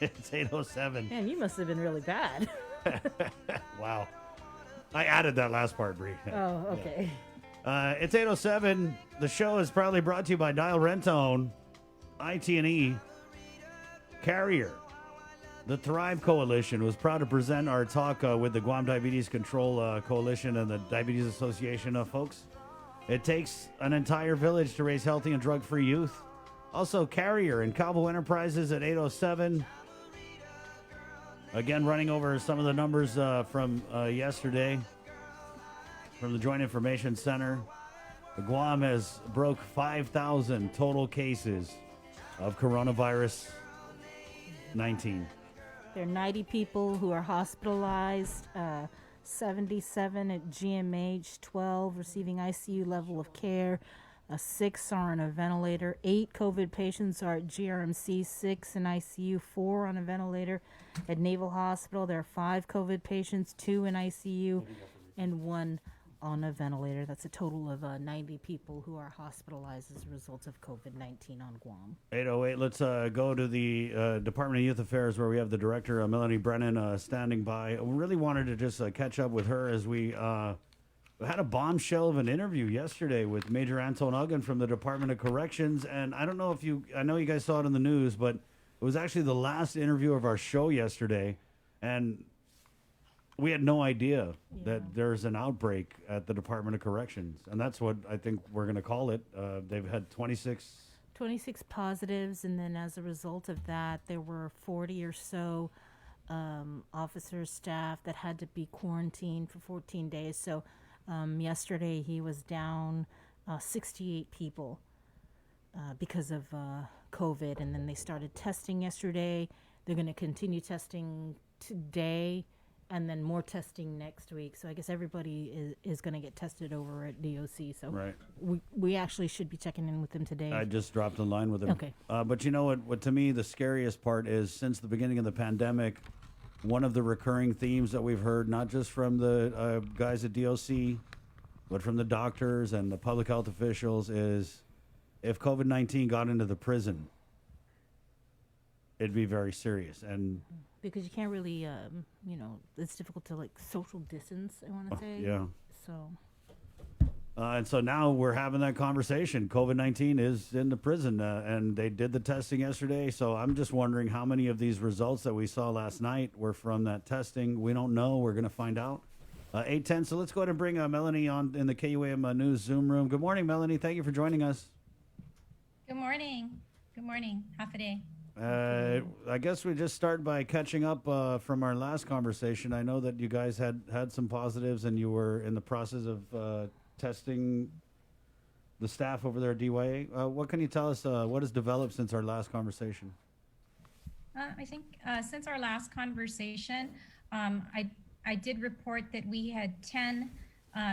It's 8:07.
Man, you must have been really bad.
Wow. I added that last part, Bree.
Oh, okay.
It's 8:07. The show is proudly brought to you by Dial Rentone, IT&E, Carrier. The Thrive Coalition was proud to present our talk with the Guam Diabetes Control Coalition and the Diabetes Association, folks. It takes an entire village to raise healthy and drug-free youth. Also, Carrier and Cabo Enterprises at 8:07. Again, running over some of the numbers from yesterday from the Joint Information Center. Guam has broke 5,000 total cases of coronavirus 19.
There are 90 people who are hospitalized, 77 at GMH, 12 receiving ICU level of care, 6 are on a ventilator, 8 COVID patients are at GRMC, 6 in ICU, 4 on a ventilator. At Naval Hospital, there are 5 COVID patients, 2 in ICU, and 1 on a ventilator. That's a total of 90 people who are hospitalized as a result of COVID-19 on Guam.
808. Let's go to the Department of Youth Affairs, where we have the director, Melanie Brennan, standing by. We really wanted to just catch up with her as we had a bombshell of an interview yesterday with Major Anton Uggan from the Department of Corrections. And I don't know if I know you guys saw it in the news, but it was actually the last interview of our show yesterday. And we had no idea that there's an outbreak at the Department of Corrections. And that's what I think we're going to call it. They've had 26
positives, and then as a result of that, there were 40 or so officers, staff that had to be quarantined for 14 days. So yesterday he was down 68 people because of COVID, and then they started testing yesterday. They're going to continue testing today, and then more testing next week. So I guess everybody is going to get tested over at DOC. So
right.
we actually should be checking in with them today.
I just dropped a line with him.
Okay.
But you know what to me the scariest part is, since the beginning of the pandemic, one of the recurring themes that we've heard, not just from the guys at DOC, but from the doctors and the public health officials, is if COVID-19 got into the prison, it'd be very serious. And
because you can't really, it's difficult to social distance, I want to say.
yeah.
So.
And so now we're having that conversation. COVID-19 is in the prison, and they did the testing yesterday. So I'm just wondering how many of these results that we saw last night were from that testing. We don't know. We're going to find out. 8:10. So let's go ahead and bring Melanie on in the KUAM News Zoom room. Good morning, Melanie. Thank you for joining us.
Good morning. Good morning. Half a day.
I guess we just start by catching up from our last conversation. I know that you guys had some positives, and you were in the process of testing the staff over there at DYA. What can you tell us? What has developed since our last conversation?
I think since our last conversation, I did report that we had 10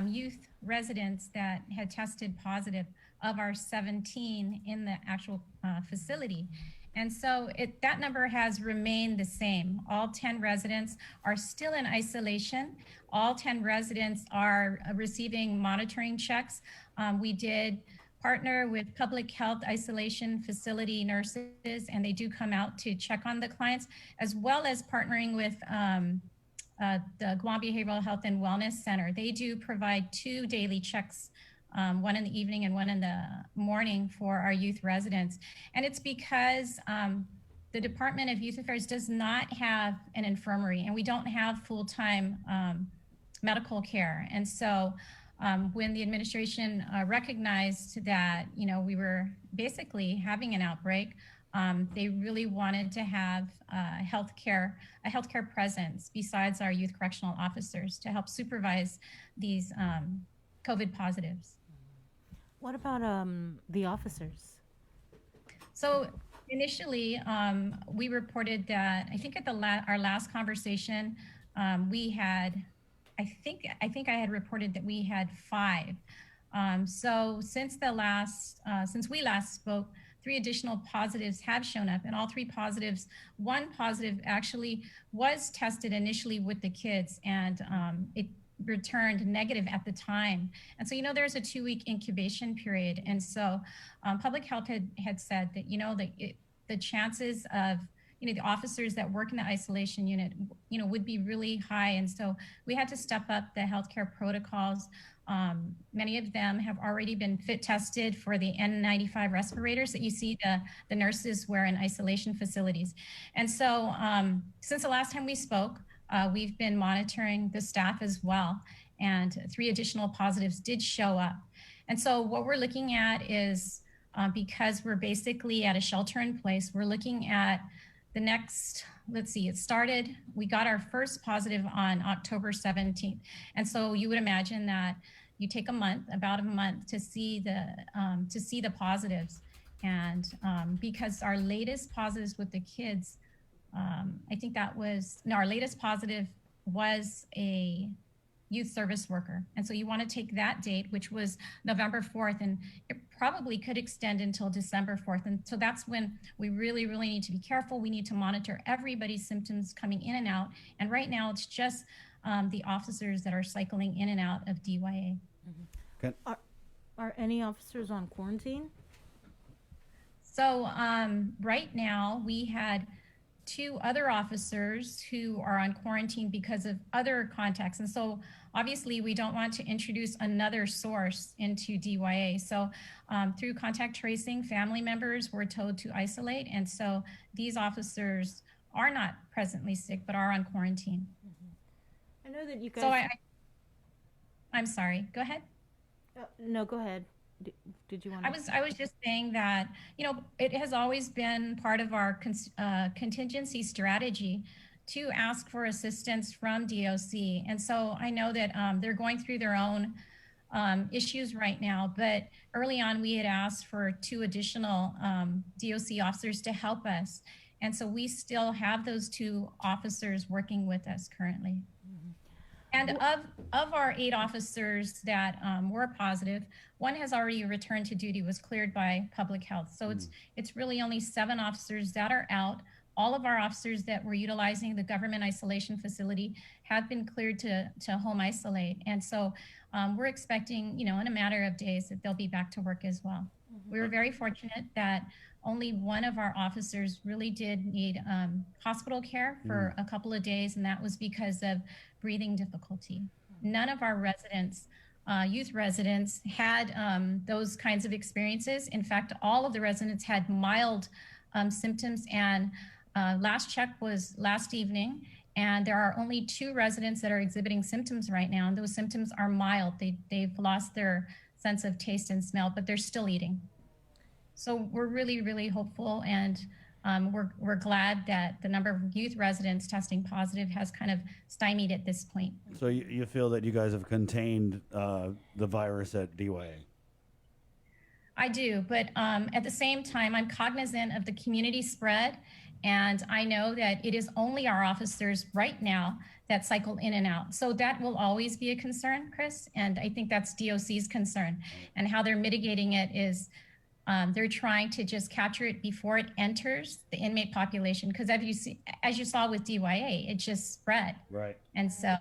youth residents that had tested positive of our 17 in the actual facility. And so that number has remained the same. All 10 residents are still in isolation. All 10 residents are receiving monitoring checks. We did partner with public health isolation facility nurses, and they do come out to check on the clients, as well as partnering with the Guam Behavioral Health and Wellness Center. They do provide 2 daily checks, one in the evening and one in the morning for our youth residents. And it's because the Department of Youth Affairs does not have an infirmary, and we don't have full-time medical care. And so when the administration recognized that, we were basically having an outbreak, they really wanted to have a healthcare presence besides our youth correctional officers to help supervise these COVID positives.
What about the officers?
So initially, we reported that, I think at our last conversation, we had, I think I had reported that we had 5. So since we last spoke, 3 additional positives have shown up, and all 3 positives, 1 positive actually was tested initially with the kids, and it returned negative at the time. And so, there's a 2-week incubation period. And so public health had said that, the chances of, the officers that work in the isolation unit, would be really high. And so we had to step up the healthcare protocols. Many of them have already been fit tested for the N95 respirators that you see the nurses wear in isolation facilities. And so since the last time we spoke, we've been monitoring the staff as well, and 3 additional positives did show up. And so what we're looking at is, because we're basically at a shelter in place, we're looking at the next, we got our first positive on October 17th. And so you would imagine that you take about a month to see the positives. And because our latest positives with the kids, I think our latest positive was a youth service worker. And so you want to take that date, which was November 4th, and it probably could extend until December 4th. And so that's when we really, really need to be careful. We need to monitor everybody's symptoms coming in and out. And right now it's just the officers that are cycling in and out of DYA.
Are any officers on quarantine?
So right now we had 2 other officers who are on quarantine because of other contacts. And so obviously we don't want to introduce another source into DYA. So through contact tracing, family members were told to isolate. And so these officers are not presently sick, but are on quarantine.
I know that you guys.
So I'm sorry, go ahead.
No, go ahead. Did you want to?
I was just saying that, you know, it has always been part of our contingency strategy to ask for assistance from DOC. And so I know that they're going through their own issues right now, but early on we had asked for 2 additional DOC officers to help us. And so we still have those 2 officers working with us currently. And of our 8 officers that were positive, 1 has already returned to duty, was cleared by public health. So it's really only 7 officers that are out. All of our officers that were utilizing the government isolation facility have been cleared to home isolate. And so we're expecting, you know, in a matter of days that they'll be back to work as well. We were very fortunate that only 1 of our officers really did need hospital care for a couple of days, and that was because of breathing difficulty. None of our residents, youth residents, had those kinds of experiences. In fact, all of the residents had mild symptoms, and last check was last evening, and there are only 2 residents that are exhibiting symptoms right now, and those symptoms are mild. They've lost their sense of taste and smell, but they're still eating. So we're really, really hopeful, and we're glad that the number of youth residents testing positive has kind of stymied at this point.
So you feel that you guys have contained the virus at DYA?
I do, but at the same time, I'm cognizant of the community spread, and I know that it is only our officers right now that cycle in and out. So that will always be a concern, Chris, and I think that's DOC's concern. And how they're mitigating it is they're trying to just capture it before it enters the inmate population, because as you saw with DYA, it just spread.
Right.
And so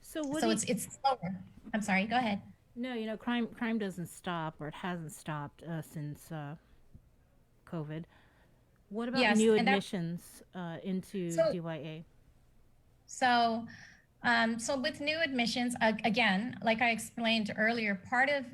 it's slower. I'm sorry, go ahead.
No, you know, crime doesn't stop, or it hasn't stopped since COVID. What about new admissions into DYA?
So with new admissions, again, like I explained earlier, part of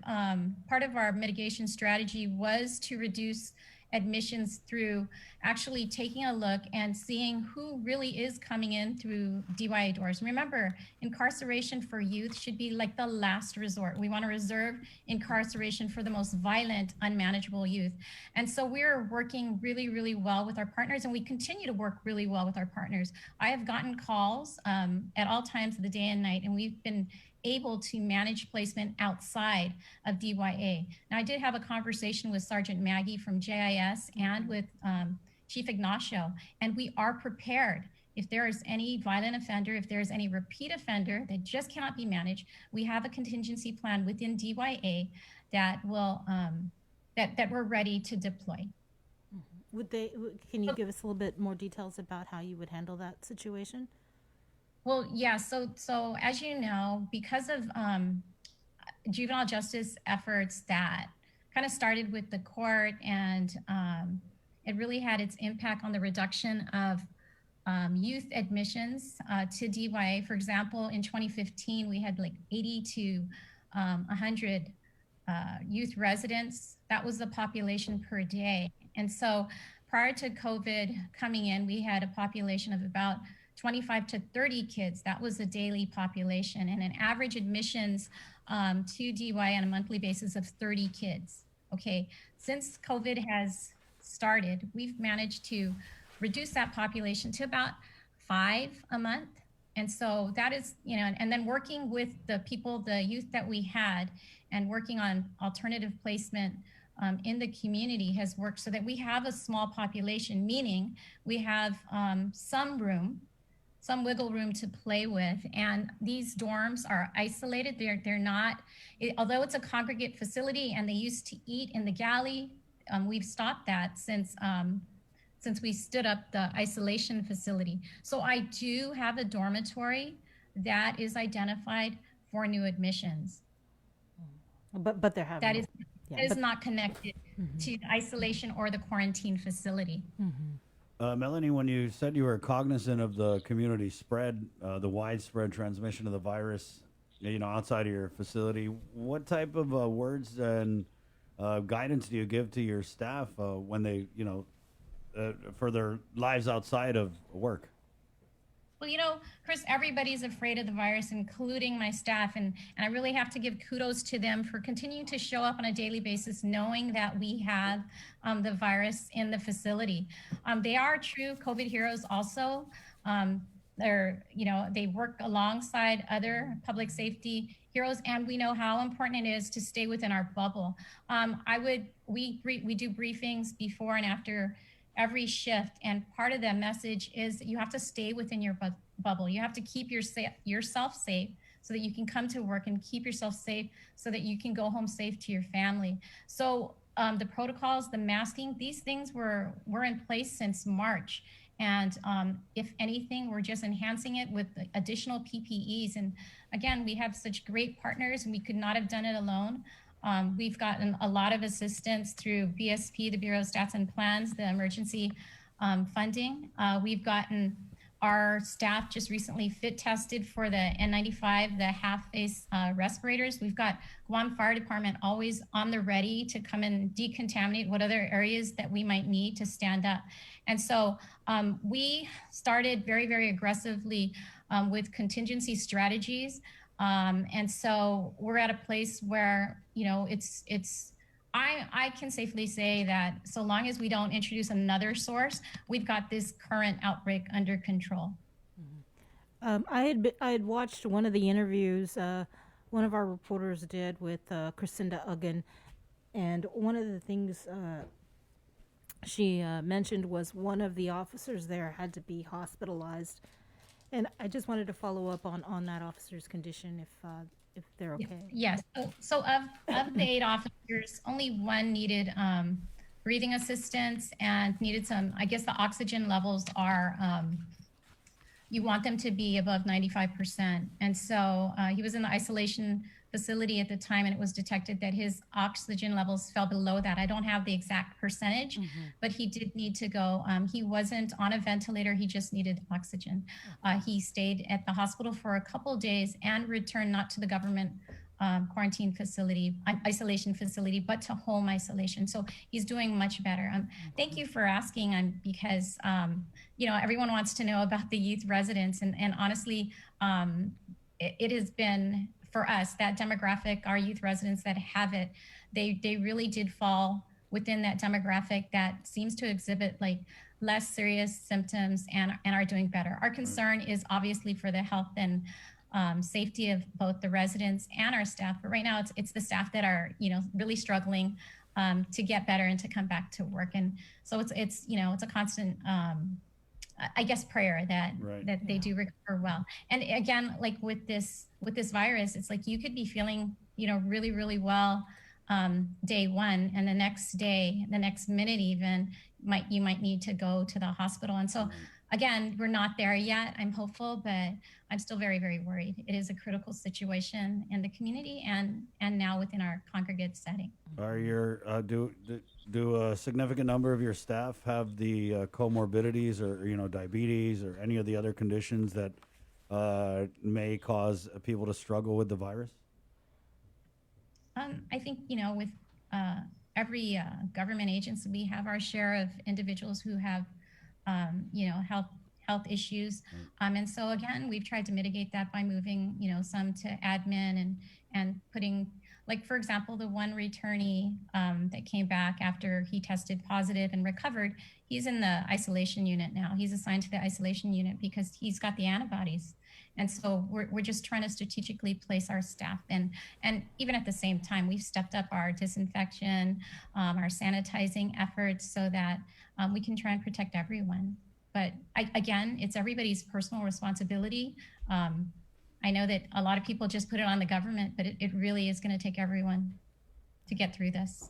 our mitigation strategy was to reduce admissions through actually taking a look and seeing who really is coming in through DYA doors. Remember, incarceration for youth should be like the last resort. We want to reserve incarceration for the most violent, unmanageable youth. And so we're working really, really well with our partners, and we continue to work really well with our partners. I have gotten calls at all times of the day and night, and we've been able to manage placement outside of DYA. Now, I did have a conversation with Sergeant Maggie from JIS and with Chief Ignacio, and we are prepared. If there is any violent offender, if there's any repeat offender that just cannot be managed, we have a contingency plan within DYA that will that we're ready to deploy.
Can you give us a little bit more details about how you would handle that situation?
Well, yeah, so as you know, because of juvenile justice efforts that kind of started with the court, and it really had its impact on the reduction of youth admissions to DYA. For example, in 2015, we had like 80 to 100 youth residents. That was the population per day. And so prior to COVID coming in, we had a population of about 25 to 30 kids. That was the daily population, and an average admissions to DYA on a monthly basis of 30 kids. Okay, since COVID has started, we've managed to reduce that population to about 5 a month. And so that is, you know, and then working with the people, the youth that we had, and working on alternative placement in the community has worked so that we have a small population, meaning we have some wiggle room to play with. And these dorms are isolated. They're not, although it's a congregate facility and they used to eat in the galley, we've stopped that since we stood up the isolation facility. So I do have a dormitory that is identified for new admissions.
But they're having
That is,
yeah,
that is
but-
not connected to isolation or the quarantine facility.
Melanie, when you said you were cognizant of the community spread, the widespread transmission of the virus, outside of your facility, what type of words and guidance do you give to your staff when they, for their lives outside of work?
Well, Chris, everybody's afraid of the virus, including my staff. And I really have to give kudos to them for continuing to show up on a daily basis, knowing that we have the virus in the facility. They are true COVID heroes also. They work alongside other public safety heroes, and we know how important it is to stay within our bubble. We do briefings before and after every shift, and part of that message is that you have to stay within your bubble. You have to keep yourself safe so that you can come to work, and keep yourself safe so that you can go home safe to your family. So the protocols, the masking, these things were in place since March. And if anything, we're just enhancing it with additional PPEs. And again, we have such great partners, and we could not have done it alone. We've gotten a lot of assistance through BSP, the Bureau of Stats and Plans, the emergency funding. We've gotten our staff just recently fit tested for the N95, the half-face respirators. We've got Guam Fire Department always on the ready to come and decontaminate what other areas that we might need to stand up. And so we started very, very aggressively with contingency strategies. And so we're at a place where, I can safely say that so long as we don't introduce another source, we've got this current outbreak under control.
I had watched one of the interviews one of our reporters did with Crescinda Uggan, and one of the things she mentioned was one of the officers there had to be hospitalized. And I just wanted to follow up on that officer's condition, if they're okay.
Yes. So of the 8 officers, only one needed breathing assistance and needed some. I guess the oxygen levels are. You want them to be above 95%, and so he was in the isolation facility at the time, and it was detected that his oxygen levels fell below that. I don't have the exact percentage, but he did need to go. He wasn't on a ventilator. He just needed oxygen. He stayed at the hospital for a couple of days and returned not to the government quarantine facility, isolation facility, but to home isolation. So he's doing much better. Thank you for asking, because everyone wants to know about the youth residents, and honestly, it has been, for us, that demographic, our youth residents that have it, they really did fall within that demographic that seems to exhibit like less serious symptoms and are doing better. Our concern is obviously for the health and safety of both the residents and our staff, but right now it's the staff that are really struggling to get better and to come back to work. And so it's a constant I guess prayer that they do recover well. And again, like with this virus, it's like you could be feeling really, really well day one, and the next day, the next minute even, you might need to go to the hospital. And so again, we're not there yet. I'm hopeful, but I'm still very, very worried. It is a critical situation in the community and now within our congregate setting.
Are your do a significant number of your staff have the comorbidities or diabetes or any of the other conditions that may cause people to struggle with the virus?
I think with every government agency, we have our share of individuals who have health issues, and so again, we've tried to mitigate that by moving some to admin and putting, like, for example, the one returnee that came back after he tested positive and recovered, he's in the isolation unit now. He's assigned to the isolation unit because he's got the antibodies. And so we're just trying to strategically place our staff. And even at the same time, we've stepped up our disinfection, our sanitizing efforts so that we can try and protect everyone. But again, it's everybody's personal responsibility. I know that a lot of people just put it on the government, but it really is going to take everyone to get through this.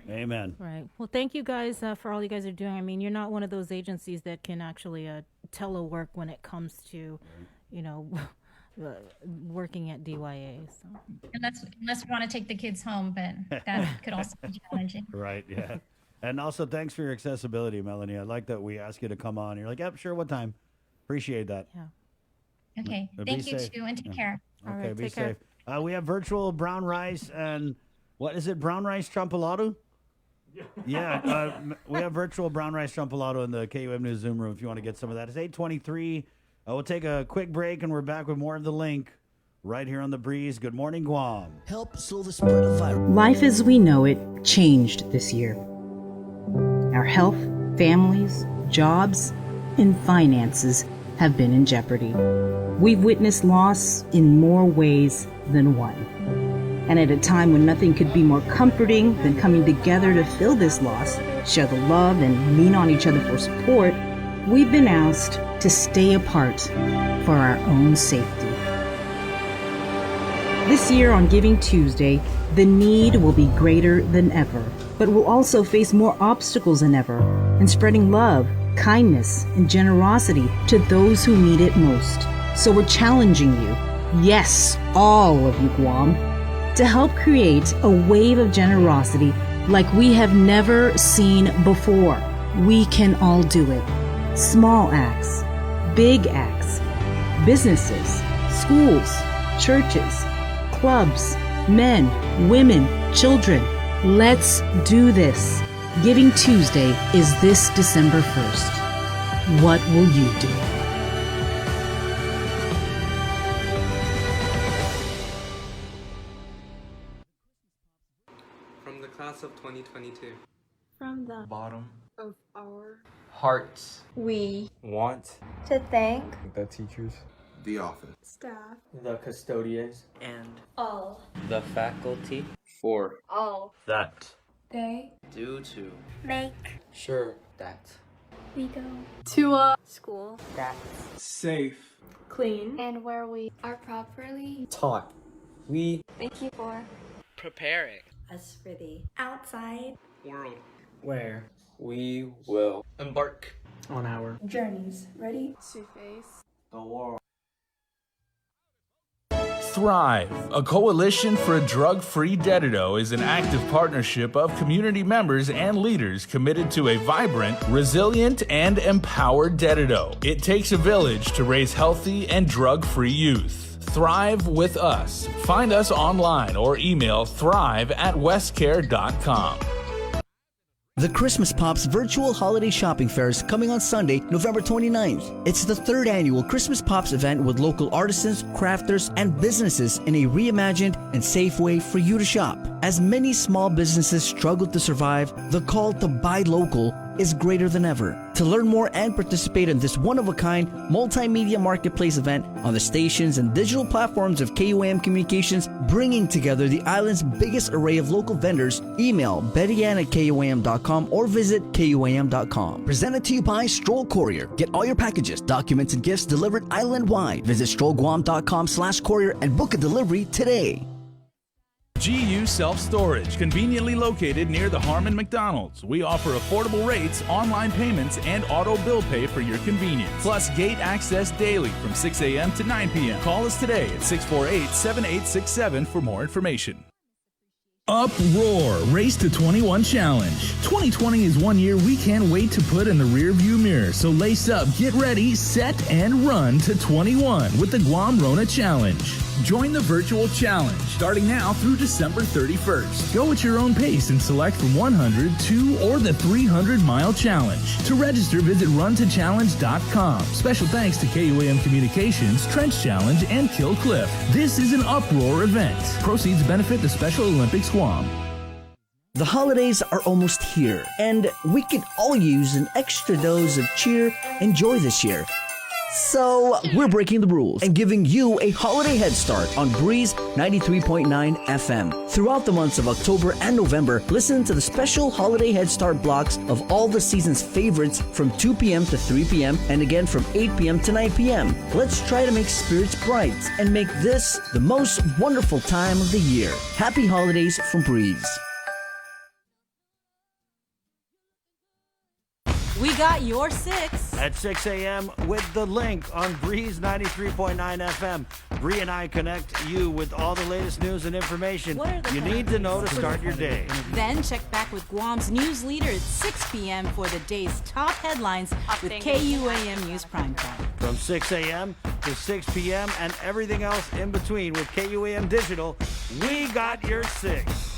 Amen.
Right. Well, thank you guys for all you guys are doing. I mean, you're not one of those agencies that can actually telework when it comes to, working at DYA. So
Unless we want to take the kids home, but that could also be challenging.
Right, yeah. And also, thanks for your accessibility, Melanie. I like that we ask you to come on. You're like, yep, sure, what time? Appreciate that.
Yeah.
Okay.
Be
Thank you
safe.
too, and take care.
Okay, be safe. We have virtual brown rice and what is it? Brown rice champolado? Yeah, we have virtual brown rice champolado in the KUM News Zoom room if you want to get some of that. It's 8:23. We'll take a quick break and we're back with more of The Link right here on The Breeze. Good morning, Guam.
Help slow the spread of virus.
Life as we know it changed this year. Our health, families, jobs, and finances have been in jeopardy. We've witnessed loss in more ways than one. And at a time when nothing could be more comforting than coming together to fill this loss, share the love, and lean on each other for support, we've been asked to stay apart for our own safety. This year on Giving Tuesday, the need will be greater than ever, but we'll also face more obstacles than ever in spreading love, kindness, and generosity to those who need it most. So we're challenging you, yes, all of you Guam, to help create a wave of generosity like we have never seen before. We can all do it. Small acts, big acts, businesses, schools, churches, clubs, men, women, children. Let's do this. Giving Tuesday is this December 1st. What will you do?
From the class of 2022.
From the
Bottom
of our
hearts,
we
want
to thank
the teachers, the office,
staff,
the custodians, and
all
the faculty for
all
that
they
due to
make
sure that
we go to a school
that's safe,
clean, and where we are properly
taught. We
thank you for
preparing
us for the outside
world where we will embark on our
journeys ready to face
the world.
Thrive, a coalition for a drug-free Dedido, is an active partnership of community members and leaders committed to a vibrant, resilient, and empowered Dedido. It takes a village to raise healthy and drug-free youth. Thrive with us. Find us online or email thrive@westcare.com.
The Christmas Pops virtual holiday shopping fair is coming on Sunday, November 29th. It's the third annual Christmas Pops event with local artisans, crafters, and businesses in a reimagined and safe way for you to shop. As many small businesses struggle to survive, the call to buy local is greater than ever. To learn more and participate in this one-of-a-kind multimedia marketplace event on the stations and digital platforms of KUAM Communications, bringing together the island's biggest array of local vendors, email bettyann@kuam.com or visit kuam.com. Presented to you by Stroll Courier. Get all your packages, documents, and gifts delivered island-wide. Visit strollguam.com/courier and book a delivery today.
GU Self-Storage, conveniently located near the Harmon McDonald's. We offer affordable rates, online payments, and auto bill pay for your convenience. Plus gate access daily from 6 a.m. to 9 p.m. Call us today at 648-7867 for more information. Uproar Race to 21 Challenge. 2020 is 1 year we can't wait to put in the rearview mirror. So lace up, get ready, set, and run to 21 with the Guam Rona Challenge. Join the virtual challenge starting now through December 31st. Go at your own pace and select from 100, 2, or the 300-mile challenge. To register, visit runtochallenge.com. Special thanks to KUAM Communications, Trench Challenge, and Kill Cliff. This is an Uproar event. Proceeds benefit the Special Olympics Guam.
The holidays are almost here, and we could all use an extra dose of cheer and joy this year. So, we're breaking the rules and giving you a holiday head start on Breeze 93.9 FM. Throughout the months of October and November, listen to the special holiday head start blocks of all the season's favorites from 2 p.m. to 3 p.m. and again from 8 p.m. to 9 p.m. Let's try to make spirits bright and make this the most wonderful time of the year. Happy holidays from Breeze.
We got your 6.
at 6 a.m. with The Link on Breeze 93.9 FM. Bree and I connect you with all the latest news and information you need to know to start your day.
Then check back with Guam's news leader at 6 p.m. for the day's top headlines with KUAM News Primetime.
From 6 a.m. to 6 p.m. and everything else in between with KUAM Digital, we got your 6.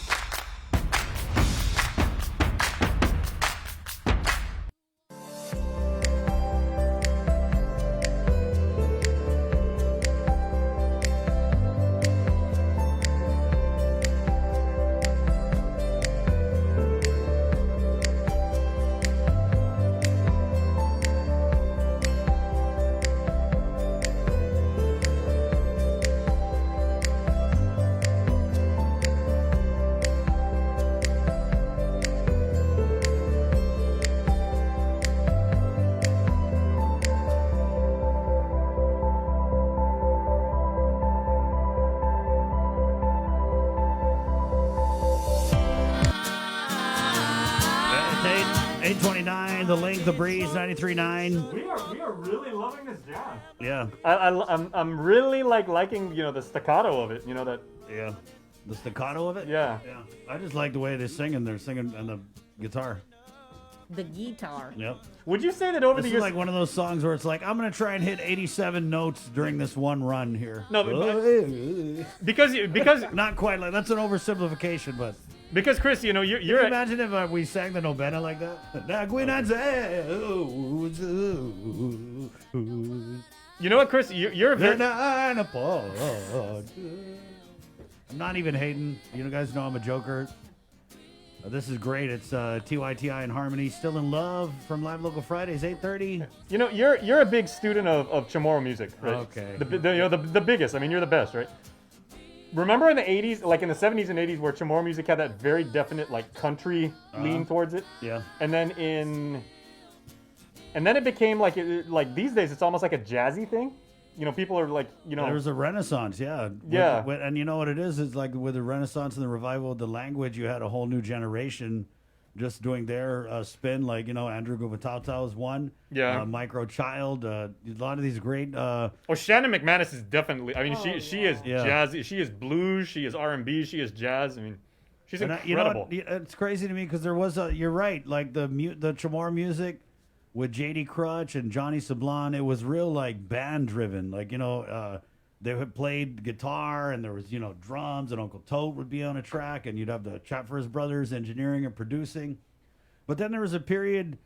The Link, The Breeze, 93.9.
We are really loving this jam.
Yeah.
I'm really liking the staccato of it. That.
Yeah. The staccato of it.
Yeah.
Yeah. I just like the way they're singing. They're singing on the guitar.
The guitar.
Yep.
Would you say that over
this
the
is
years,
like one of those songs where it's like I'm gonna try and hit 87 notes during this one run here?
No, because
not quite like that's an oversimplification, but.
Because Chris, you're.
Can you imagine if we sang the novena like that?
You know what, Chris? You're very.
I'm not even hating. You guys know I'm a joker. This is great. It's TYTI and Harmony, Still in Love from Live Local Fridays, 8:30.
You're a big student of Chamorro music, right?
Okay.
The biggest. I mean, you're the best, right? Remember in the 80s, like in the 70s and 80s, where Chamorro music had that very definite country lean towards it.
Yeah.
And then it became like these days it's almost like a jazzy thing. People are
There was a renaissance, yeah.
Yeah.
And you know what it is? It's like with the renaissance and the revival of the language, you had a whole new generation just doing their spin. Like, Andrew Guvitata was one.
Yeah.
Micro Child. A lot of these great.
Shannon McManus is definitely. I mean, she is
Yeah.
jazzy. She is blues. She is R&B. She is jazz. I mean, she's incredible.
You know what? It's crazy to me because there was you're right. Like the Chamorro music with J.D. Crutch and Johnny Sablon, it was real band driven. They had played guitar and there was, drums and Uncle Tote would be on a track and you'd have the Chapfers brothers engineering and producing. But then there was a period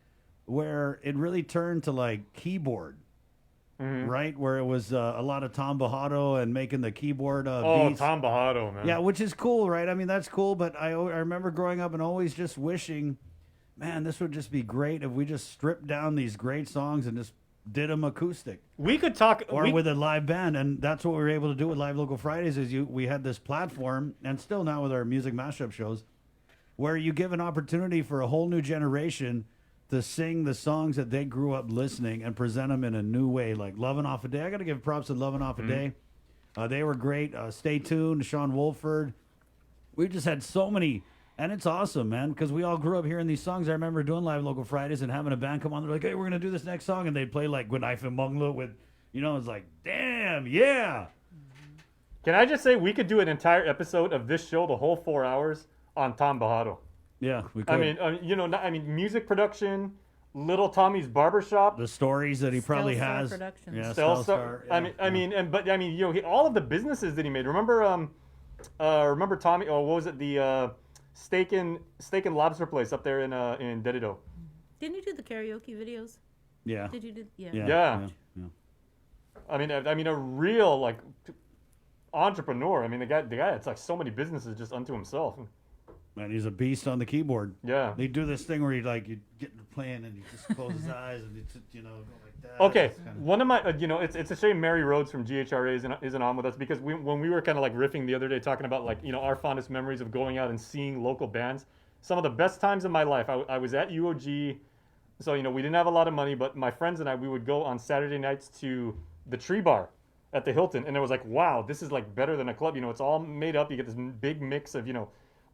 where it really turned to keyboard, right? Where it was a lot of Tom Bajado and making the keyboard beats.
Tom Bajado, man.
Yeah, which is cool, right? I mean, that's cool. But I remember growing up and always just wishing, man, this would just be great if we just stripped down these great songs and just did them acoustic.
We could talk
with a live band, and that's what we were able to do with Live Local Fridays. We had this platform, and still now with our music mashup shows, where you give an opportunity for a whole new generation to sing the songs that they grew up listening and present them in a new way. Like Lovin' Off a Day, I got to give props to Lovin' Off a Day. They were great. Stay Tuned, Sean Wolford. We just had so many. And it's awesome, man, because we all grew up hearing these songs. I remember doing Live Local Fridays and having a band come on. They're like, hey, we're going to do this next song. And they'd play Good Knife and Munglo with, it's like, damn, yeah.
Can I just say we could do an entire episode of this show, the whole 4 hours, on Tom Bajado?
Yeah, we could.
I mean, music production, Little Tommy's Barbershop.
The stories that he probably has.
Productions.
Yeah,
Stelstar. All of the businesses that he made. Remember Tommy, what was it? The... Steak and Lobster place up there in Dedido.
Didn't you do the karaoke videos?
Yeah.
Did you do? Yeah.
Yeah. I mean, a real entrepreneur. I mean, the guy it's so many businesses just unto himself.
Man, he's a beast on the keyboard.
Yeah.
They do this thing where you get the plan and you just close his eyes and it's go like that.
Okay, one of my it's a shame Mary Rhodes from GHRA isn't on with us because when we were kind of riffing the other day talking about our fondest memories of going out and seeing local bands. Some of the best times of my life. I was at UOG, so we didn't have a lot of money, but my friends and we would go on Saturday nights to the Tree Bar at the Hilton, and it was wow, this is better than a club. It's all made up. You get this big mix of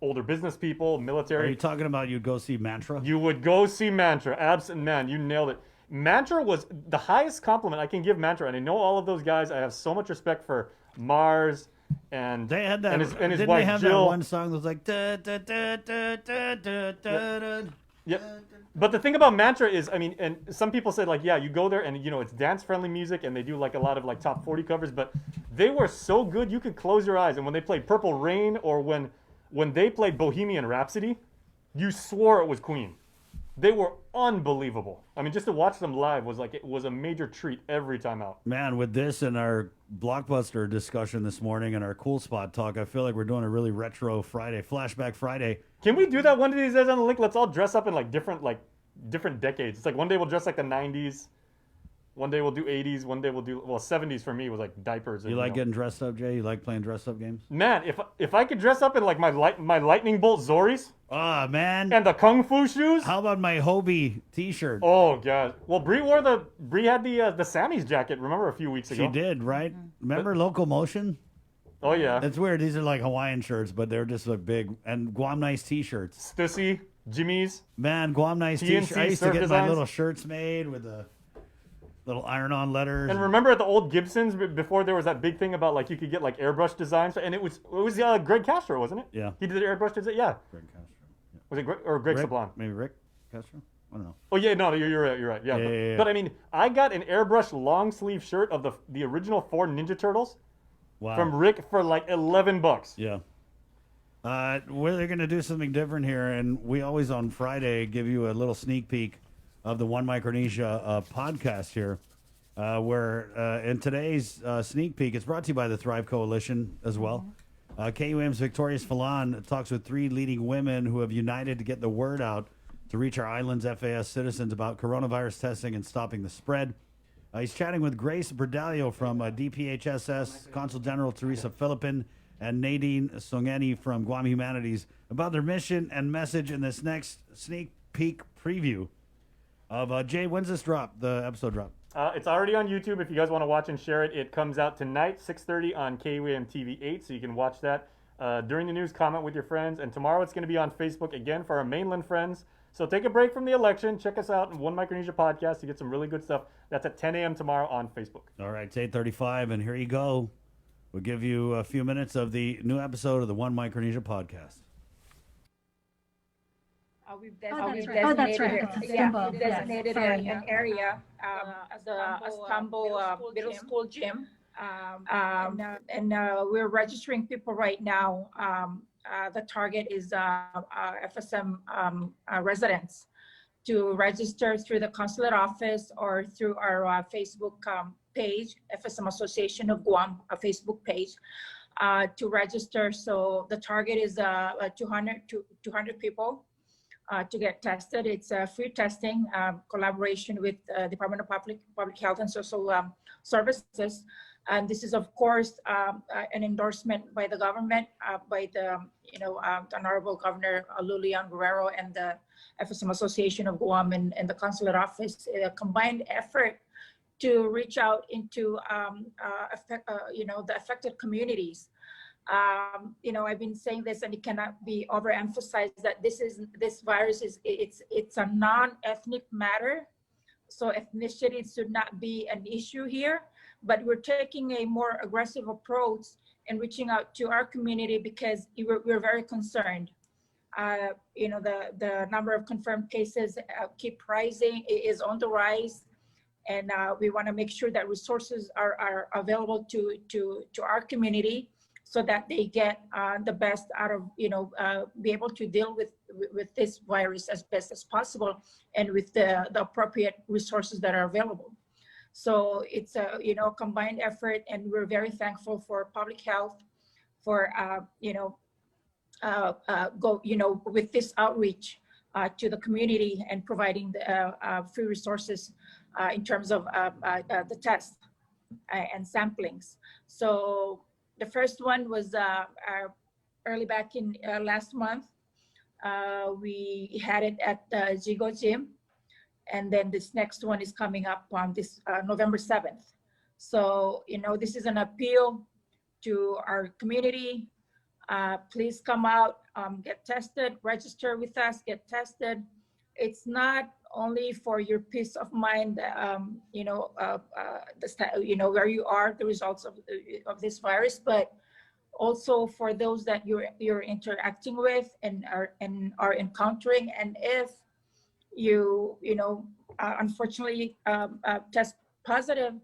older business people, military.
Are you talking about you'd go see Mantra?
You would go see Mantra. Man, you nailed it. Mantra was the highest compliment I can give Mantra, and I know all of those guys. I have so much respect for Mars and
they had that.
and his
Didn't
wife
they have
Jill.
that one song that was like da da da da da da da da?
Yep. But the thing about Mantra is, I mean, and some people said like, yeah, you go there and it's dance-friendly music and they do like a lot of like top 40 covers, but they were so good you could close your eyes. And when they played Purple Rain or when they played Bohemian Rhapsody, you swore it was Queen. They were unbelievable. I mean, just to watch them live it was a major treat every time out.
Man, with this and our Blockbuster discussion this morning and our Cool Spot talk, I feel like we're doing a really retro Friday, Flashback Friday.
Can we do that one of these days on the link? Let's all dress up in like different decades. It's like one day we'll dress like the 90s, one day we'll do 80s, one day we'll do 70s for me was like diapers. And,
You like getting dressed up, Jay? You like playing dress up games?
Man, if I could dress up in like my lightning bolt Zoris.
Ah, man.
And the kung fu shoes.
How about my Hobie T-shirt?
Oh god. Well, Bree had the Sammy's jacket. Remember a few weeks ago?
She did, right? Remember Locomotion?
Oh yeah.
It's weird. These are like Hawaiian shirts, but they're just like big and Guam Nice T-shirts.
Stussy, Jimmy's.
Man, Guam Nice
TNC
T-shirt. I used to
surf
get
designs.
my little shirts made with the little iron-on letters.
And remember at the old Gibsons before there was that big thing about like you could get like airbrush designs, and it was Greg Castro, wasn't it?
Yeah.
He did the airbrush design. Yeah.
Greg Castro. Yeah.
Was it Greg
Rick?
Sablon?
Maybe Rick Castro? I don't know.
Oh yeah, no, you're right. You're right. Yeah.
Yeah.
But I mean, I got an airbrush long sleeve shirt of the original 4 Ninja Turtles.
Wow.
From Rick for like $11.
Yeah. We're going to do something different here, and we always on Friday give you a little sneak peek of the One Micronesia podcast here, where in today's sneak peek, it's brought to you by the Thrive Coalition as well. KUM's Victorious Falan talks with 3 leading women who have united to get the word out to reach our island's FAS citizens about coronavirus testing and stopping the spread. He's chatting with Grace Berdalio from DPHSS, Consul General Teresa Philippin, and Nadine Songeni from Guam Humanities about their mission and message in this next sneak peek preview of Jay. When's this drop? The episode drop?
It's already on YouTube. If you guys want to watch and share it, it comes out tonight, 6:30 on KUAM TV 8, so you can watch that during the news. Comment with your friends, and tomorrow it's going to be on Facebook again for our mainland friends. So take a break from the election. Check us out on One Micronesia Podcast to get some really good stuff. That's at 10 a.m. tomorrow on Facebook.
All right, it's 8:35, and here you go. We'll give you a few minutes of the new episode of the One Micronesia Podcast.
We've
right. Oh, that's right.
we've designated an area as the Istanbul Middle School Gym. And we're registering people right now. The target is FSM residents to register through the consulate office or through our Facebook page, FSM Association of Guam, a Facebook page, to register. So the target is 200 people to get tested. It's free testing, collaboration with Department of Public Health and Social Services. And this is, of course, an endorsement by the government, by the, Honorable Governor Lulian Guerrero and the FSM Association of Guam and the consulate office, a combined effort to reach out into, the affected communities. I've been saying this, and it cannot be overemphasized that this virus it's a non-ethnic matter. So ethnicity should not be an issue here. But we're taking a more aggressive approach and reaching out to our community because we're very concerned. The number of confirmed cases keep rising, is on the rise, and we want to make sure that resources are available to our community so that they get the best out of, be able to deal with this virus as best as possible and with the appropriate resources that are available. So it's a combined effort, and we're very thankful for public health for with this outreach to the community and providing the free resources in terms of the test and samplings. So the first one was early back in last month. We had it at the Zigo Gym. And then this next one is coming up on this November 7th. So, this is an appeal to our community. Please come out, get tested, register with us, get tested. It's not only for your peace of mind, where you are, the results of this virus, but also for those that you're interacting with and are encountering. And if you unfortunately test positive,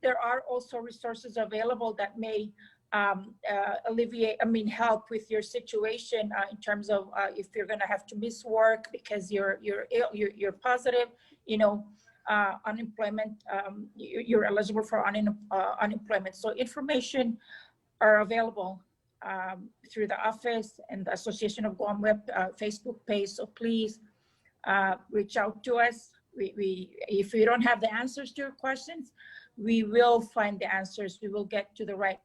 there are also resources available that may help with your situation in terms of if you're going to have to miss work because you're positive, unemployment, you're eligible for unemployment. So information are available through the office and the Association of Guam Web Facebook page. So please reach out to us. If we don't have the answers to your questions, we will find the answers. We will get to the right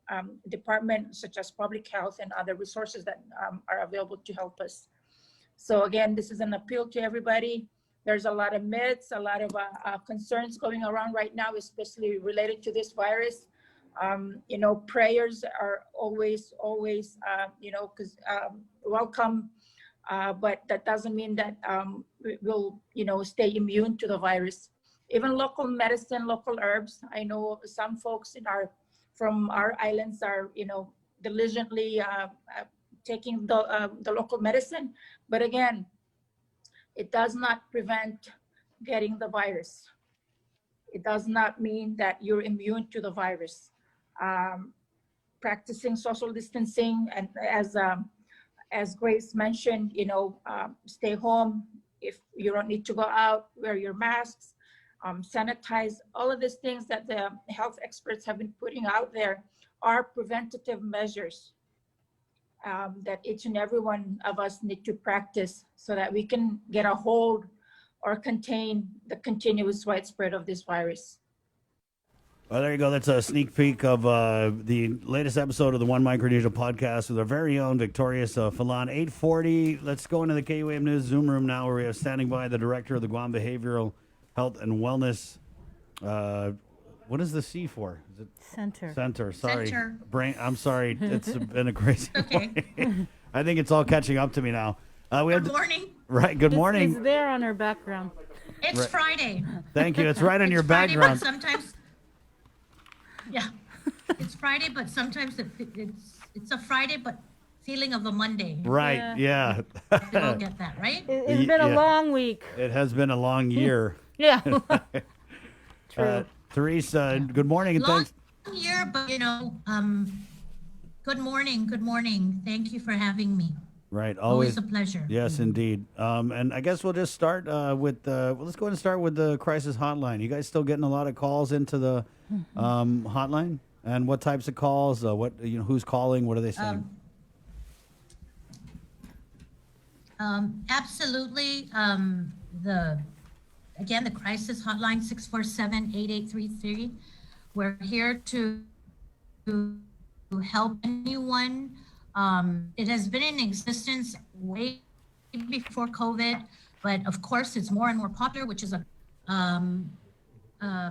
department, such as public health and other resources that are available to help us. So again, this is an appeal to everybody. There's a lot of myths, a lot of concerns going around right now, especially related to this virus. Prayers are always, welcome. But that doesn't mean that we'll, stay immune to the virus. Even local medicine, local herbs. I know some folks from our islands are, diligently taking the local medicine. But again, it does not prevent getting the virus. It does not mean that you're immune to the virus. Practicing social distancing, and as Grace mentioned, stay home. If you don't need to go out, wear your masks, sanitize. All of these things that the health experts have been putting out there are preventative measures that each and every one of us need to practice so that we can get a hold or contain the continuous widespread of this virus.
Well, there you go. That's a sneak peek of the latest episode of the One Micronesia podcast with our very own Victorious Falan. 8:40. Let's go into the KUAM News Zoom room now, where we have standing by the director of the Guam Behavioral Health and Wellness. What is the C for? Is it Center? Sorry.
Center.
Brain. I'm sorry. It's been a crazy morning. I think it's all catching up to me now.
Good morning.
Right. Good morning.
It's there on her background.
It's
Right.
Friday.
Thank you. It's right on your
Friday,
background.
but sometimes, yeah, it's Friday, but sometimes it's a Friday, but feeling of a Monday.
Right. Yeah.
You all get that, right?
It's been a long week.
It has been a long year.
Yeah. True.
Teresa, good morning and
Long
thanks.
year, but good morning. Good morning. Thank you for having me.
Right,
Always a pleasure.
Yes, indeed. And I guess we'll just start with let's go ahead and start with the crisis hotline. You guys still getting a lot of calls into the hotline? And what types of calls? Who's calling? What are they saying?
Absolutely. The crisis hotline 647-8833. We're here to help anyone. It has been in existence way before COVID, but of course it's more and more popular, which is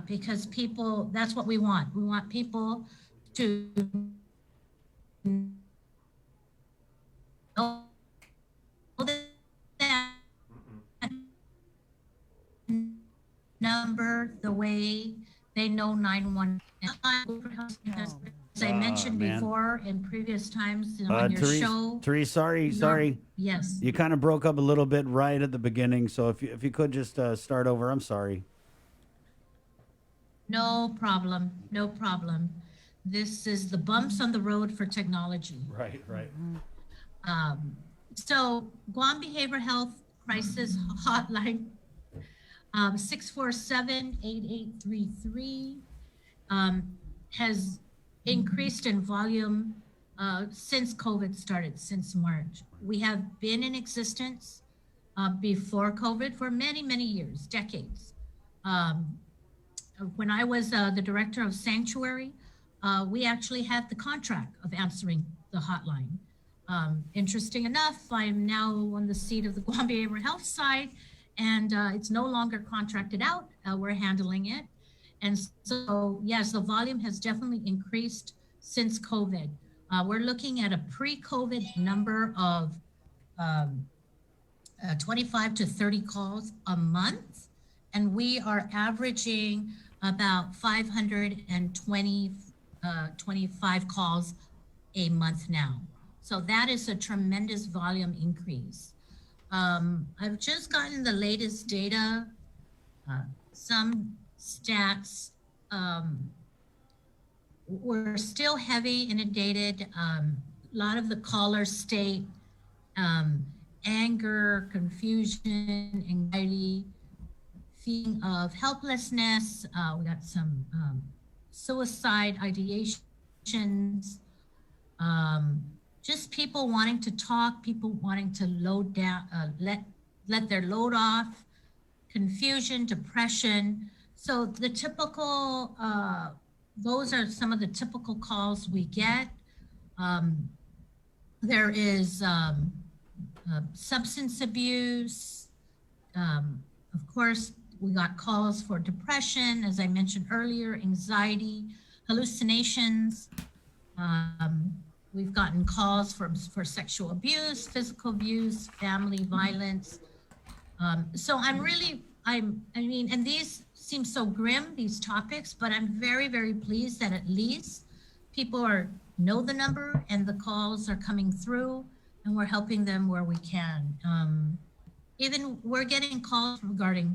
because people, that's what we want. We want people to know that number the way they know 911. As I mentioned before in previous times on your show.
Therese, sorry.
Yes.
You kind of broke up a little bit right at the beginning, so if you could just start over, I'm sorry.
No problem. This is the bumps on the road for technology.
Right.
So Guam Behavioral Health Crisis Hotline, 647-8833, has increased in volume since COVID started, since March. We have been in existence before COVID for many, many years, decades. When I was the director of Sanctuary, we actually had the contract of answering the hotline. Interesting enough, I'm now on the seat of the Guam Behavioral Health side, and it's no longer contracted out. We're handling it. And so, yes, the volume has definitely increased since COVID. We're looking at a pre-COVID number of 25 to 30 calls a month. and we are averaging about 525 calls a month now. So that is a tremendous volume increase. I've just gotten the latest data, some stats. We're still heavy inundated. A lot of the callers state anger, confusion, anxiety, feeling of helplessness. We got some suicide ideations, just people wanting to talk, people wanting to load down, let their load off, confusion, depression. So the typical, those are some of the typical calls we get. There is substance abuse. Of course, we got calls for depression, as I mentioned earlier, anxiety, hallucinations. We've gotten calls for sexual abuse, physical abuse, family violence. So I mean, and these seem so grim, these topics, but I'm very, very pleased that at least people know the number and the calls are coming through and we're helping them where we can. Even we're getting calls regarding,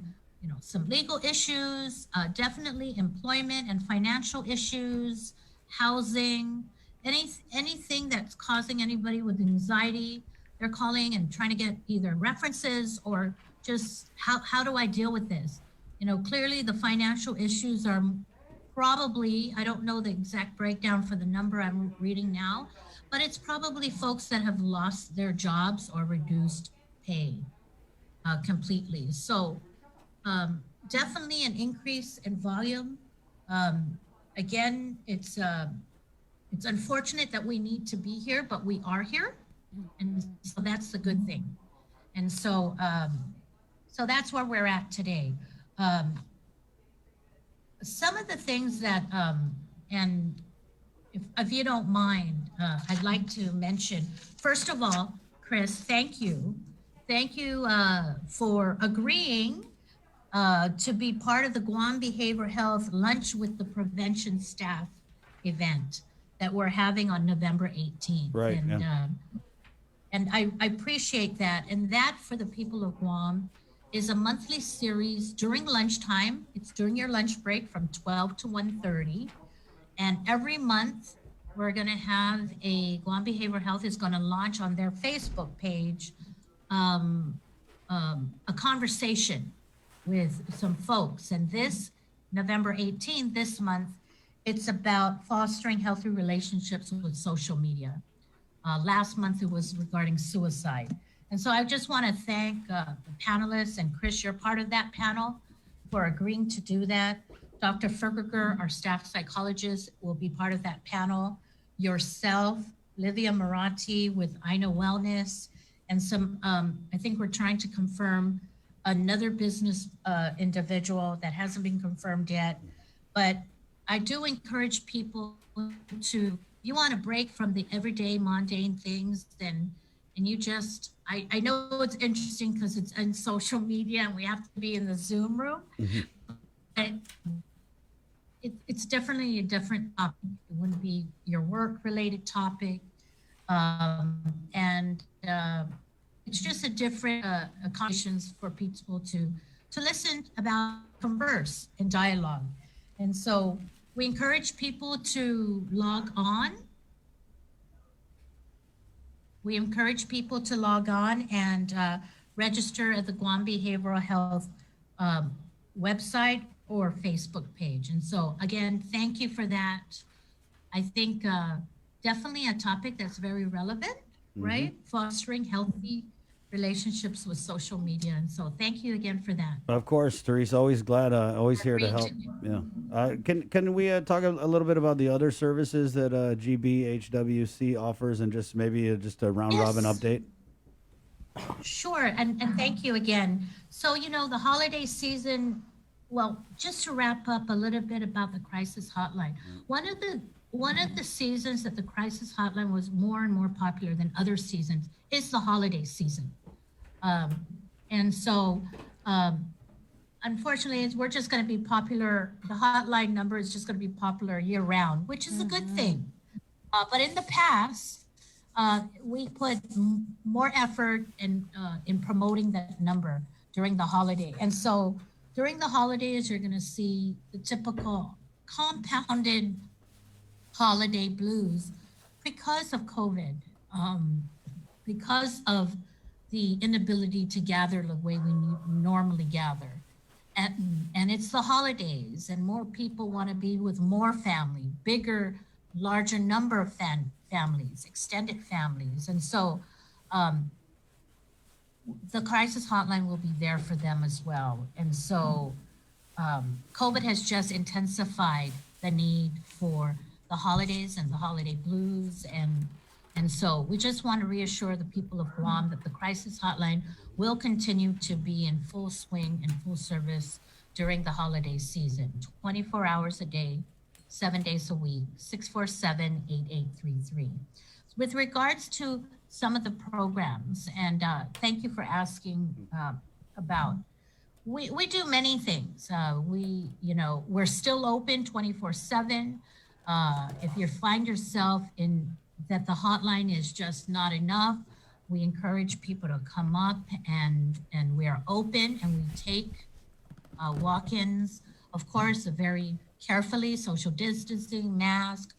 some legal issues, definitely employment and financial issues, housing, anything that's causing anybody with anxiety. They're calling and trying to get either references or just how do I deal with this? Clearly the financial issues are probably, I don't know the exact breakdown for the number I'm reading now, but it's probably folks that have lost their jobs or reduced pay completely. So definitely an increase in volume. Again, it's unfortunate that we need to be here, but we are here. And so that's the good thing. And so, so that's where we're at today. Some of the things that, and if you don't mind, I'd like to mention, first of all, Chris, thank you. Thank you for agreeing to be part of the Guam Behavioral Health Lunch with the Prevention Staff event that we're having on November 18th.
Right.
And, and I appreciate that. And that for the people of Guam is a monthly series during lunchtime. It's during your lunch break from 12 to 1:30. And every month we're gonna have Guam Behavioral Health is gonna launch on their Facebook page a conversation with some folks. And this November 18th, this month, it's about fostering healthy relationships with social media. Last month it was regarding suicide. And so I just want to thank the panelists, and Chris, you're part of that panel, for agreeing to do that. Dr. Fergerger, our staff psychologist, will be part of that panel. Yourself, Livia Maranti with Aina Wellness, and some, I think we're trying to confirm another business individual that hasn't been confirmed yet. But I do encourage people to, you want to break from the everyday mundane things, and you just, I know it's interesting because it's in social media and we have to be in the Zoom room. But it's definitely a different topic. It wouldn't be your work-related topic. It's just a different conditions for people to listen about, converse, and dialogue. And so we encourage people to log on. We encourage people to log on and register at the Guam Behavioral Health website or Facebook page. And so again, thank you for that. I think definitely a topic that's very relevant, right? Fostering healthy relationships with social media. And so thank you again for that.
Of course, Teresa, always glad, always here to help. Yeah. Can we talk a little bit about the other services that GBHWC offers, and just maybe just a round robin update?
Sure, and thank you again. So, the holiday season, well, just to wrap up a little bit about the crisis hotline, one of the seasons that the crisis hotline was more and more popular than other seasons is the holiday season. And so unfortunately, we're just going to be popular. The hotline number is just going to be popular year round, which is a good thing. But in the past, we put more effort in promoting that number during the holiday. And so during the holidays, you're going to see the typical compounded holiday blues because of COVID, because of the inability to gather the way we normally gather. And it's the holidays, and more people want to be with more family, bigger, larger number of families, extended families. And so the crisis hotline will be there for them as well. And so COVID has just intensified the need for the holidays and the holiday blues. And so we just want to reassure the people of Guam that the crisis hotline will continue to be in full swing and full service during the holiday season, 24 hours a day, 7 days a week, 647-8833. With regards to some of the programs, and thank you for asking about, we do many things. We're still open 24/7. If you find yourself in that the hotline is just not enough, we encourage people to come up, and we are open, and we take walk-ins, of course, very carefully, social distancing, mask,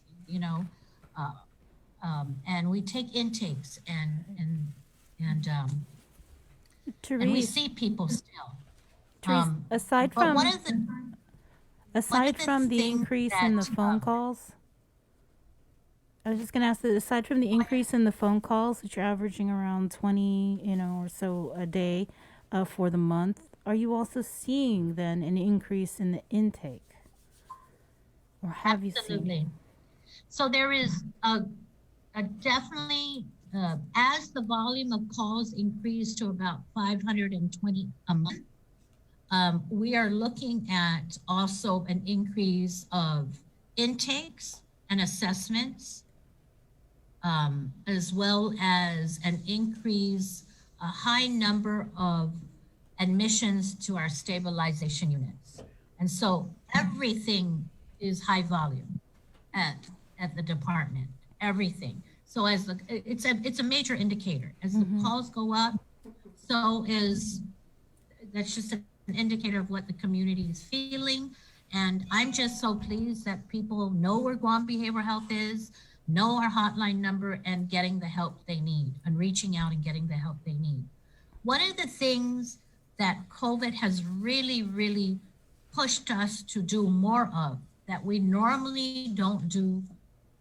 and we take intakes, and we see people still.
Aside
but
from the increase in the phone calls, I was just going to ask that aside from the increase in the phone calls, that you're averaging around 20, or so a day for the month, are you also seeing then an increase in the intake? Or have you seen?
So there is a definitely, as the volume of calls increased to about 520 a month, we are looking at also an increase of intakes and assessments, as well as an increase, a high number of admissions to our stabilization units. And so everything is high volume at the department, everything. So it's a major indicator. As the calls go up, that's just an indicator of what the community is feeling. And I'm just so pleased that people know where Guam Behavioral Health is, know our hotline number, and getting the help they need, and reaching out and getting the help they need. One of the things that COVID has really, really pushed us to do more of, that we normally don't do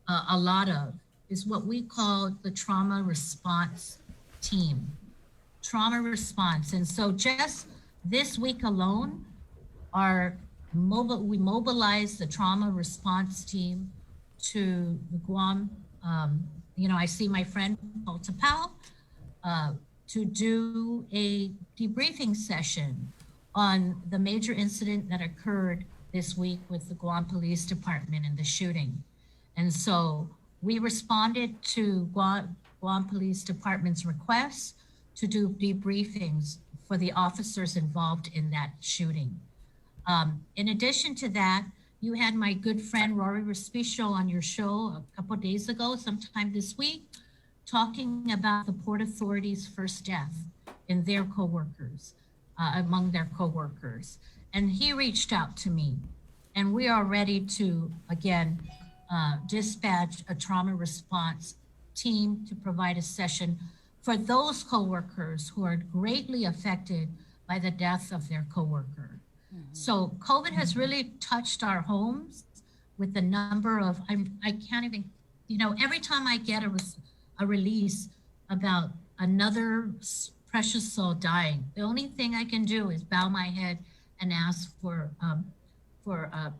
a lot of, is what we call the trauma response team. Trauma response. And so just this week alone, we mobilized the trauma response team to the Guam. I see my friend Paul Tapao to do a debriefing session on the major incident that occurred this week with the Guam Police Department and the shooting. And so we responded to Guam Police Department's request to do debriefings for the officers involved in that shooting. In addition to that, you had my good friend Rory Respicio on your show a couple of days ago, sometime this week, talking about the Port Authority's first death in their coworkers, among their coworkers. And he reached out to me, and we are ready to, again, dispatch a trauma response team to provide a session for those coworkers who are greatly affected by the death of their coworker. So COVID has really touched our homes with the number of, I can't even, every time I get a release about another precious soul dying, the only thing I can do is bow my head and ask for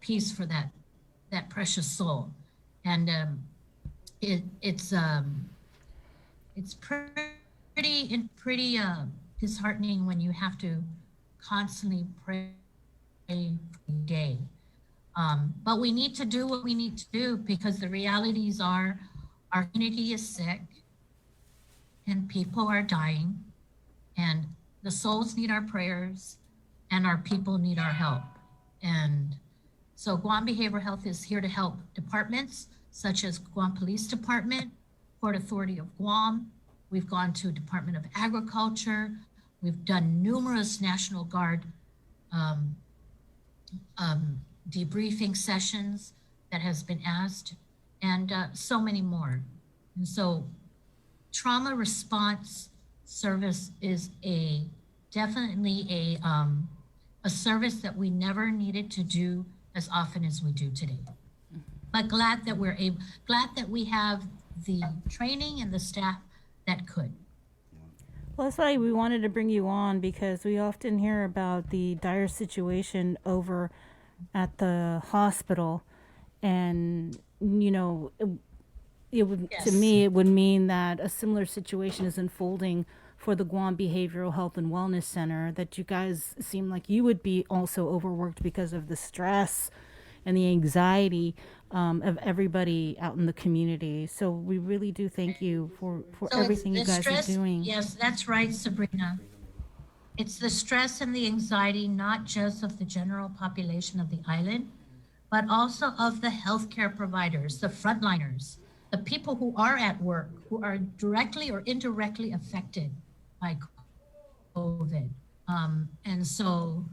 peace for that precious soul. And it's pretty disheartening when you have to constantly pray every day. But we need to do what we need to do, because the realities are our community is sick and people are dying, and the souls need our prayers, and our people need our help. And so Guam Behavioral Health is here to help departments such as Guam Police Department, Port Authority of Guam. We've gone to Department of Agriculture. We've done numerous National Guard debriefing sessions that has been asked, and so many more. And so trauma response service is definitely a service that we never needed to do as often as we do today. But glad that we have the training and the staff that could.
Well, that's why we wanted to bring you on, because we often hear about the dire situation over at the hospital, and it would, to me, it would mean that a similar situation is unfolding for the Guam Behavioral Health and Wellness Center, that you guys seem like you would be also overworked because of the stress and the anxiety of everybody out in the community. So we really do thank you for everything you guys are doing.
Yes, that's right, Sabrina. It's the stress and the anxiety, not just of the general population of the island, but also of the healthcare providers, the frontliners, the people who are at work, who are directly or indirectly affected by COVID. And so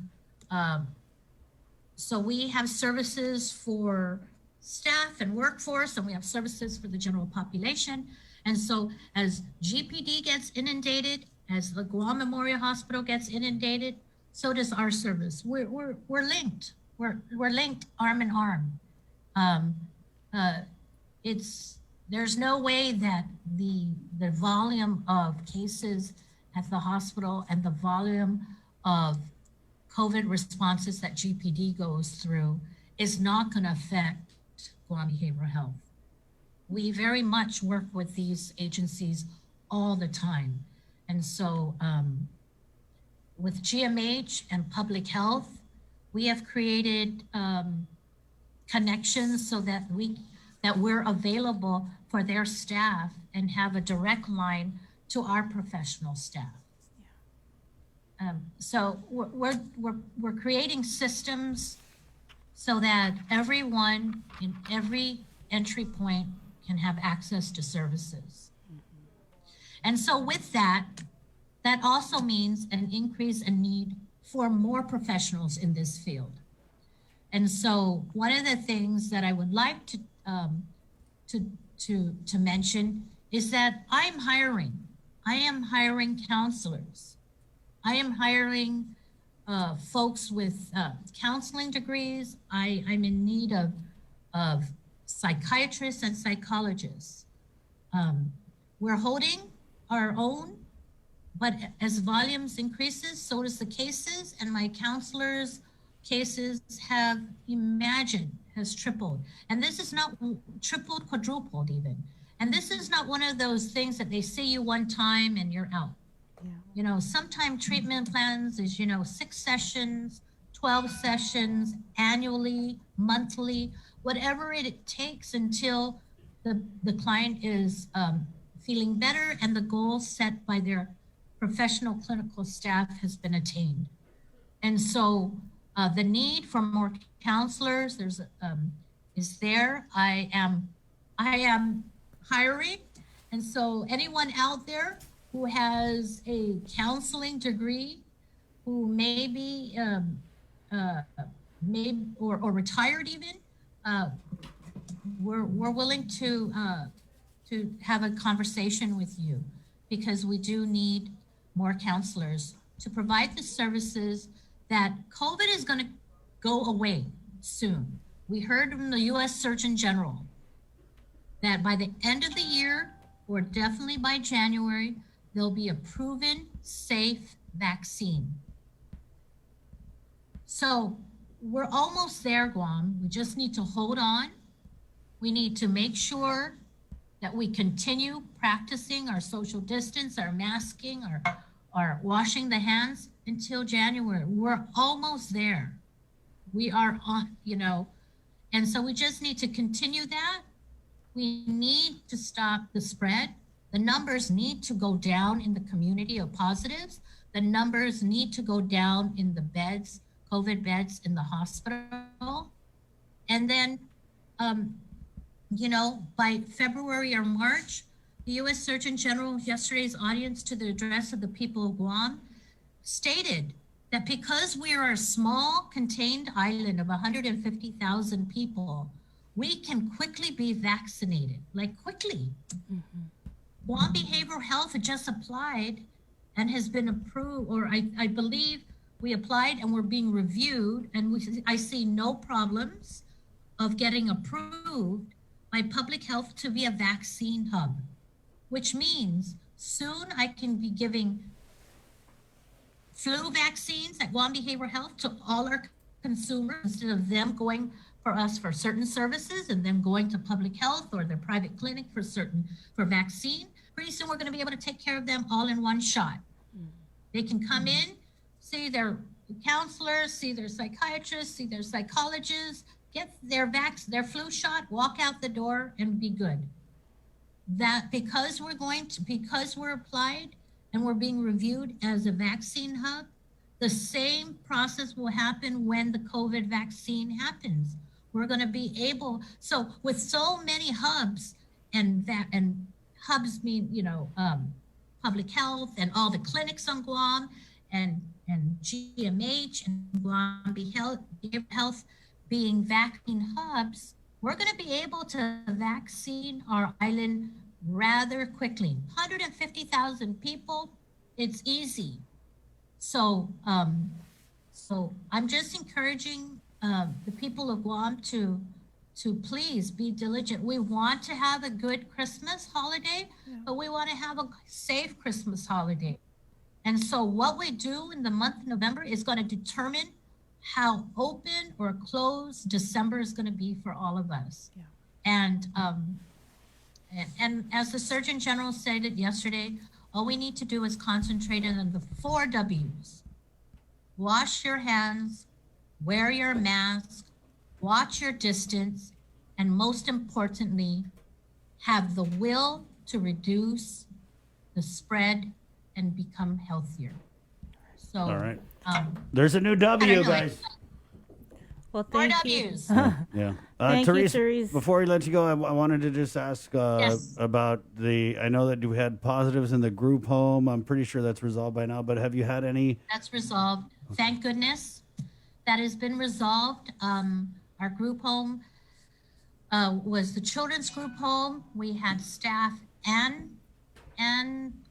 we have services for staff and workforce, and we have services for the general population. And so as GPD gets inundated, as the Guam Memorial Hospital gets inundated, so does our service. We're linked. We're linked arm in arm. There's no way that the volume of cases at the hospital and the volume of COVID responses that GPD goes through is not going to affect Guam Behavioral Health. We very much work with these agencies all the time. And so with GMH and public health, we have created connections so that we're available for their staff and have a direct line to our professional staff. So we're creating systems so that everyone in every entry point can have access to services. And so with that also means an increase in need for more professionals in this field. And so one of the things that I would like to mention is that I am hiring counselors. I am hiring folks with counseling degrees. I'm in need of psychiatrists and psychologists. We're holding our own, but as volumes increases, so does the cases, and my counselors' cases has tripled. And this is not tripled, quadrupled even. And this is not one of those things that they see you one time and you're out. Yeah. Sometimes treatment plans is, 6 sessions, 12 sessions, annually, monthly, whatever it takes until the client is feeling better and the goal set by their professional clinical staff has been attained. And so the need for more counselors is there. I am hiring. And so anyone out there who has a counseling degree, who may be or retired even, we're willing to have a conversation with you, because we do need more counselors to provide the services that COVID is going to go away soon. We heard from the U.S. Surgeon General that by the end of the year, or definitely by January, there'll be a proven safe vaccine. So we're almost there, Guam. We just need to hold on. We need to make sure that we continue practicing our social distance, our masking, our washing the hands until January. We're almost there. We are on, and so we just need to continue that. We need to stop the spread. The numbers need to go down in the community of positives. the numbers need to go down in the beds, COVID beds in the hospital. And then, you know, by February or March, the U.S. Surgeon General, yesterday's audience to the address of the people of Guam, stated that because we are a small contained island of 150,000 people, we can quickly be vaccinated, like quickly. Guam Behavioral Health had just applied and has been approved, or I believe we applied and we're being reviewed, and I see no problems of getting approved by public health to be a vaccine hub, which means soon I can be giving flu vaccines at Guam Behavioral Health to all our consumers instead of them going for us for certain services and then going to public health or their private clinic for vaccine. Pretty soon we're going to be able to take care of them all in one shot. They can come in, see their counselors, see their psychiatrists, see their psychologists, get their flu shot, walk out the door and be good. That because we're applied and we're being reviewed as a vaccine hub, the same process will happen when the COVID vaccine happens. We're going to be able, so with so many hubs, and hubs mean, you know, public health and all the clinics on Guam and GMH and Guam Behavioral Health being vaccine hubs, we're going to be able to vaccine our island rather quickly. 150,000 people, it's easy. So, so I'm just encouraging the people of Guam to please be diligent. We want to have a good Christmas holiday, but we want to have a safe Christmas holiday. And so what we do in the month of November is going to determine how open or closed December is going to be for all of us. Yeah. And as the Surgeon General stated yesterday, all we need to do is concentrate on the 4 W's. Wash your hands, wear your mask, watch your distance, and most importantly, have the will to reduce the spread and become healthier. So,
all right. There's a new W, guys.
Well, thank you.
W's.
Yeah.
Thank
Therese,
you, Therese.
before we let you go, I wanted to just ask about I know that you had positives in the group home. I'm pretty sure that's resolved by now, but have you had any?
That's resolved. Thank goodness that has been resolved. Our group home was the children's group home. We had staff and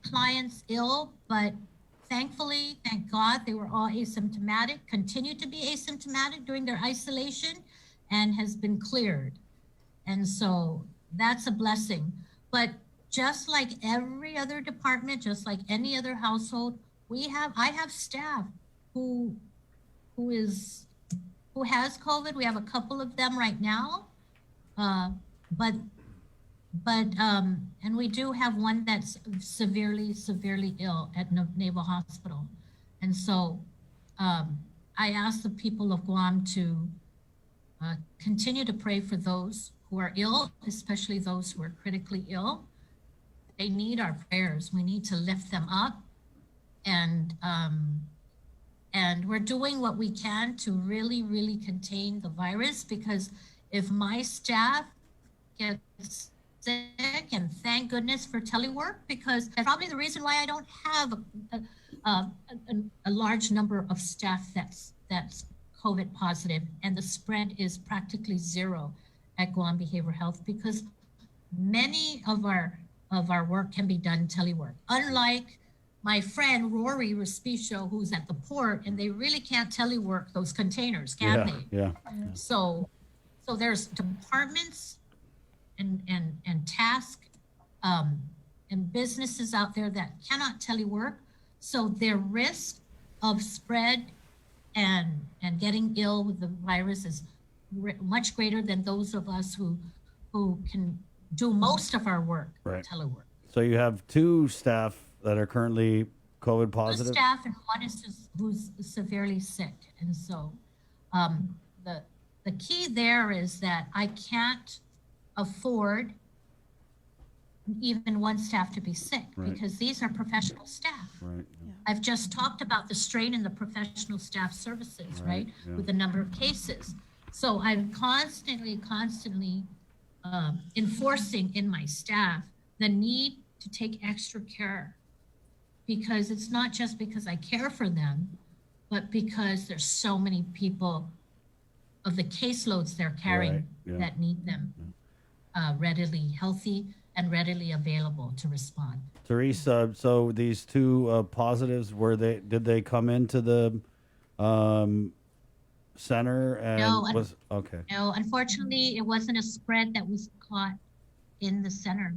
clients ill, but thankfully, thank God, they were all asymptomatic, continued to be asymptomatic during their isolation, and has been cleared. And so that's a blessing. But just like every other department, just like any other household, I have staff who has COVID. We have a couple of them right now, but and we do have one that's severely ill at Naval Hospital. And so I ask the people of Guam to continue to pray for those who are ill, especially those who are critically ill. They need our prayers. We need to lift them up. And we're doing what we can to really contain the virus, because if my staff gets sick, and thank goodness for telework, because probably the reason why I don't have a large number of staff that's COVID positive, and the spread is practically zero at Guam Behavioral Health, because many of our work can be done telework. Unlike my friend Rory Respicio, who's at the port, and they really can't telework those containers, can they?
Yeah.
So there's departments and task and businesses out there that cannot telework. So their risk of spread and getting ill with the virus is much greater than those of us who can do most of our work telework.
So you have 2 staff that are currently COVID positive?
2 staff and one is who's severely sick. And so the key there is that I can't afford even one staff to be sick, because these are professional staff.
Right.
Yeah.
I've just talked about the strain in the professional staff services, right?
yeah.
With the number of cases. So I'm constantly enforcing in my staff the need to take extra care, because it's not just because I care for them, but because there's so many people of the caseloads they're carrying
Right, yeah.
that need them readily healthy and readily available to respond.
Teresa, so these two positives, did they come into the center and
No,
okay.
No, unfortunately, it wasn't a spread that was caught in the center.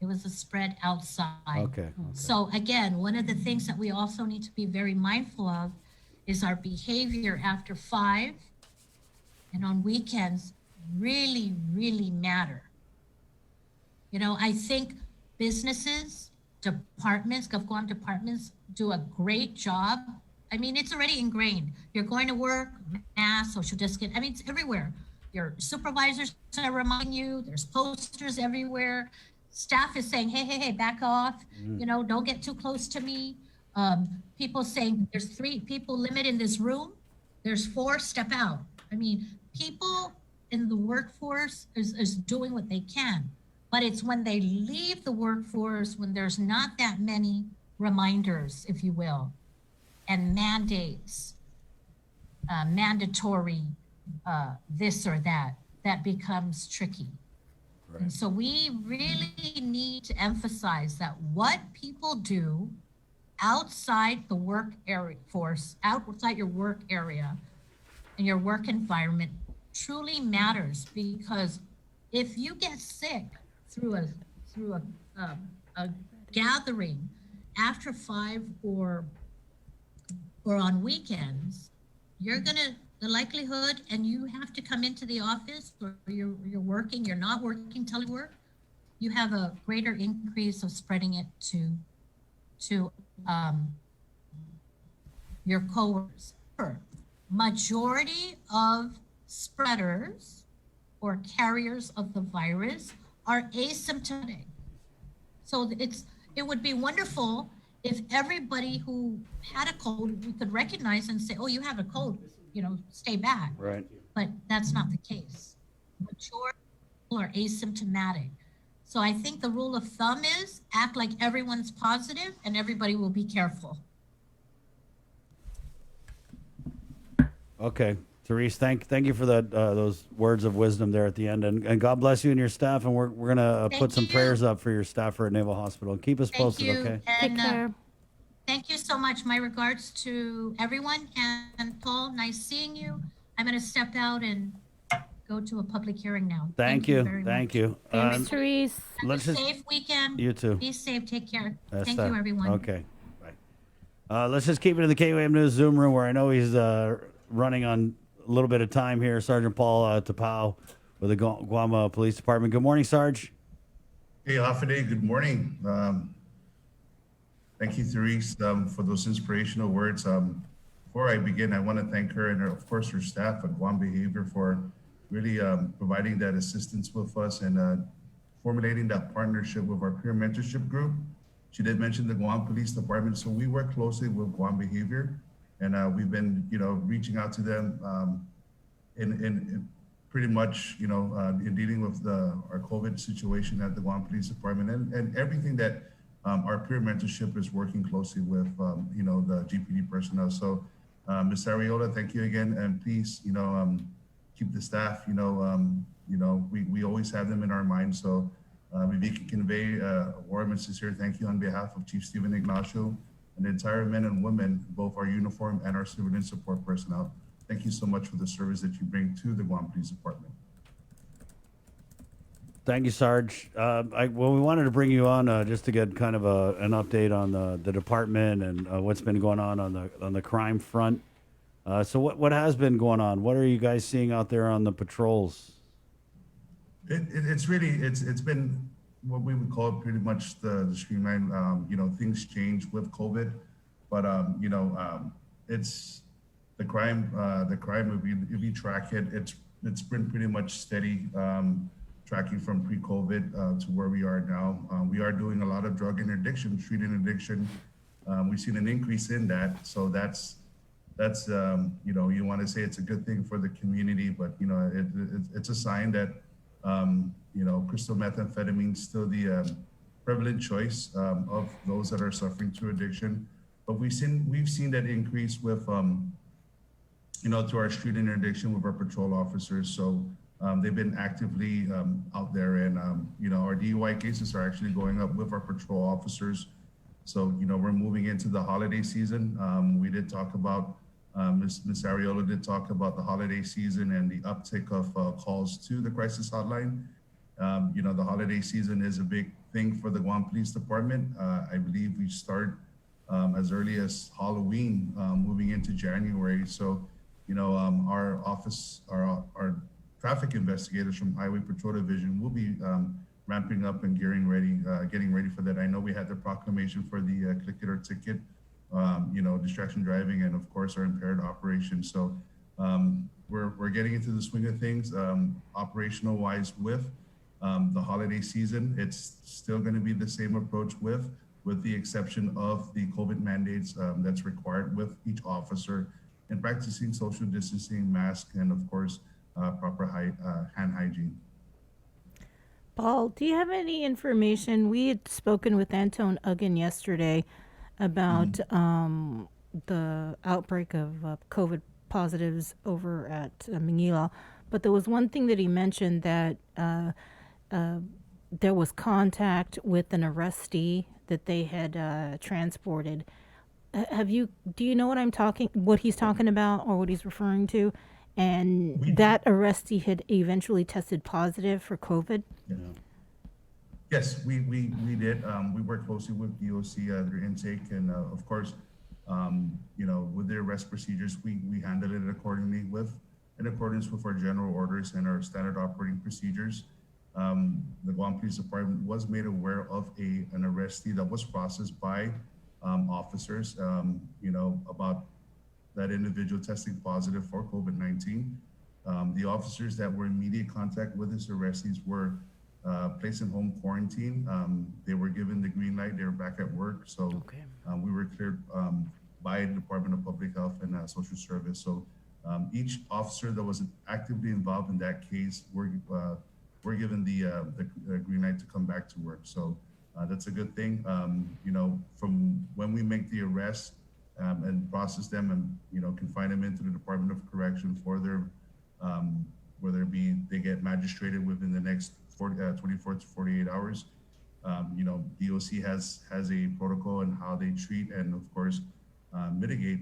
It was a spread outside.
Okay.
So again, one of the things that we also need to be very mindful of is our behavior after 5 and on weekends really, really matter. You know, I think businesses, departments, GovGuam departments do a great job. I mean, it's already ingrained. You're going to work, mask, social distance. I mean, it's everywhere. Your supervisors are reminding you, there's posters everywhere. Staff is saying, hey, back off. You know, don't get too close to me. People saying there's 3 people limit in this room. There's 4, step out. I mean, people in the workforce is doing what they can, but it's when they leave the workforce, when there's not that many reminders, if you will, and mandates, mandatory this or that becomes tricky. Right. And so we really need to emphasize that what people do outside the work area force, outside your work area and your work environment truly matters, because if you get sick through a gathering after 5 or on weekends, the likelihood, and you have to come into the office, or you're working, you're not working telework, you have a greater increase of spreading it to your coworkers. Majority of spreaders or carriers of the virus are asymptomatic. So it would be wonderful if everybody who had a cold, we could recognize and say, oh, you have a cold, you know, stay back.
Right.
But that's not the case. Majority of people are asymptomatic. So I think the rule of thumb is act like everyone's positive and everybody will be careful.
Okay. Therese, thank you for that those words of wisdom there at the end, and God bless you and your staff. And we're gonna put some prayers up for your staffer at Naval Hospital. Keep us posted, okay?
And, Take care. Thank you so much. My regards to everyone. And Paul, nice seeing you. I'm gonna step out and go to a public hearing now.
Thank you. Thank you.
Thanks, Therese.
Have a safe weekend.
You too.
Be safe. Take care.
That's
Thank
that.
you, everyone.
Okay. Bye. Let's just keep it in the KUAM News Zoom room, where I know he's running on a little bit of time here. Sergeant Paul Tapao with the Guam Police Department. Good morning, Sarge.
Hey, Hafide, good morning. Thank you, Therese, for those inspirational words. Before I begin, I want to thank her and, of course, her staff at Guam Behavior for really providing that assistance with us and formulating that partnership with our peer mentorship group. She did mention the Guam Police Department, so we work closely with Guam Behavior. And we've been, reaching out to them in pretty much, in dealing with our COVID situation at the Guam Police Department and everything that our peer mentorship is working closely with, the GPD personnel. So, Ms. Ariola, thank you again, and please, keep the staff. We always have them in our mind. So, if you can convey a warm and sincere thank you on behalf of Chief Stephen Ignacio and the entire men and women, both our uniform and our civilian support personnel. Thank you so much for the service that you bring to the Guam Police Department.
Thank you, Sarge. We wanted to bring you on just to get kind of an update on the department and what's been going on the crime front. So what has been going on? What are you guys seeing out there on the patrols?
It's been what we would call pretty much the streamline. Things change with COVID, but it's the crime. If you track it, it's been pretty much steady, tracking from pre-COVID to where we are now. We are doing a lot of drug interdiction, treating addiction, we've seen an increase in that. So that's you know, you want to say it's a good thing for the community, but you know, it's a sign that you know, crystal methamphetamine is still the prevalent choice of those that are suffering through addiction. But we've seen that increase with you know, through our street interdiction with our patrol officers. So they've been actively out there, and you know, our DUI cases are actually going up with our patrol officers. So you know, we're moving into the holiday season. We did talk about Ms. Ariola did talk about the holiday season and the uptick of calls to the crisis hotline. You know, the holiday season is a big thing for the Guam Police Department. I believe we start as early as Halloween, moving into January. So, you know, our office, our traffic investigators from Highway Patrol Division will be ramping up and getting ready for that. I know we had the proclamation for the click it or ticket, you know, distraction driving, and of course our impaired operation. So we're getting into the swing of things, operational wise with the holiday season. It's still going to be the same approach with the exception of the COVID mandates that's required with each officer, and practicing social distancing, mask, and of course proper hand hygiene.
Paul, do you have any information? We had spoken with Antone Uggan yesterday about the outbreak of COVID positives over at Manila, but there was one thing that he mentioned, that there was contact with an arrestee that they had transported. Do you know what he's talking about, or what he's referring to? And that arrestee had eventually tested positive for COVID.
Yeah. Yes, we did. We worked closely with DOC, their intake, and of course, you know, with their arrest procedures, we handled it accordingly in accordance with our general orders and our standard operating procedures. The Guam Police Department was made aware of an arrestee that was processed by officers, you know, about that individual testing positive for COVID-19. The officers that were in immediate contact with this arrestees were placed in home quarantine. They were given the green light. They were back at work. So we were cleared by the Department of Public Health and Social Service. So each officer that was actively involved in that case were given the green light to come back to work. So that's a good thing. You know, from when we make the arrest and process them and, you know, confine them into the Department of Correction for their, whether they get magistrated within the next 24 to 48 hours. You know, DOC has a protocol and how they treat and, of course, mitigate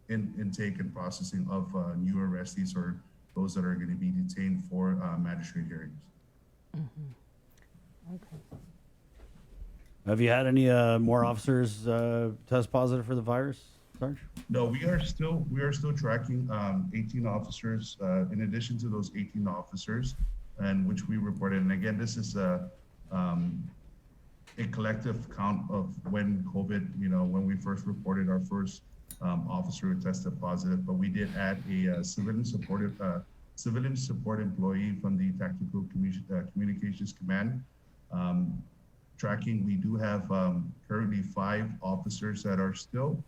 intake and processing of new arrestees or those that are going to be detained for magistrate hearings.
Okay.
Have you had any more officers test positive for the virus, Sarge?
No, we are still tracking 18 officers in addition to those 18 officers, and which we reported. And again, this is a collective count of when COVID, you know, when we first reported our first officer who tested positive, but we did add a civilian support employee from the Tactical Communications Command. Tracking, we do have currently 5 officers that are still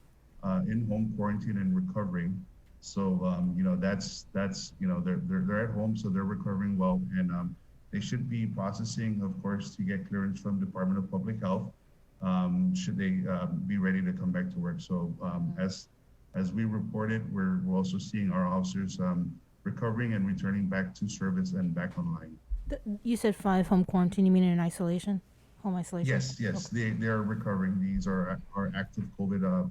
in home quarantine and recovering. So you know, that's you know, they're at home, so they're recovering well, and they should be processing, of course, to get clearance from Department of Public Health should they be ready to come back to work. So as we reported, we're also seeing our officers recovering and returning back to service and back online.
You said 5 home quarantine. You mean in isolation? Home isolation?
Yes, okay. They are recovering. These are our active COVID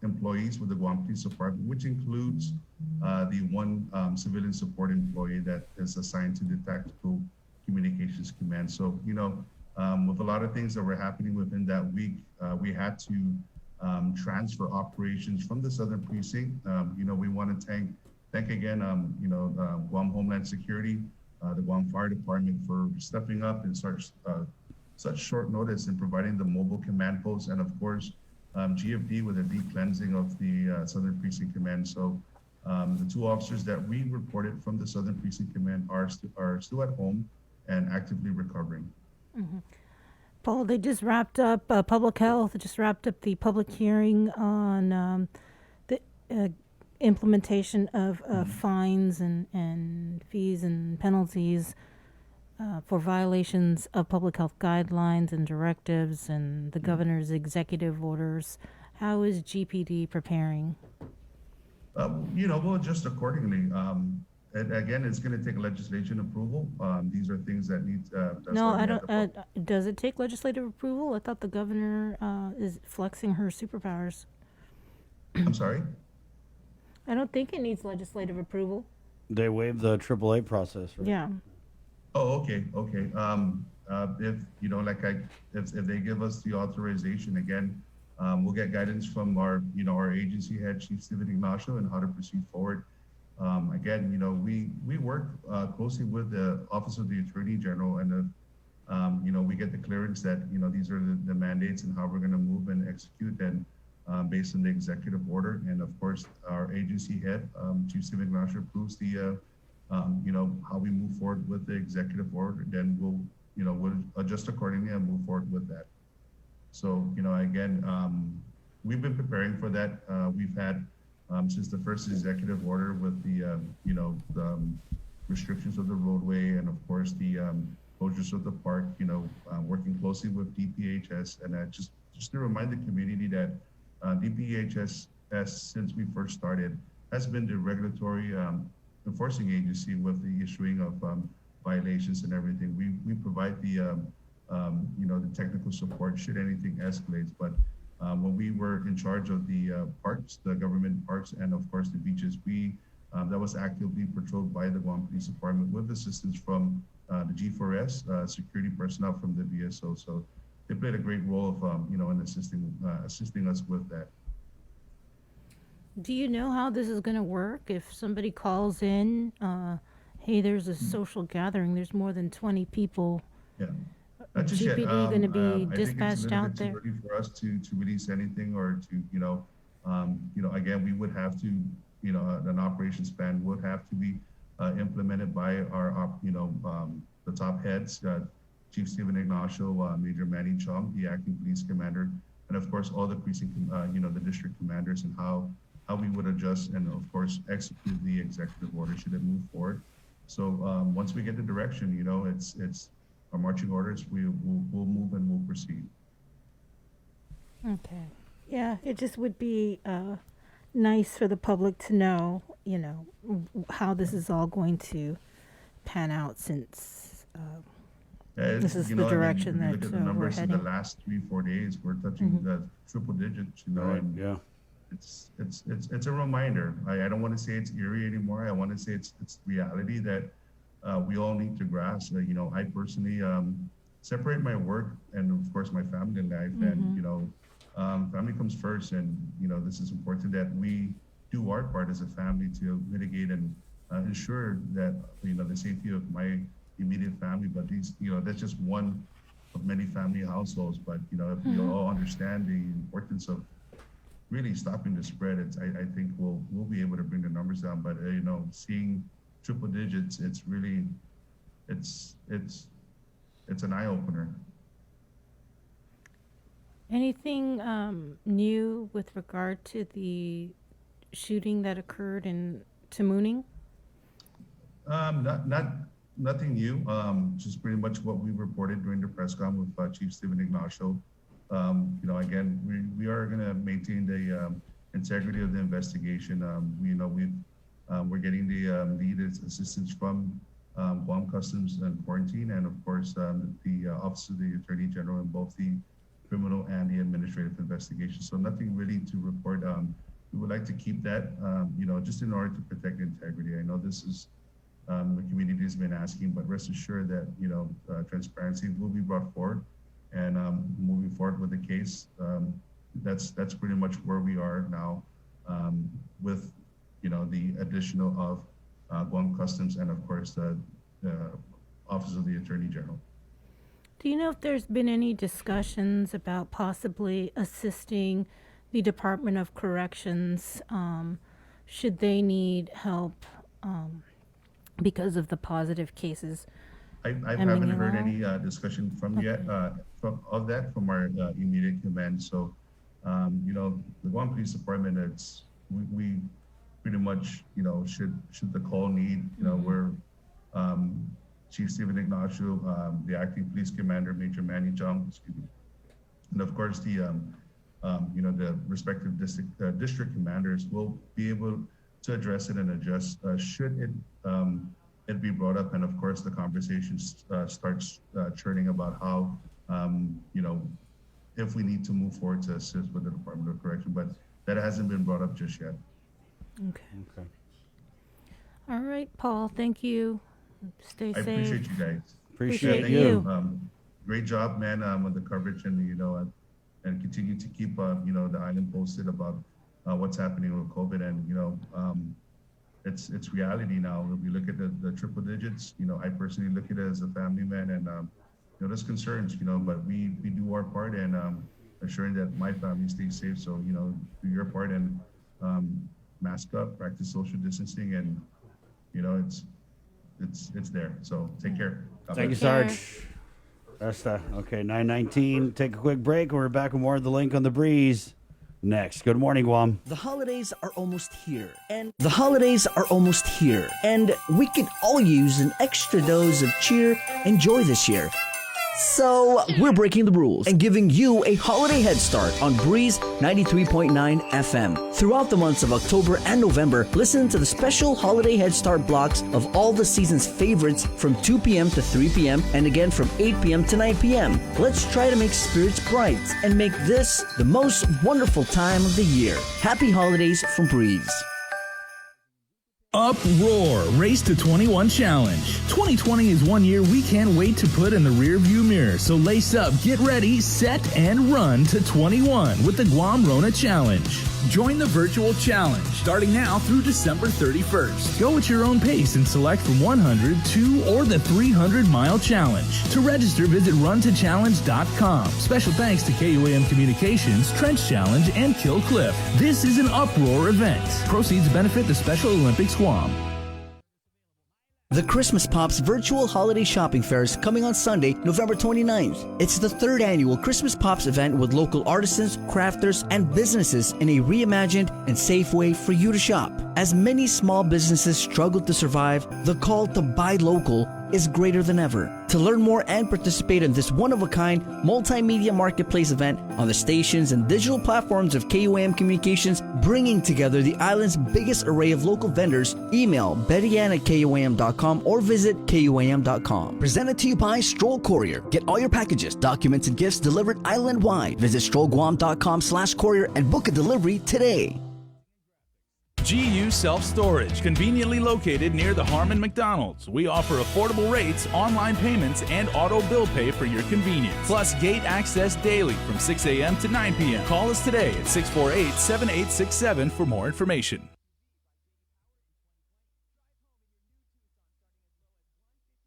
employees with the Guam Police Department, which includes the one civilian support employee that is assigned to the Tactical Communications Command. So, you know, with a lot of things that were happening within that week, we had to transfer operations from the Southern Precinct. You know, we want to thank again, you know, Guam Homeland Security, the Guam Fire Department for stepping up in such short notice and providing the mobile command posts, and of course, GFD with a deep cleansing of the Southern Precinct Command. So the 2 officers that we reported from the Southern Precinct Command are still at home and actively recovering.
Paul, they just wrapped up public health. They just wrapped up the public hearing on the implementation of fines and fees and penalties for violations of public health guidelines and directives and the governor's executive orders. How is GPD preparing?
We'll adjust accordingly. And again, it's going to take legislation approval. These are things that need.
No, I don't. Does it take legislative approval? I thought the governor is flexing her superpowers.
I'm sorry?
I don't think it needs legislative approval.
They waived the AAA process, right?
Yeah.
Oh, okay. If they give us the authorization again, we'll get guidance from our agency head, Chief Steven Ignacio, and how to proceed forward. Again, we work closely with the Office of the Attorney General, and we get the clearance that these are the mandates and how we're going to move and execute, and based on the executive order. And of course, our agency head, Chief Steven Ignacio, approves the how we move forward with the executive order. Then we'll adjust accordingly and move forward with that. So again, we've been preparing for that. We've had since the first executive order with the restrictions of the roadway, and of course the closures of the park, working closely with DPHS. And just to remind the community that DPHS, since we first started, has been the regulatory enforcing agency with the issuing of violations and everything. We provide the the technical support should anything escalates. But when we were in charge of the parks, the government parks, and of course the beaches, that was actively patrolled by the Guam Police Department with assistance from the G4S, security personnel from the VSO. So they played a great role of in assisting us with that.
Do you know how this is going to work? If somebody calls in, hey, there's a social gathering, there's more than 20 people.
Yeah. Not just yet.
GPD going to be
I
dispatched
think
out
it's a
there?
little bit too early for us to release anything, or to again, we would have to an operations plan would have to be implemented by our the top heads, Chief Steven Ignacio, Major Manny Chong, the acting police commander, and of course all the precinct the district commanders, and how we would adjust and of course execute the executive order should it move forward. So once we get the direction, it's our marching orders, we'll move and we'll proceed.
Okay. Yeah, it just would be nice for the public to know, how this is all going to pan out, since this is the direction
if you look
that
at the
we're
numbers in
heading.
the last 3-4 days, we're touching the triple digits,
Right,
and
yeah.
it's a reminder. I don't want to say it's eerie anymore. I want to say it's reality that we all need to grasp. I personally separate my work and of course my family life, and family comes first, and this is important that we do our part as a family to mitigate and ensure that the safety of my immediate family. But these that's just one of many family households. But if we all understand the importance of really stopping the spread, I think we'll be able to bring the numbers down. But seeing triple digits, it's really it's an eye opener.
Anything new with regard to the shooting that occurred in Tamuning?
Nothing new. Just pretty much what we reported during the press con with Chief Steven Ignacio. Again, we are going to maintain the integrity of the investigation. We're getting the lead assistance from Guam Customs and Quarantine, and of course the Office of the Attorney General in both the criminal and the administrative investigation. So nothing really to report. We would like to keep that, just in order to protect integrity. I know this is the community has been asking, but rest assured that transparency will be brought forward, and moving forward with the case. That's pretty much where we are now, with the additional of Guam Customs and of course the Office of the Attorney General.
Do you know if there's been any discussions about possibly assisting the Department of Corrections, should they need help because of the positive cases
I haven't heard any discussion from yet from our immediate command. So, you know, the Guam Police Department, we pretty much, you know, should the call need, you know, we're Chief Stephen Ignacio, the acting police commander, Major Manny Jung, excuse me, and of course the you know, the respective district commanders will be able to address it and adjust should it be brought up, and of course the conversation starts churning about how you know, if we need to move forward to assist with the Department of Correction, but that hasn't been brought up just yet.
Okay. All right, Paul. Thank you. Stay safe.
I appreciate you guys.
Appreciate you.
Great job, man, on the coverage, and you know, and continue to keep you know, the island posted about what's happening with COVID, and you know, it's reality now. If we look at the triple digits, you know, I personally look at it as a family man, and you know, there's concerns, you know, but we do our part, and assuring that my family stays safe. So, you know, do your part and mask up, practice social distancing, and you know, it's there. So take care.
Thank you, Sarge. That's okay. 9:19. Take a quick break. We're back with more of The Link on the Breeze next. Good morning, Guam.
The holidays are almost here, and we could all use an extra dose of cheer and joy this year. So, we're breaking the rules and giving you a holiday head start on Breeze 93.9 FM. Throughout the months of October and November, listen to the special holiday head start blocks of all the season's favorites from 2 p.m. to 3 p.m. and again from 8 p.m. to 9 p.m. Let's try to make spirits bright and make this the most wonderful time of the year. Happy holidays from Breeze.
Uproar Race to 21 Challenge. 2020 is 1 year we can't wait to put in the rearview mirror. So lace up, get ready, set, and run to 21 with the Guam Rona Challenge. Join the virtual challenge starting now through December 31st. Go at your own pace and select from 100, 2, or the 300-mile challenge. To register, visit runtochallenge.com. Special thanks to KUAM Communications, Trench Challenge, and Kill Cliff. This is an Uproar event. Proceeds benefit the Special Olympics Guam.
The Christmas Pops Virtual Holiday Shopping Fair is coming on Sunday, November 29th. It's the 3rd annual Christmas Pops event with local artisans, crafters, and businesses in a reimagined and safe way for you to shop. As many small businesses struggle to survive, the call to buy local is greater than ever. To learn more and participate in this one-of-a-kind multimedia marketplace event on the stations and digital platforms of KUAM Communications, bringing together the island's biggest array of local vendors, email BettyAnn@KUAM.com or visit KUAM.com. Presented to you by Stroll Courier. Get all your packages, documents, and gifts delivered island-wide. Visit StrollGuam.com/courier and book a delivery today.
GU Self-Storage, conveniently located near the Harmon McDonald's. We offer affordable rates, online payments, and auto bill pay for your convenience. Plus gate access daily from 6 a.m. to 9 p.m. Call us today at 648-7867 for more information.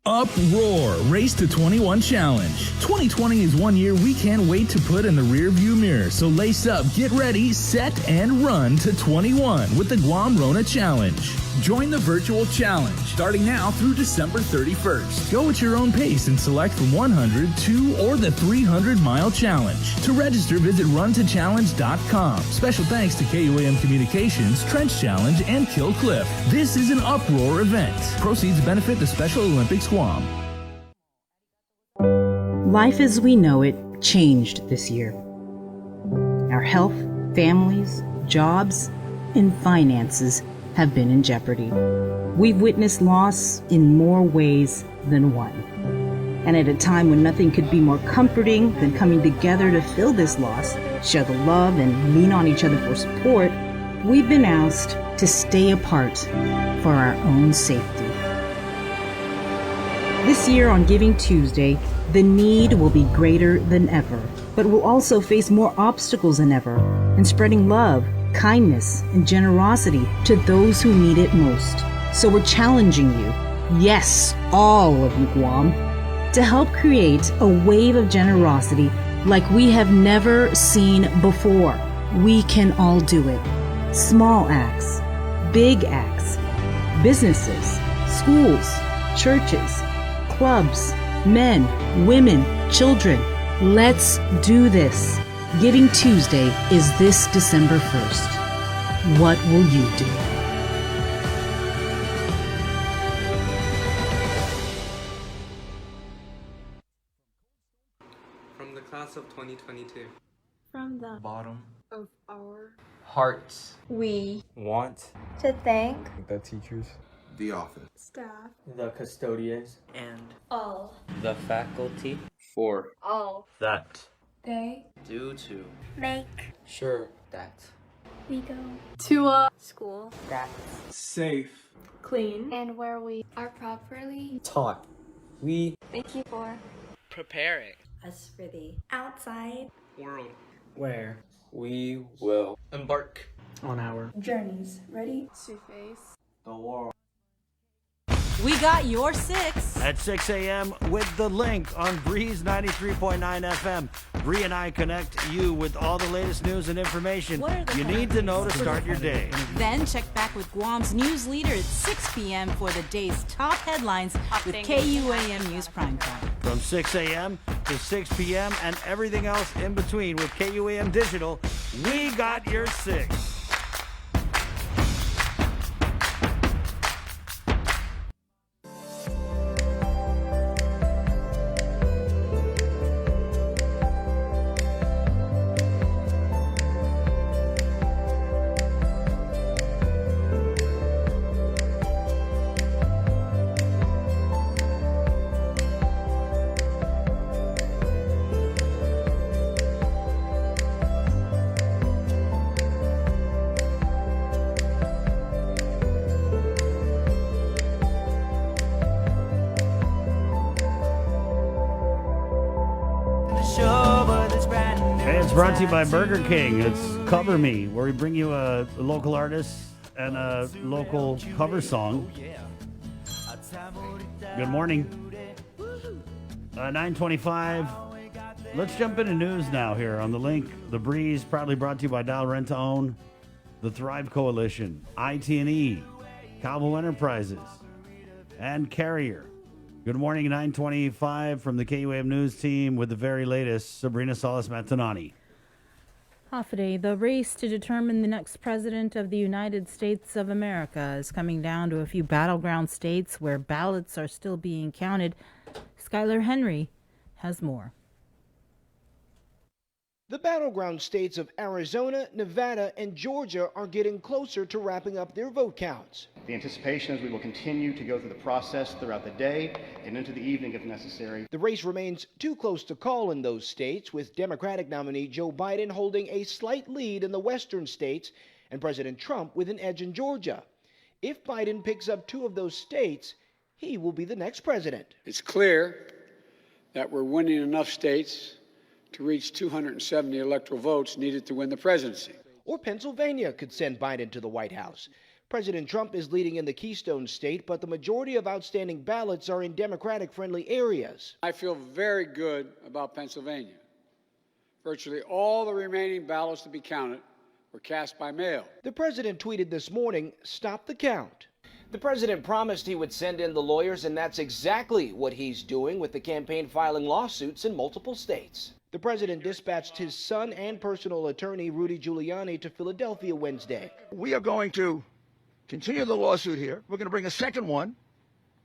Uproar Race to 21 Challenge. 2020 is 1 year we can't wait to put in the rearview mirror. So lace up, get ready, set, and run to 21 with the Guam Rona Challenge. Join the virtual challenge starting now through December 31st. Go at your own pace and select from 100, 2, or the 300-mile challenge. To register, visit runtochallenge.com. Special thanks to KUAM Communications, Trench Challenge, and Kill Cliff. This is an Uproar event. Proceeds benefit the Special Olympics Guam.
Life as we know it changed this year. Our health, families, jobs, and finances have been in jeopardy. We've witnessed loss in more ways than one. And at a time when nothing could be more comforting than coming together to fill this loss, share the love, and lean on each other for support, we've been asked to stay apart for our own safety. This year on Giving Tuesday, the need will be greater than ever, but we'll also face more obstacles than ever in spreading love, kindness, and generosity to those who need it most. So we're challenging you, yes, all of you Guam, to help create a wave of generosity like we have never seen before. We can all do it. Small acts, big acts, businesses, schools, churches, clubs, men, women, children. Let's do this. Giving Tuesday is this December 1st. What will you do?
From the class of 2022.
From the
Bottom
of our
hearts.
we
Want
to thank
the teachers,
the office,
staff,
the custodians, and
all,
the faculty for
all
that
they
due to
make
sure that
we go to a school
that's safe,
clean, and where we are properly
taught. We
thank you for
preparing
us for the outside
world where we will embark on our
journeys. Ready to face
the world.
We got your 6
at 6 a.m. with the link on Breeze 93.9 FM. Bree and I connect you with all the latest news and information you need to know to start your day.
Then check back with Guam's news leader at 6 p.m. for the day's top headlines with KUAM News Primetime.
From 6 a.m. to 6 p.m. and everything else in between with KUAM Digital, we got your 6. Hey, it's brought to you by Burger King. It's Cover Me, where we bring you a local artist and a local cover song. Good morning. 9:25. Let's jump into news now here on the link. The Breeze, proudly brought to you by Dial Rent to Own, the Thrive Coalition, IT&E, Calvo Enterprises, and Carrier. Good morning, 9:25 from the KUAM News team with the very latest. Sabrina Salas-Matanani.
Hafide, the race to determine the next president of the United States of America is coming down to a few battleground states where ballots are still being counted. Skylar Henry has more.
The battleground states of Arizona, Nevada, and Georgia are getting closer to wrapping up their vote counts.
The anticipation is we will continue to go through the process throughout the day and into the evening if necessary.
The race remains too close to call in those states, with Democratic nominee Joe Biden holding a slight lead in the western states and President Trump with an edge in Georgia. If Biden picks up 2 of those states, he will be the next president.
It's clear that we're winning enough states to reach 270 electoral votes needed to win the presidency.
Or Pennsylvania could send Biden to the White House. President Trump is leading in the Keystone State, but the majority of outstanding ballots are in Democratic-friendly areas.
I feel very good about Pennsylvania. Virtually all the remaining ballots to be counted were cast by mail.
The president tweeted this morning, "Stop the count." The president promised he would send in the lawyers, and that's exactly what he's doing, with the campaign filing lawsuits in multiple states. The president dispatched his son and personal attorney, Rudy Giuliani, to Philadelphia Wednesday.
We are going to continue the lawsuit here. We're going to bring a second one,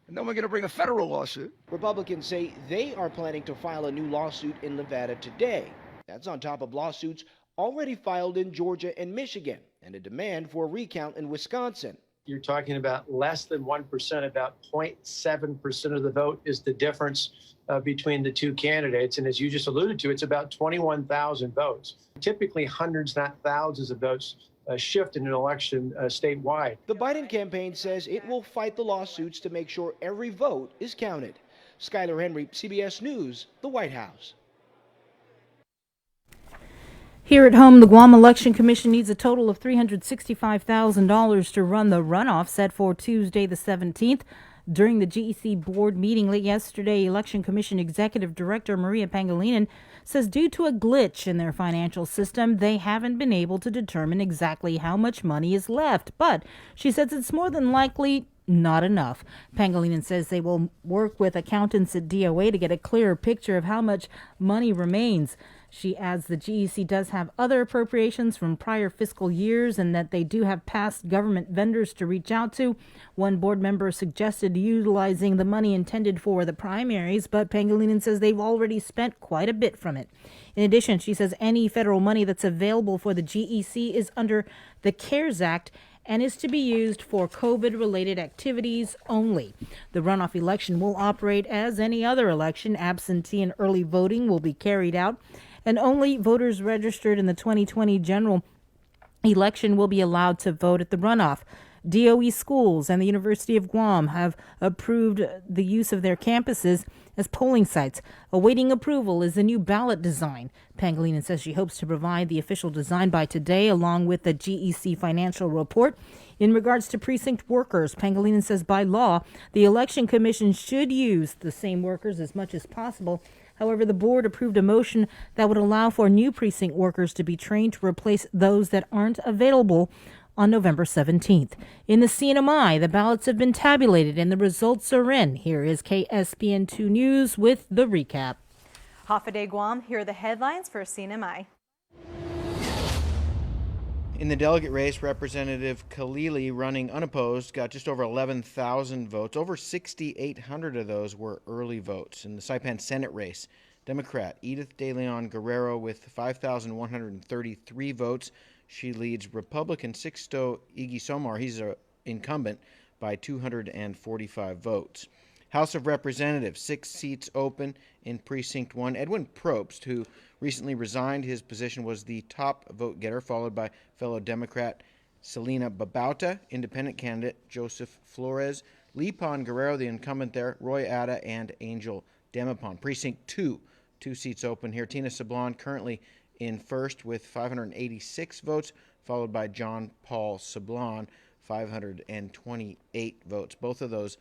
and then we're going to bring a federal lawsuit.
Republicans say they are planning to file a new lawsuit in Nevada today. That's on top of lawsuits already filed in Georgia and Michigan, and a demand for a recount in Wisconsin.
You're talking about less than 1%, about 0.7% of the vote is the difference between the two candidates. And as you just alluded to, it's about 21,000 votes. Typically hundreds, not thousands of votes shift in an election statewide.
The Biden campaign says it will fight the lawsuits to make sure every vote is counted. Skylar Henry, CBS News, the White House.
Here at home, the Guam Election Commission needs a total of $365,000 to run the runoff set for Tuesday the 17th. During the GEC board meeting late yesterday, Election Commission Executive Director Maria Pangilinan says due to a glitch in their financial system, they haven't been able to determine exactly how much money is left. But she says it's more than likely not enough. Pangilinan says they will work with accountants at DOA to get a clearer picture of how much money remains. She adds the GEC does have other appropriations from prior fiscal years and that they do have past government vendors to reach out to. One board member suggested utilizing the money intended for the primaries, but Pangilinan says they've already spent quite a bit from it. In addition, she says any federal money that's available for the GEC is under the CARES Act and is to be used for COVID-related activities only. The runoff election will operate as any other election. Absentee and early voting will be carried out, and only voters registered in the 2020 general election will be allowed to vote at the runoff. DOE schools and the University of Guam have approved the use of their campuses as polling sites. Awaiting approval is the new ballot design. Pangilinan says she hopes to provide the official design by today, along with the GEC financial report. In regards to precinct workers, Pangilinan says by law, the Election Commission should use the same workers as much as possible. However, the board approved a motion that would allow for new precinct workers to be trained to replace those that aren't available on November 17th. In the CNMI, the ballots have been tabulated and the results are in. Here is KSPN2 News with the recap.
Hafa Guam, here are the headlines for CNMI.
In the delegate race, Representative Khalili, running unopposed, got just over 11,000 votes. Over 6,800 of those were early votes. In the Saipan Senate race, Democrat Edith De Leon Guerrero with 5,133 votes. She leads Republican Sixto Iggy Somar, he's an incumbent, by 245 votes. House of Representatives, 6 seats open in Precinct 1. Edwin Probst, who recently resigned his position, was the top vote getter, followed by fellow Democrat Selena Babauta, independent candidate Joseph Flores, Lipan Guerrero, the incumbent there, Roy Ada, and Angel Demapon. Precinct 2, 2 seats open here. Tina Sablon currently in first with 586 votes, followed by John Paul Sablon, 528 votes. Both of those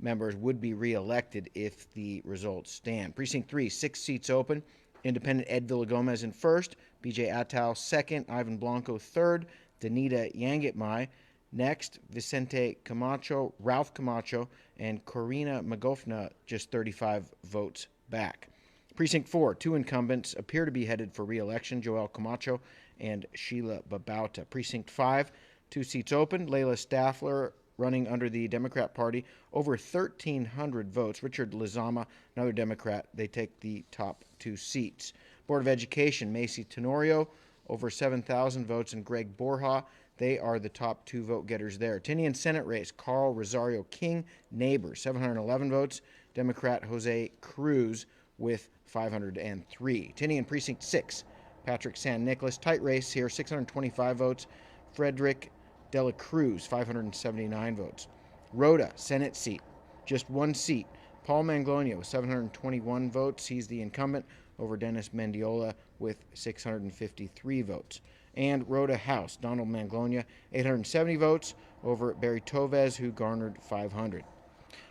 members would be re-elected if the results stand. Precinct 3, 6 seats open. Independent Ed Villagomez in first, BJ Attal second, Ivan Blanco third, Danita Yangitmai next, Vicente Camacho, Ralph Camacho, and Corina Magofna just 35 votes back. Precinct 4, 2 incumbents appear to be headed for re-election, Joel Camacho and Sheila Babauta. Precinct 5, 2 seats open, Layla Staffler running under the Democrat Party, over 1,300 votes. Richard Lizama, another Democrat, they take the top 2 seats. Board of Education, Macy Tenorio, over 7,000 votes, and Greg Borja, they are the top 2 vote getters there. Tinian Senate race, Carl Rosario King, neighbor, 711 votes. Democrat Jose Cruz with 503. Tinian Precinct 6, Patrick San Nicolas, tight race here, 625 votes. Frederick De La Cruz, 579 votes. Rhoda, Senate seat, just 1 seat. Paul Manglona with 721 votes. He's the incumbent over Dennis Mendiola with 653 votes. And Rhoda House, Donald Manglona, 870 votes over Barry Tovez, who garnered 500.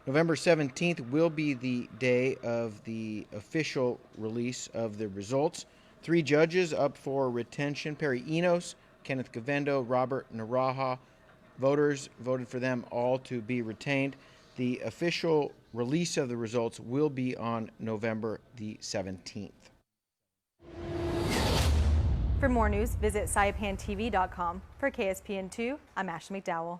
November 17th will be the day of the official release of the results. 3 judges up for retention: Perry Enos, Kenneth Gavendo, Robert Naraha. Voters voted for them all to be retained. The official release of the results will be on November the 17th.
For more news, visit saipantv.com. For KSPN2, I'm Ashley McDowell.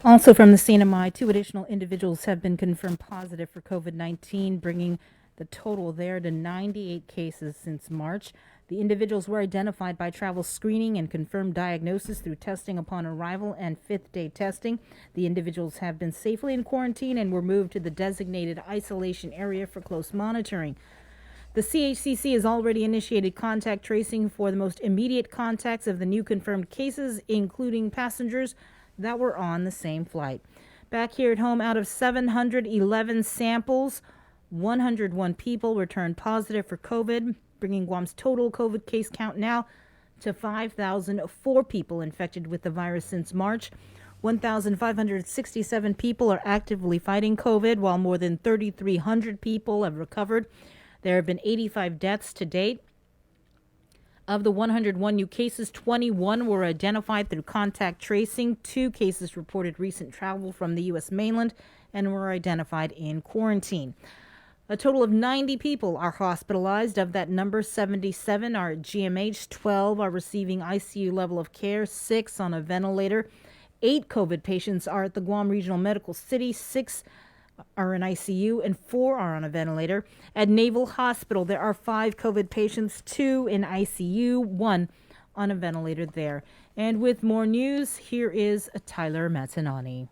Also from the CNMI, 2 additional individuals have been confirmed positive for COVID-19, bringing the total there to 98 cases since March. The individuals were identified by travel screening and confirmed diagnosis through testing upon arrival and 5th-day testing. The individuals have been safely in quarantine and were moved to the designated isolation area for close monitoring. The CHCC has already initiated contact tracing for the most immediate contacts of the new confirmed cases, including passengers that were on the same flight. Back here at home, out of 711 samples, 101 people returned positive for COVID, bringing Guam's total COVID case count now to 5,004 people infected with the virus since March. 1,567 people are actively fighting COVID, while more than 3,300 people have recovered. There have been 85 deaths to date. Of the 101 new cases, 21 were identified through contact tracing. 2 cases reported recent travel from the U.S. mainland and were identified in quarantine. A total of 90 people are hospitalized. Of that number, 77 are at GMH, 12 are receiving ICU level of care, 6 on a ventilator. 8 COVID patients are at the Guam Regional Medical City, 6 are in ICU, and 4 are on a ventilator. At Naval Hospital, there are 5 COVID patients, 2 in ICU, 1 on a ventilator there. And with more news, here is Tyler Matanani.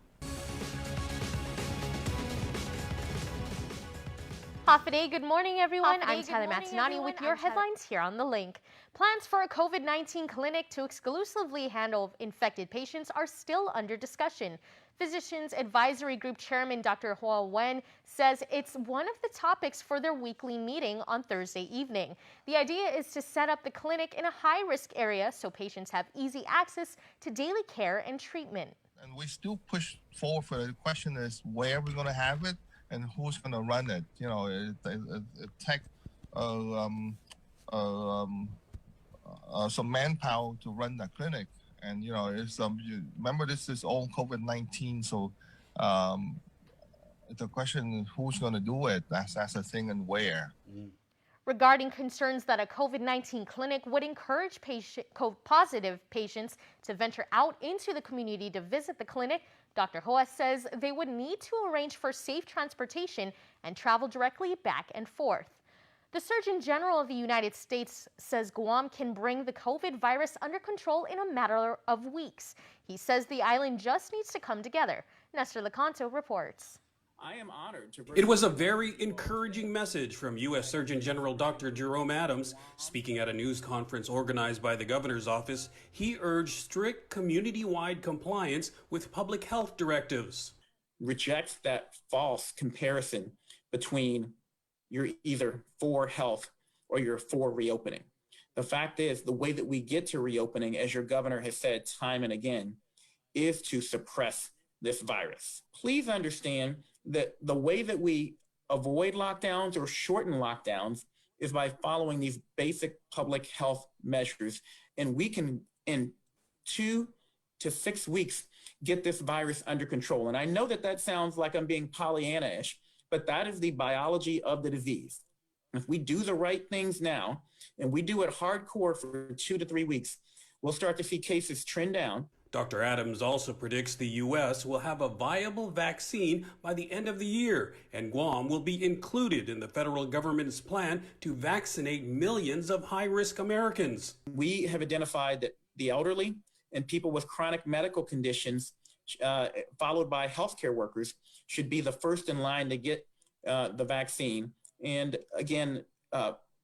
Hafa good morning, everyone. I'm Tyler Matanani with your headlines here on The Link. Plans for a COVID-19 clinic to exclusively handle infected patients are still under discussion. Physicians Advisory Group Chairman Dr. Hoa Wen says it's one of the topics for their weekly meeting on Thursday evening. The idea is to set up the clinic in a high-risk area so patients have easy access to daily care and treatment.
And we still push forward for the question is where we're going to have it and who's going to run it. You know, it takes some manpower to run the clinic. And, you know, it's, remember this is all COVID-19, so the question is who's going to do it, that's the thing, and where.
Regarding concerns that a COVID-19 clinic would encourage positive patients to venture out into the community to visit the clinic, Dr. Hoa says they would need to arrange for safe transportation and travel directly back and forth. The Surgeon General of the United States says Guam can bring the COVID virus under control in a matter of weeks. He says the island just needs to come together. Nestor Lecanto reports.
I am honored to bring... It was a very encouraging message from U.S. Surgeon General Dr. Jerome Adams. Speaking at a news conference organized by the governor's office, he urged strict community-wide compliance with public health directives.
Rejects that false comparison between you're either for health or you're for reopening. The fact is, the way that we get to reopening, as your governor has said time and again, is to suppress this virus. Please understand that the way that we avoid lockdowns or shorten lockdowns is by following these basic public health measures. And we can, in 2 to 6 weeks, get this virus under control. And I know that that sounds like I'm being Pollyanna-ish, but that is the biology of the disease. If we do the right things now, and we do it hardcore for 2 to 3 weeks, we'll start to see cases trend down.
Dr. Adams also predicts the U.S. will have a viable vaccine by the end of the year, and Guam will be included in the federal government's plan to vaccinate millions of high-risk Americans.
We have identified that the elderly and people with chronic medical conditions, followed by healthcare workers, should be the first in line to get the vaccine. And again,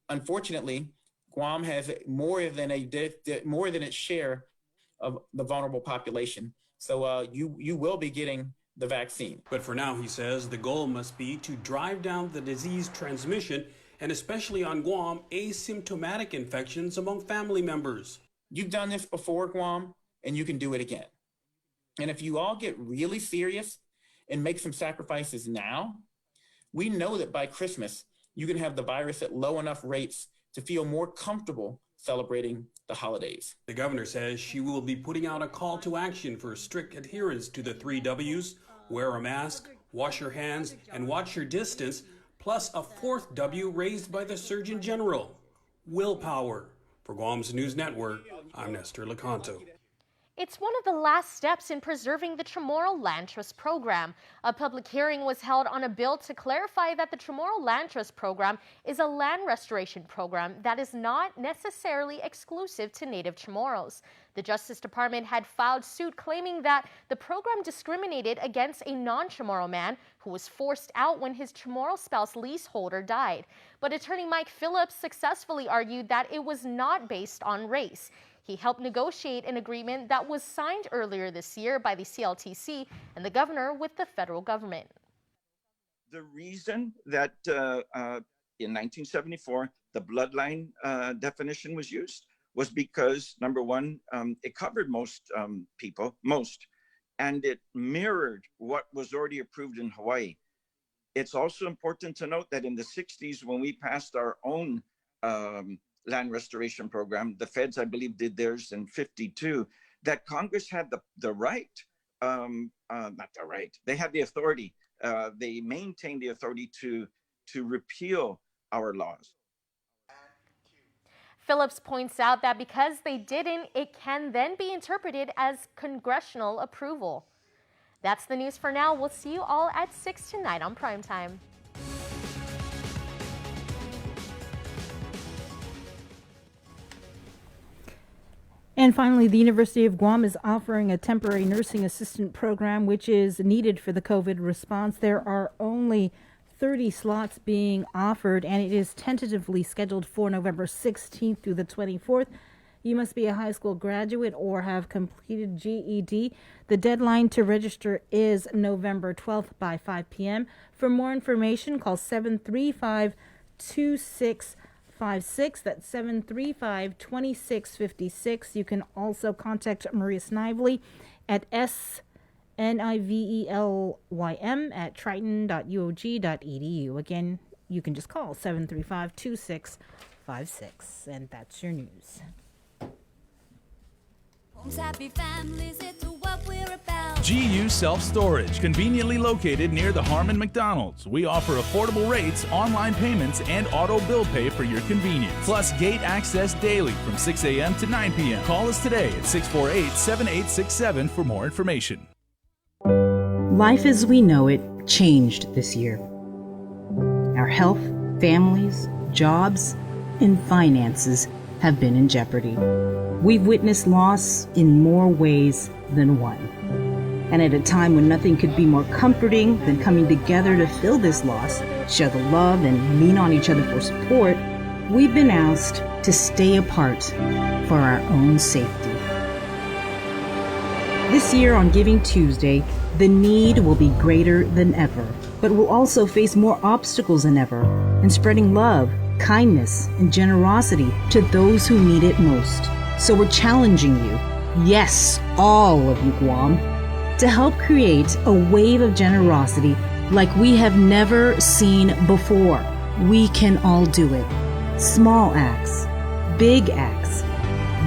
unfortunately, Guam has more than its share of the vulnerable population. So you will be getting the vaccine.
But for now, he says, the goal must be to drive down the disease transmission, and especially on Guam, asymptomatic infections among family members.
You've done this before, Guam, and you can do it again. And if you all get really serious and make some sacrifices now, we know that by Christmas, you can have the virus at low enough rates to feel more comfortable celebrating the holidays.
The governor says she will be putting out a call to action for strict adherence to the 3 W's: wear a mask, wash your hands, and watch your distance, plus a 4th W raised by the Surgeon General: willpower. For Guam's News Network, I'm Nestor Lecanto.
It's one of the last steps in preserving the Chamorro Land Trust Program. A public hearing was held on a bill to clarify that the Chamorro Land Trust Program is a land restoration program that is not necessarily exclusive to Native Chamorros. The Justice Department had filed suit claiming that the program discriminated against a non-Chamorro man who was forced out when his Chamorro spouse leaseholder died. But attorney Mike Phillips successfully argued that it was not based on race. He helped negotiate an agreement that was signed earlier this year by the CLTC and the governor with the federal government.
The reason that in 1974, the bloodline definition was used was because, number one, it covered most people, and it mirrored what was already approved in Hawaii. It's also important to note that in the 60s, when we passed our own land restoration program. The feds, I believe, did theirs in 52. That Congress had the right, not the right, they had the authority. They maintained the authority to repeal our laws.
Phillips points out that because they didn't, it can then be interpreted as congressional approval. That's the news for now. We'll see you all at 6 tonight on Primetime.
And finally, the University of Guam is offering a temporary nursing assistant program, which is needed for the COVID response. There are only 30 slots being offered, and it is tentatively scheduled for November 16th through the 24th. You must be a high school graduate or have completed GED. The deadline to register is November 12th by 5 p.m. For more information, call 735-2656. That's 735-2656. You can also contact Maria Snively at snivlym@triton.uog.edu. Again, you can just call 735-2656. And that's your news.
Happy families, it's what we're about.
GU Self-Storage, conveniently located near the Harmon McDonald's. We offer affordable rates, online payments, and auto bill pay for your convenience. Plus gate access daily from 6 a.m. to 9 p.m. Call us today at 648-7867 for more information.
Life as we know it changed this year. Our health, families, jobs, and finances have been in jeopardy. We've witnessed loss in more ways than one. And at a time when nothing could be more comforting than coming together to fill this loss, share the love, and lean on each other for support, we've been asked to stay apart for our own safety. This year on Giving Tuesday, the need will be greater than ever, but we'll also face more obstacles than ever in spreading love, kindness, and generosity to those who need it most. So we're challenging you, yes, all of you Guam, to help create a wave of generosity like we have never seen before. We can all do it. Small acts, big acts,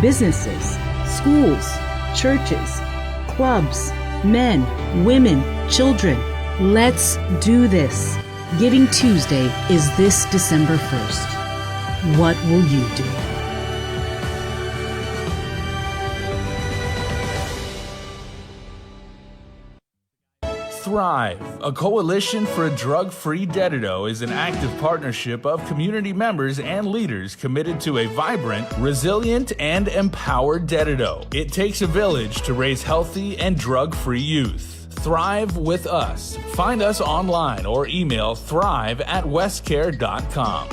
businesses, schools, churches, clubs, men, women, children. Let's do this. Giving Tuesday is this December 1st. What will you do?
Thrive, a coalition for a drug-free Dededo, is an active partnership of community members and leaders committed to a vibrant, resilient, and empowered Dededo. It takes a village to raise healthy and drug-free youth. Thrive with us. Find us online or email thrive@westcare.com.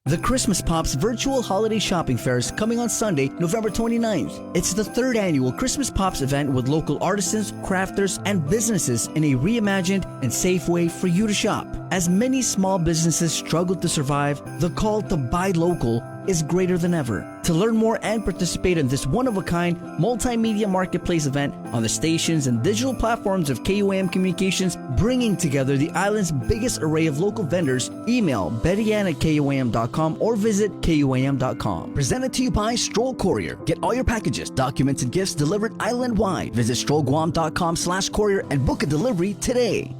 The Christmas Pops Virtual Holiday Shopping Fair is coming on Sunday, November 29th. It's the third annual Christmas Pops event with local artisans, crafters, and businesses in a reimagined and safe way for you to shop. As many small businesses struggle to survive, the call to buy local is greater than ever. To learn more and participate in this one-of-a-kind multimedia marketplace event on the stations and digital platforms of KUAM Communications, bringing together the island's biggest array of local vendors, email bettyann@kuam.com or visit kuam.com. Presented to you by Stroll Courier. Get all your packages, documents, and gifts delivered island-wide. Visit strollguam.com/courier and book a delivery today.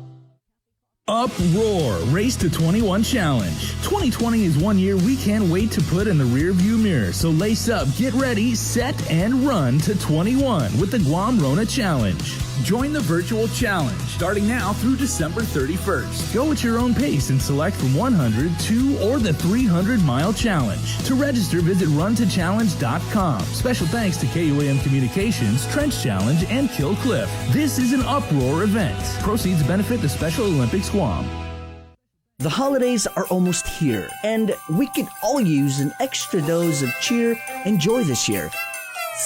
Uproar Race to 21 Challenge. 2020 is 1 year we can't wait to put in the rearview mirror. So lace up, get ready, set, and run to 21 with the Guam Rona Challenge. Join the virtual challenge starting now through December 31st. Go at your own pace and select from 100, 2, or the 300-mile challenge. To register, visit runtochallenge.com. Special thanks to KUAM Communications, Trench Challenge, and Kill Cliff. This is an Uproar event. Proceeds benefit the Special Olympics Guam.
The holidays are almost here, and we could all use an extra dose of cheer and joy this year.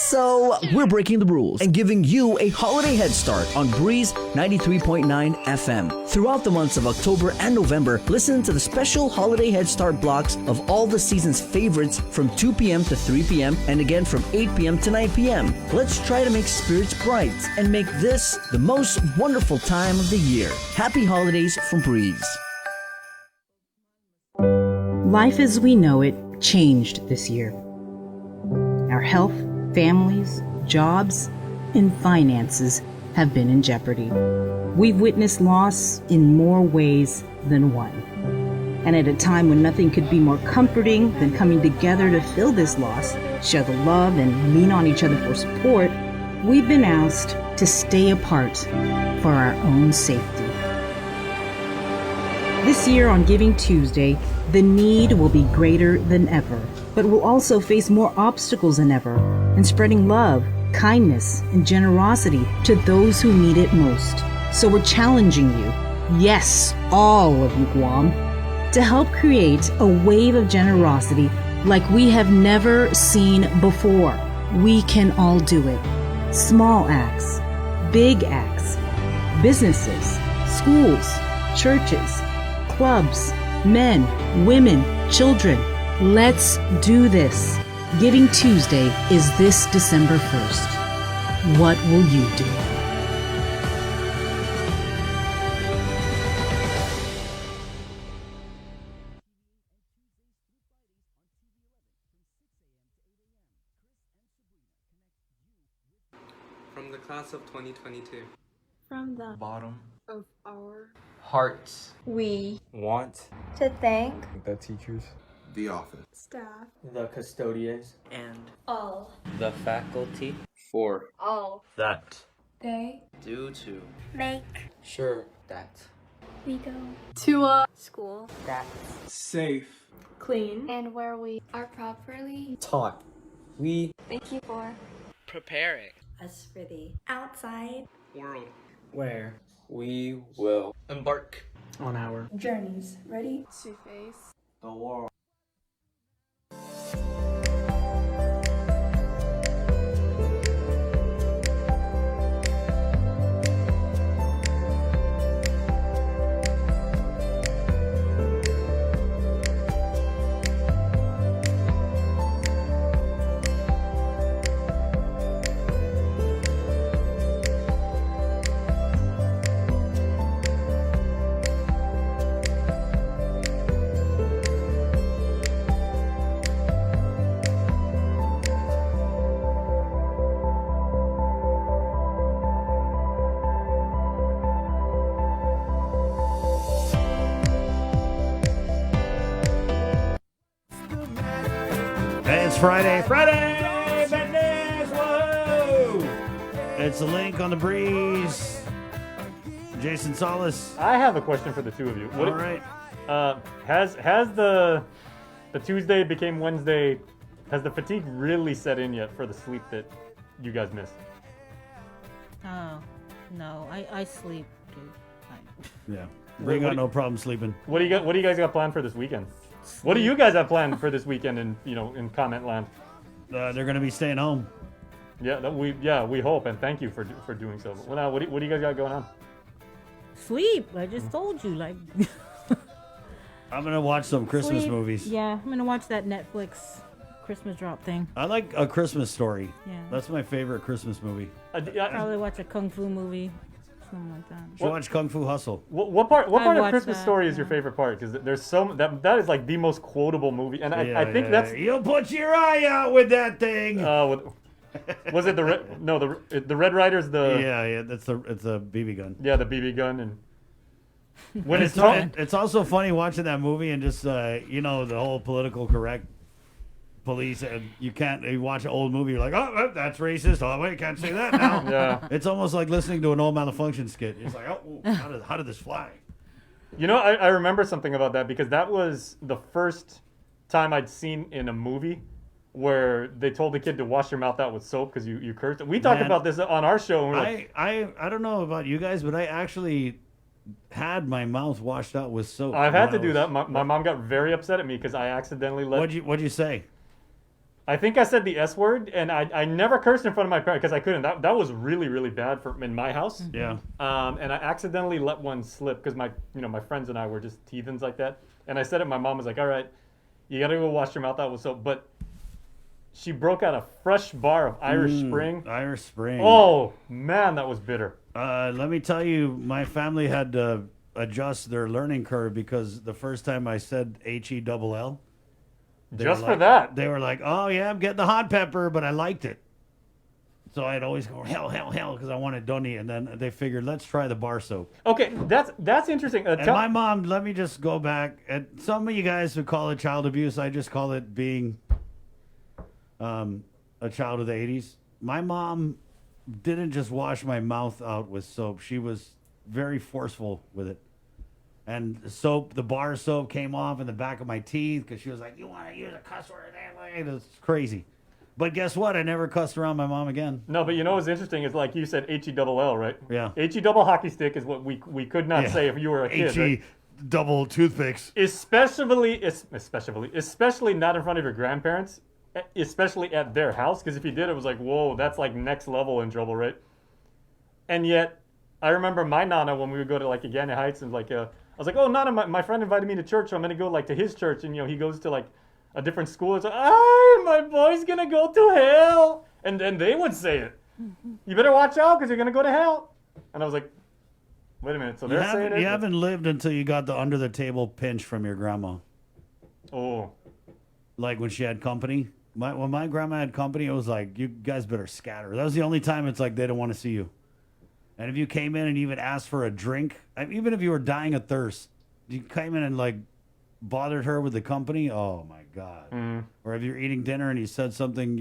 So we're breaking the rules and giving you a holiday head start on Breeze 93.9 FM. Throughout the months of October and November, listen to the special holiday head start blocks of all the season's favorites from 2 p.m. to 3 p.m. and again from 8 p.m. to 9 p.m. Let's try to make spirits bright and make this the most wonderful time of the year. Happy holidays from Breeze.
Life as we know it changed this year. Our health, families, jobs, and finances have been in jeopardy. We've witnessed loss in more ways than one. And at a time when nothing could be more comforting than coming together to fill this loss, share the love, and lean on each other for support, we've been asked to stay apart for our own safety. This year on Giving Tuesday, the need will be greater than ever, but we'll also face more obstacles than ever in spreading love, kindness, and generosity to those who need it most. So we're challenging you, yes, all of you Guam, to help create a wave of generosity like we have never seen before. We can all do it. Small acts, big acts, businesses, schools, churches, clubs, men, women, children. Let's do this. Giving Tuesday is this December 1st. What will you do?
From the class of 2022.
From the
Bottom
of our
hearts.
we
Want
to thank
the teachers,
the office,
staff,
the custodians, and
all
the faculty for
all
that
they
due to
make
sure that
we go to a school
that's safe,
clean, and where we are properly
taught. We
thank you for
preparing
us for the outside
world where we will embark on our
journeys. Ready to face
the world.
Hey, it's Friday. Friday! Madness! Whoa! It's a Link on the Breeze. Jason Solis.
I have a question for the two of you.
All right.
Has the Tuesday became Wednesday, has the fatigue really set in yet for the sleep that you guys missed?
Oh, no. I sleep, dude.
Yeah. We got no problem sleeping.
What do you guys got planned for this weekend? What do you guys have planned for this weekend in comment land?
They're going to be staying home.
Yeah, we hope, and thank you for doing so. Well, what do you guys got going on?
Sleep. I just told you, like.
I'm going to watch some Christmas
Sleep.
movies.
Yeah, I'm gonna watch that Netflix Christmas drop thing.
I like A Christmas Story.
Yeah.
That's my favorite Christmas movie.
Probably watch a kung fu movie, something like that.
You should watch Kung Fu Hustle.
What part of
watched
Christmas
that,
Story is your favorite part? Because there's so that is like the most quotable movie, and I think
Yeah.
that's
You'll put your eye out with that thing.
Was it the Red Rider's the
Yeah, it's a BB gun.
Yeah, the BB gun, and when
it's it's also funny watching that movie and just the whole political correct police, and you watch an old movie, you're like, oh, that's racist. Oh wait, can't say that now.
Yeah.
It's almost like listening to an old Malfunction skit. It's like, oh, how did this fly?
I remember something about that because that was the first time I'd seen in a movie where they told the kid to wash your mouth out with soap because you cursed. We talked
Man,
about this on our show. And we're like,
I don't know about you guys, but I actually had my mouth washed out with soap.
I've had to do that. My mom got very upset at me because I accidentally let.
What'd you say?
I think I said the S word, and I never cursed in front of my parents because I couldn't. That was really, really bad in my house.
Yeah.
And I accidentally let one slip because my friends and I were just heathens like that. And I said it. My mom was like, "All right, you gotta go wash your mouth out with soap." But she broke out a fresh bar of Irish Spring.
Irish Spring.
Oh man, that was bitter.
Let me tell you, my family had adjust their learning curve because the first time I said HELL,
Just for that.
they were like, "Oh yeah, I'm getting the hot pepper," but I liked it. So I'd always go hell because I wanted Doni, and then they figured let's try the bar soap.
Okay, that's interesting.
And my mom, let me just go back. And some of you guys who call it child abuse, I just call it being a child of the 80s. My mom didn't just wash my mouth out with soap. She was very forceful with it. And soap, the bar soap came off in the back of my teeth because she was like, "You want to use a cuss word that way?" It's crazy. But guess what? I never cussed around my mom again.
No, but you know what's interesting is like you said HELL, right?
Yeah.
HE hockey stick is what we could not say if you were a kid. Right?
Double toothpicks.
Especially not in front of your grandparents, especially at their house, because if you did, it was like, whoa, that's like next level in trouble, right? And yet, I remember my Nana when we would go to like Agana Heights and like, I was like, oh, Nana, my friend invited me to church, so I'm gonna go like to his church, and he goes to like a different school. It's like, my boy's gonna go to hell, and then they would say it. You better watch out because you're gonna go to hell. And I was like, wait a minute. So they're saying it.
You haven't lived until you got the under the table pinch from your grandma.
Oh.
Like when she had company. When my grandma had company, it was like, you guys better scatter. That was the only time it's like they don't want to see you. And if you came in and even asked for a drink, even if you were dying of thirst, you came in and like bothered her with the company. Oh my God.
Mm.
Or if you're eating dinner and he said something,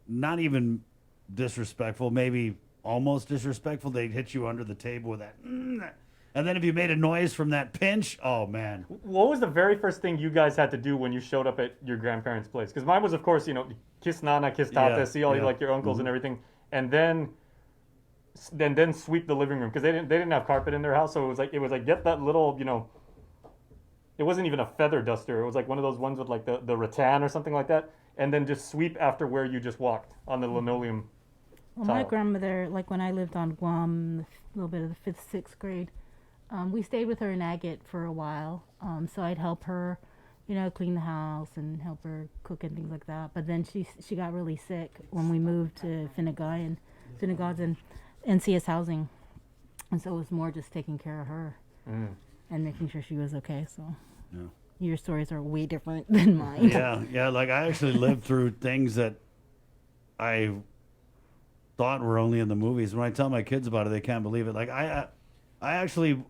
not even disrespectful, maybe almost disrespectful, they'd hit you under the table with that. And then if you made a noise from that pinch, oh man.
What was the very first thing you guys had to do when you showed up at your grandparents' place? Because mine was, of course, kiss Nana, kiss Tata, see all like your uncles and everything, and then sweep the living room because they didn't have carpet in their house, so it was like get that little it wasn't even a feather duster. It was like one of those ones with like the rattan or something like that, and then just sweep after where you just walked on the linoleum.
Well, my grandmother, like when I lived on Guam, a little bit of the 5th, 6th grade, we stayed with her in Agate for a while. So I'd help her, clean the house and help her cook and things like that. But then she got really sick when we moved to Finnegan and NCS Housing. And so it was more just taking care of her and making sure she was okay. So your stories are way different than mine.
Yeah. Like I actually lived through things that I thought were only in the movies. When I tell my kids about it, they can't believe it. Like I actually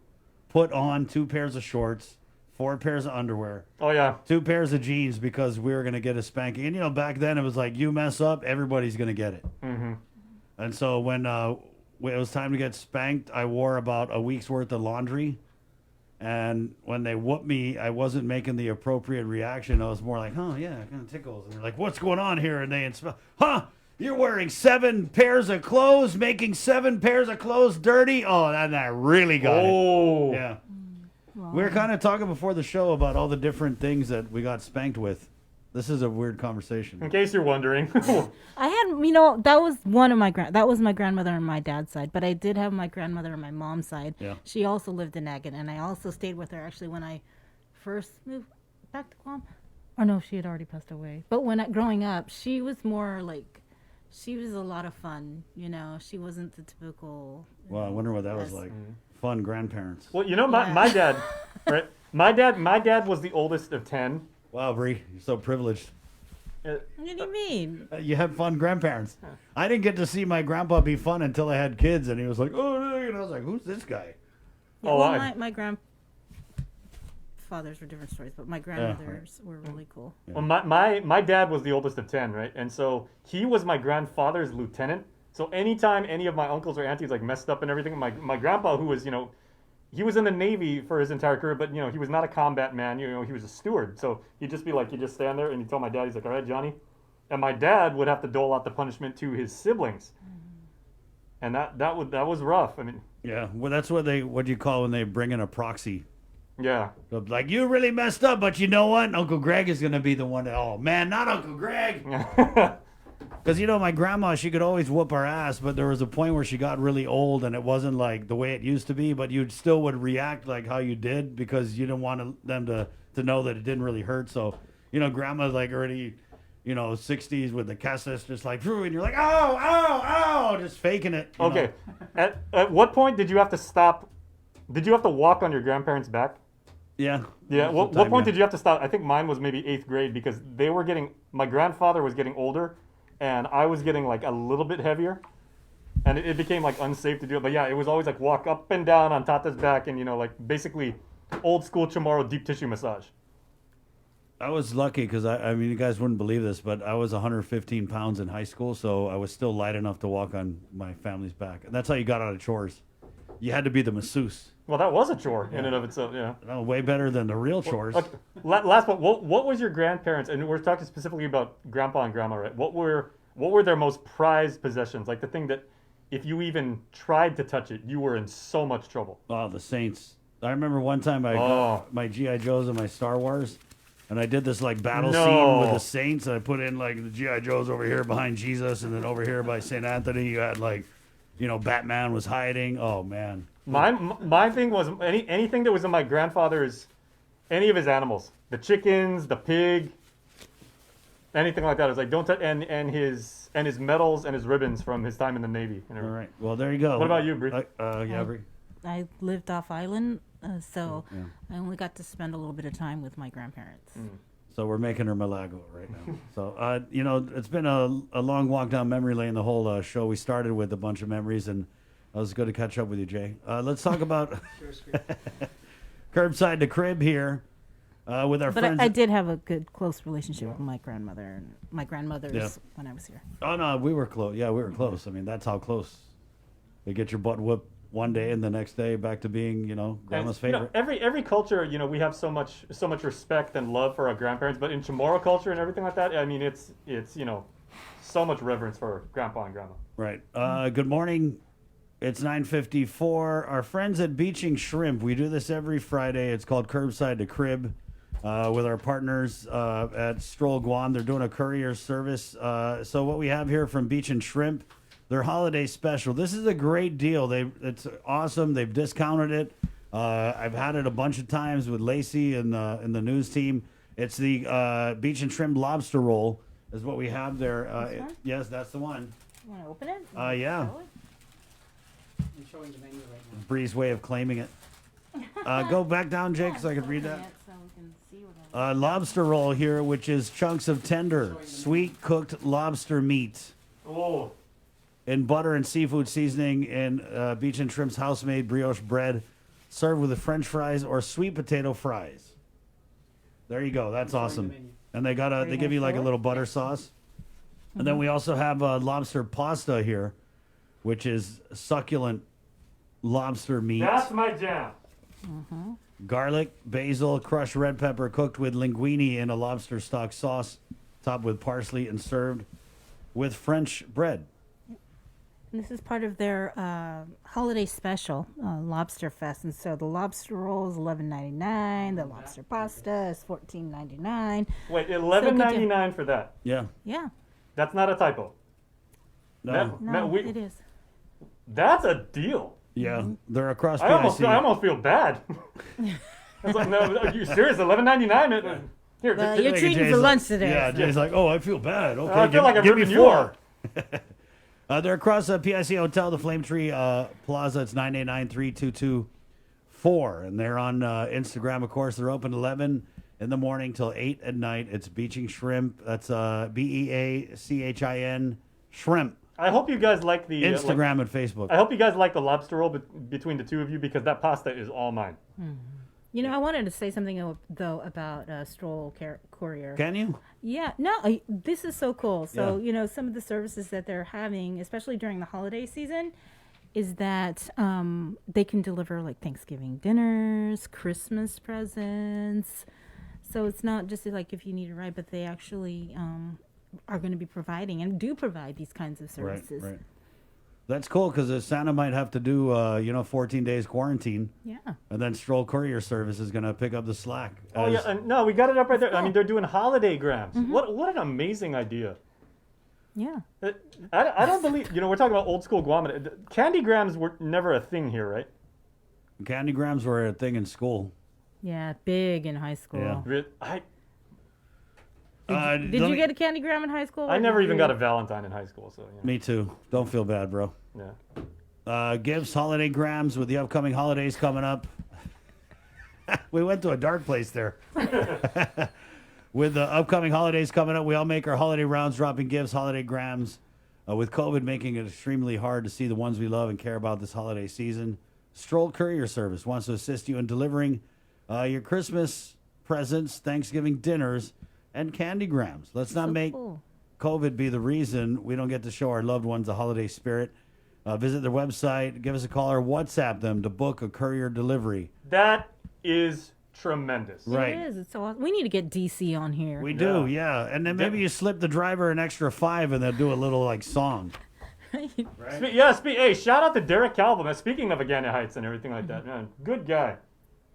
put on 2 pairs of shorts, 4 pairs of underwear.
Oh yeah.
2 pairs of jeans because we were gonna get a spanking. And back then it was like you mess up, everybody's gonna get it.
Mm-hmm.
And so when it was time to get spanked, I wore about a week's worth of laundry. And when they whooped me, I wasn't making the appropriate reaction. I was more like, "Oh yeah, it kind of tickles." And they're like, "What's going on here?" And they inspect, You're wearing 7 pairs of clothes, making 7 pairs of clothes dirty. Oh, and I really got it. Yeah. Wow. We were kind of talking before the show about all the different things that we got spanked with. This is a weird conversation.
In case you're wondering.
I had, that was one of that was my grandmother on my dad's side, but I did have my grandmother on my mom's side.
Yeah.
She also lived in Agate, and I also stayed with her actually when I first moved back to Guam. Or no, she had already passed away. But growing up, she was more like, she was a lot of fun, She wasn't the typical.
Well, I wonder what that was like. Fun grandparents.
Well, my dad, right? My dad was the oldest of 10.
Wow, Bree, you're so privileged.
What do you mean?
You had fun grandparents. I didn't get to see my grandpa be fun until I had kids, and he was like, "Oh," and I was like, "Who's this guy?"
Yeah, well, my grandfathers were different stories, but my grandmothers were really cool.
Yeah. Well, my dad was the oldest of 10, right? And so he was my grandfather's lieutenant. So anytime any of my uncles or aunties like messed up and everything, my grandpa, who was, he was in the Navy for his entire career, but, he was not a combat man. He was a steward. So he'd just be like, he'd just stand there and he'd tell my dad, he's like, "All right, Johnny." And my dad would have to dole out the punishment to his siblings. And that was rough. I mean,
yeah, well, that's what do you call when they bring in a proxy?
Yeah.
So, like, you really messed up, but you know what? Uncle Greg is going to be the one oh, man, not Uncle Greg. Because, my grandma, she could always whoop our ass, but there was a point where she got really old and it wasn't like the way it used to be, but you still would react like how you did because you didn't want them to know that it didn't really hurt. So, grandma's like already, 60s with the casas just like, and you're like, "Ow, ow, ow," just faking it.
Okay. At what point did you have to stop Did you have to walk on your grandparents' back?
Yeah.
Yeah. What
Sometime,
point
yeah.
did you have to stop? I think mine was maybe 8th grade because they were getting. My grandfather was getting older, and I was getting like a little bit heavier, and it became like unsafe to do it. But yeah, it was always like walk up and down on Tata's back, and like basically old school Chamorro deep tissue massage.
I was lucky because I mean, you guys wouldn't believe this, but I was 115 pounds in high school, so I was still light enough to walk on my family's back. And that's how you got out of chores. You had to be the masseuse.
Well, that was a chore in and of itself. Yeah.
No, way better than the real chores.
Okay. Last one. What was your grandparents? And we're talking specifically about grandpa and grandma, right? What were their most prized possessions? Like the thing that, if you even tried to touch it, you were in so much trouble.
Oh, the Saints. I remember one time I got my G.I. Joes and my Star Wars, and I did this like battle scene with the Saints, and I put in like the G.I. Joes over here behind Jesus, and then over here by St. Anthony, you had like, Batman was hiding. Oh, man.
My thing was anything that was in my grandfather's, any of his animals, the chickens, the pig, anything like that. I was like, don't touch, and his medals and his ribbons from his time in the Navy.
All right. Well, there you go.
What about you, Brie?
Yeah, Brie.
I lived off island, so I only got to spend a little bit of time with my grandparents.
So we're making her Malago right now. So, it's been a long walk down memory lane, the whole show. We started with a bunch of memories, and it was good to catch up with you, Jay. Let's talk about Curbside to Crib here with our friends.
But I did have a good, close relationship with my grandmother and my grandmothers when I was here.
Oh, no, we were close. Yeah, we were close. I mean, that's how close. They get your butt whipped one day, and the next day back to being, grandma's favorite.
Every culture, we have so much respect and love for our grandparents. But in Chamorro culture and everything like that, I mean, it's so much reverence for grandpa and grandma.
Right. Good morning. It's 9:54. Our friends at Beaching Shrimp. We do this every Friday. It's called Curbside to Crib. With our partners at Stroll Guam. They're doing a courier service. So what we have here from Beach and Shrimp, their holiday special. This is a great deal. It's awesome. They've discounted it. I've had it a bunch of times with Lacey and the news team. It's the Beach and Shrimp lobster roll is what we have there. Yes, that's the one.
You want to open it?
Yeah.
I'm showing the menu right now.
Bree's way of claiming it. Go back down, Jake, so I can read that. Lobster roll here, which is chunks of tender, sweet cooked lobster meat.
Oh.
In butter and seafood seasoning and Beach and Shrimp's house-made brioche bread, served with the French fries or sweet potato fries. There you go. That's awesome. And they give you like a little butter sauce. And then we also have lobster pasta here, which is succulent lobster meat.
That's my jam.
Garlic, basil, crushed red pepper, cooked with linguine in a lobster stock sauce, topped with parsley and served with French bread.
And this is part of their holiday special, Lobster Fest. And so the lobster roll is $11.99. The lobster pasta is $14.99.
Wait, $11.99 for that?
Yeah.
Yeah.
That's not a typo.
No.
It is.
That's a deal.
Yeah, they're across
I almost feel bad. It's like, no, are you serious? $11.99? Here,
well, you're treating for lunch today.
Yeah,
so.
Jay's like, oh, I feel bad. Okay,
I feel like I'm
give me
ripping
4.
you
They're across the PIC Hotel, the Flame Tree Plaza. It's 989-3224. And they're on Instagram, of course. They're open 11 in the morning till 8 at night. It's Beaching Shrimp. That's BEACHIN Shrimp.
I hope you guys like the
Instagram and Facebook.
I hope you guys like the lobster roll between the two of you because that pasta is all mine.
I wanted to say something though about Stroll Courier.
Can you?
Yeah, no, this is so cool. So some of the services that they're having, especially during the holiday season, is that they can deliver like Thanksgiving dinners, Christmas presents. So it's not just like if you need a ride, but they actually are going to be providing and do provide these kinds of services.
Right. That's cool because Santa might have to do 14 days quarantine.
Yeah.
And then Stroll Courier Service is going to pick up the slack.
Oh yeah, no, we got it up right there. I mean, they're doing holiday grams. What an amazing idea.
Yeah.
I don't believe we're talking about old school Guam. Candy grams were never a thing here, right?
Candy grams were a thing in school.
Yeah, big in high school.
Yeah.
Did you get a candy gram in high school?
I never even got a Valentine in high school, so.
Me too. Don't feel bad, bro.
Yeah.
Gifts, holiday grams with the upcoming holidays coming up. We went to a dark place there. With the upcoming holidays coming up, we all make our holiday rounds, dropping gifts, holiday grams. With COVID making it extremely hard to see the ones we love and care about this holiday season, Stroll Courier Service wants to assist you in delivering your Christmas presents, Thanksgiving dinners, and candy grams. Let's not make COVID be the reason we don't get to show our loved ones the holiday spirit. Visit their website, give us a call, or WhatsApp them to book a courier delivery.
That is tremendous.
Right.
It is. It's so awesome. We need to get DC on here.
We do, yeah. And then maybe you slip the driver an extra $5 and they'll do a little like song.
Hey, shout out to Derek Calvin. Speaking of Agana Heights and everything like that, man, good guy.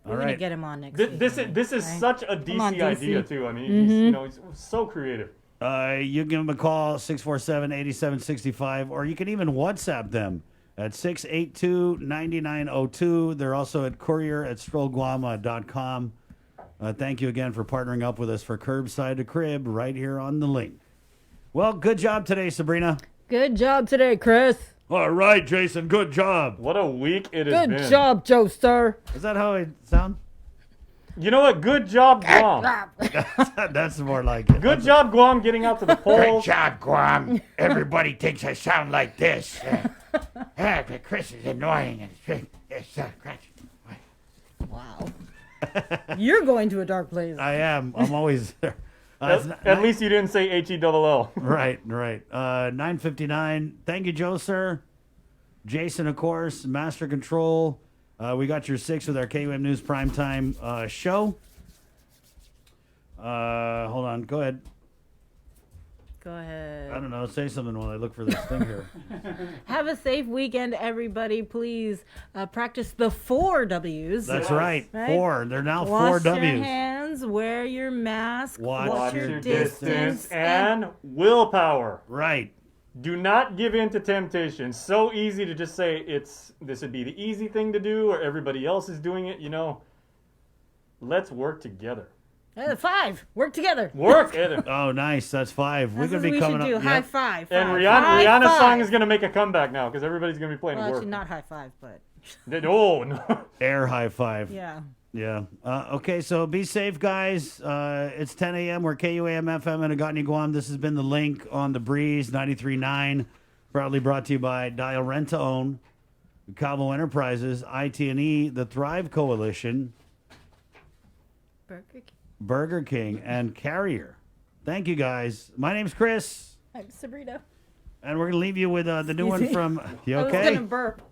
We're gonna get him on next week.
This is such a DC idea too. I mean, he's so creative.
You give them a call, 647-8765, or you can even WhatsApp them at 682-9902. They're also at courier@strollguam.com. Thank you again for partnering up with us for Curbside to Crib right here on the link. Well, good job today, Sabrina.
Good job today, Chris.
All right, Jason, good job.
What a week it has been.
Good job, Joe Star.
Is that how it sound?
You know what? Good job, Guam.
That's more like it.
Good job, Guam, getting out to the polls.
Good job, Guam. Everybody thinks I sound like this. But Chris is annoying.
Wow. You're going to a dark place.
I am. I'm always there.
At least you didn't say H-E-double-L.
Right. 9:59. Thank you, Joe, sir. Jason, of course, Master Control. We got your 6 with our KUM News Primetime show. Hold on. Go ahead.
Go ahead.
I don't know. Say something while I look for this thing here.
Have a safe weekend, everybody. Please practice the 4 W's.
That's right. 4. They're now 4
Wash
W's.
your hands, wear your mask,
watch your distance, and willpower.
Right.
Do not give in to temptation. So easy to just say this would be the easy thing to do, or everybody else is doing it. Let's work together.
5. Work together.
Work.
Oh, nice. That's 5.
That's
We're
what
gonna be
we
coming
should do.
up.
High five.
And
Five.
Rihanna's
High
song
five.
is going to make a comeback now because everybody's going to be playing
Well,
Work.
actually, not high five, but.
Oh, no.
Air high five.
Yeah.
Yeah. Okay, so be safe, guys. It's 10 a.m. We're KUAM FM in Agani, Guam. This has been The Link on The Breeze 93.9. Proudly brought to you by Dial Rent to Own, Calvo Enterprises, IT&E, the Thrive Coalition, Burger King, and Carrier. Thank you, guys. My name's Chris.
I'm Sabrina.
And we're going to leave you with the new one from... You okay?
I was going to burp.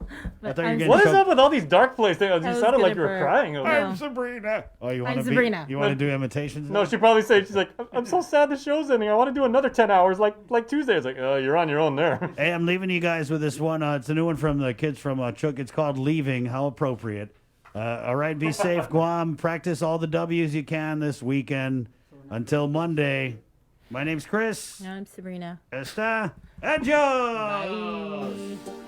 I thought you were getting
What is up with all these dark plays things? You sounded like you were
burp.
crying over
I'm
there.
Sabrina. Oh, you want
I'm
to
Sabrina.
You want to do imitations?
No, she probably said, she's like, I'm so sad the show's ending. I want to do another 10 hours like Tuesday. It's like, you're on your own there.
Hey, I'm leaving you guys with this one. It's a new one from the kids from Chook. It's called Leaving. How appropriate. All right, be safe, Guam. Practice all the W's you can this weekend. Until Monday, my name's Chris.
I'm Sabrina.
Esta. Adios.
Bye.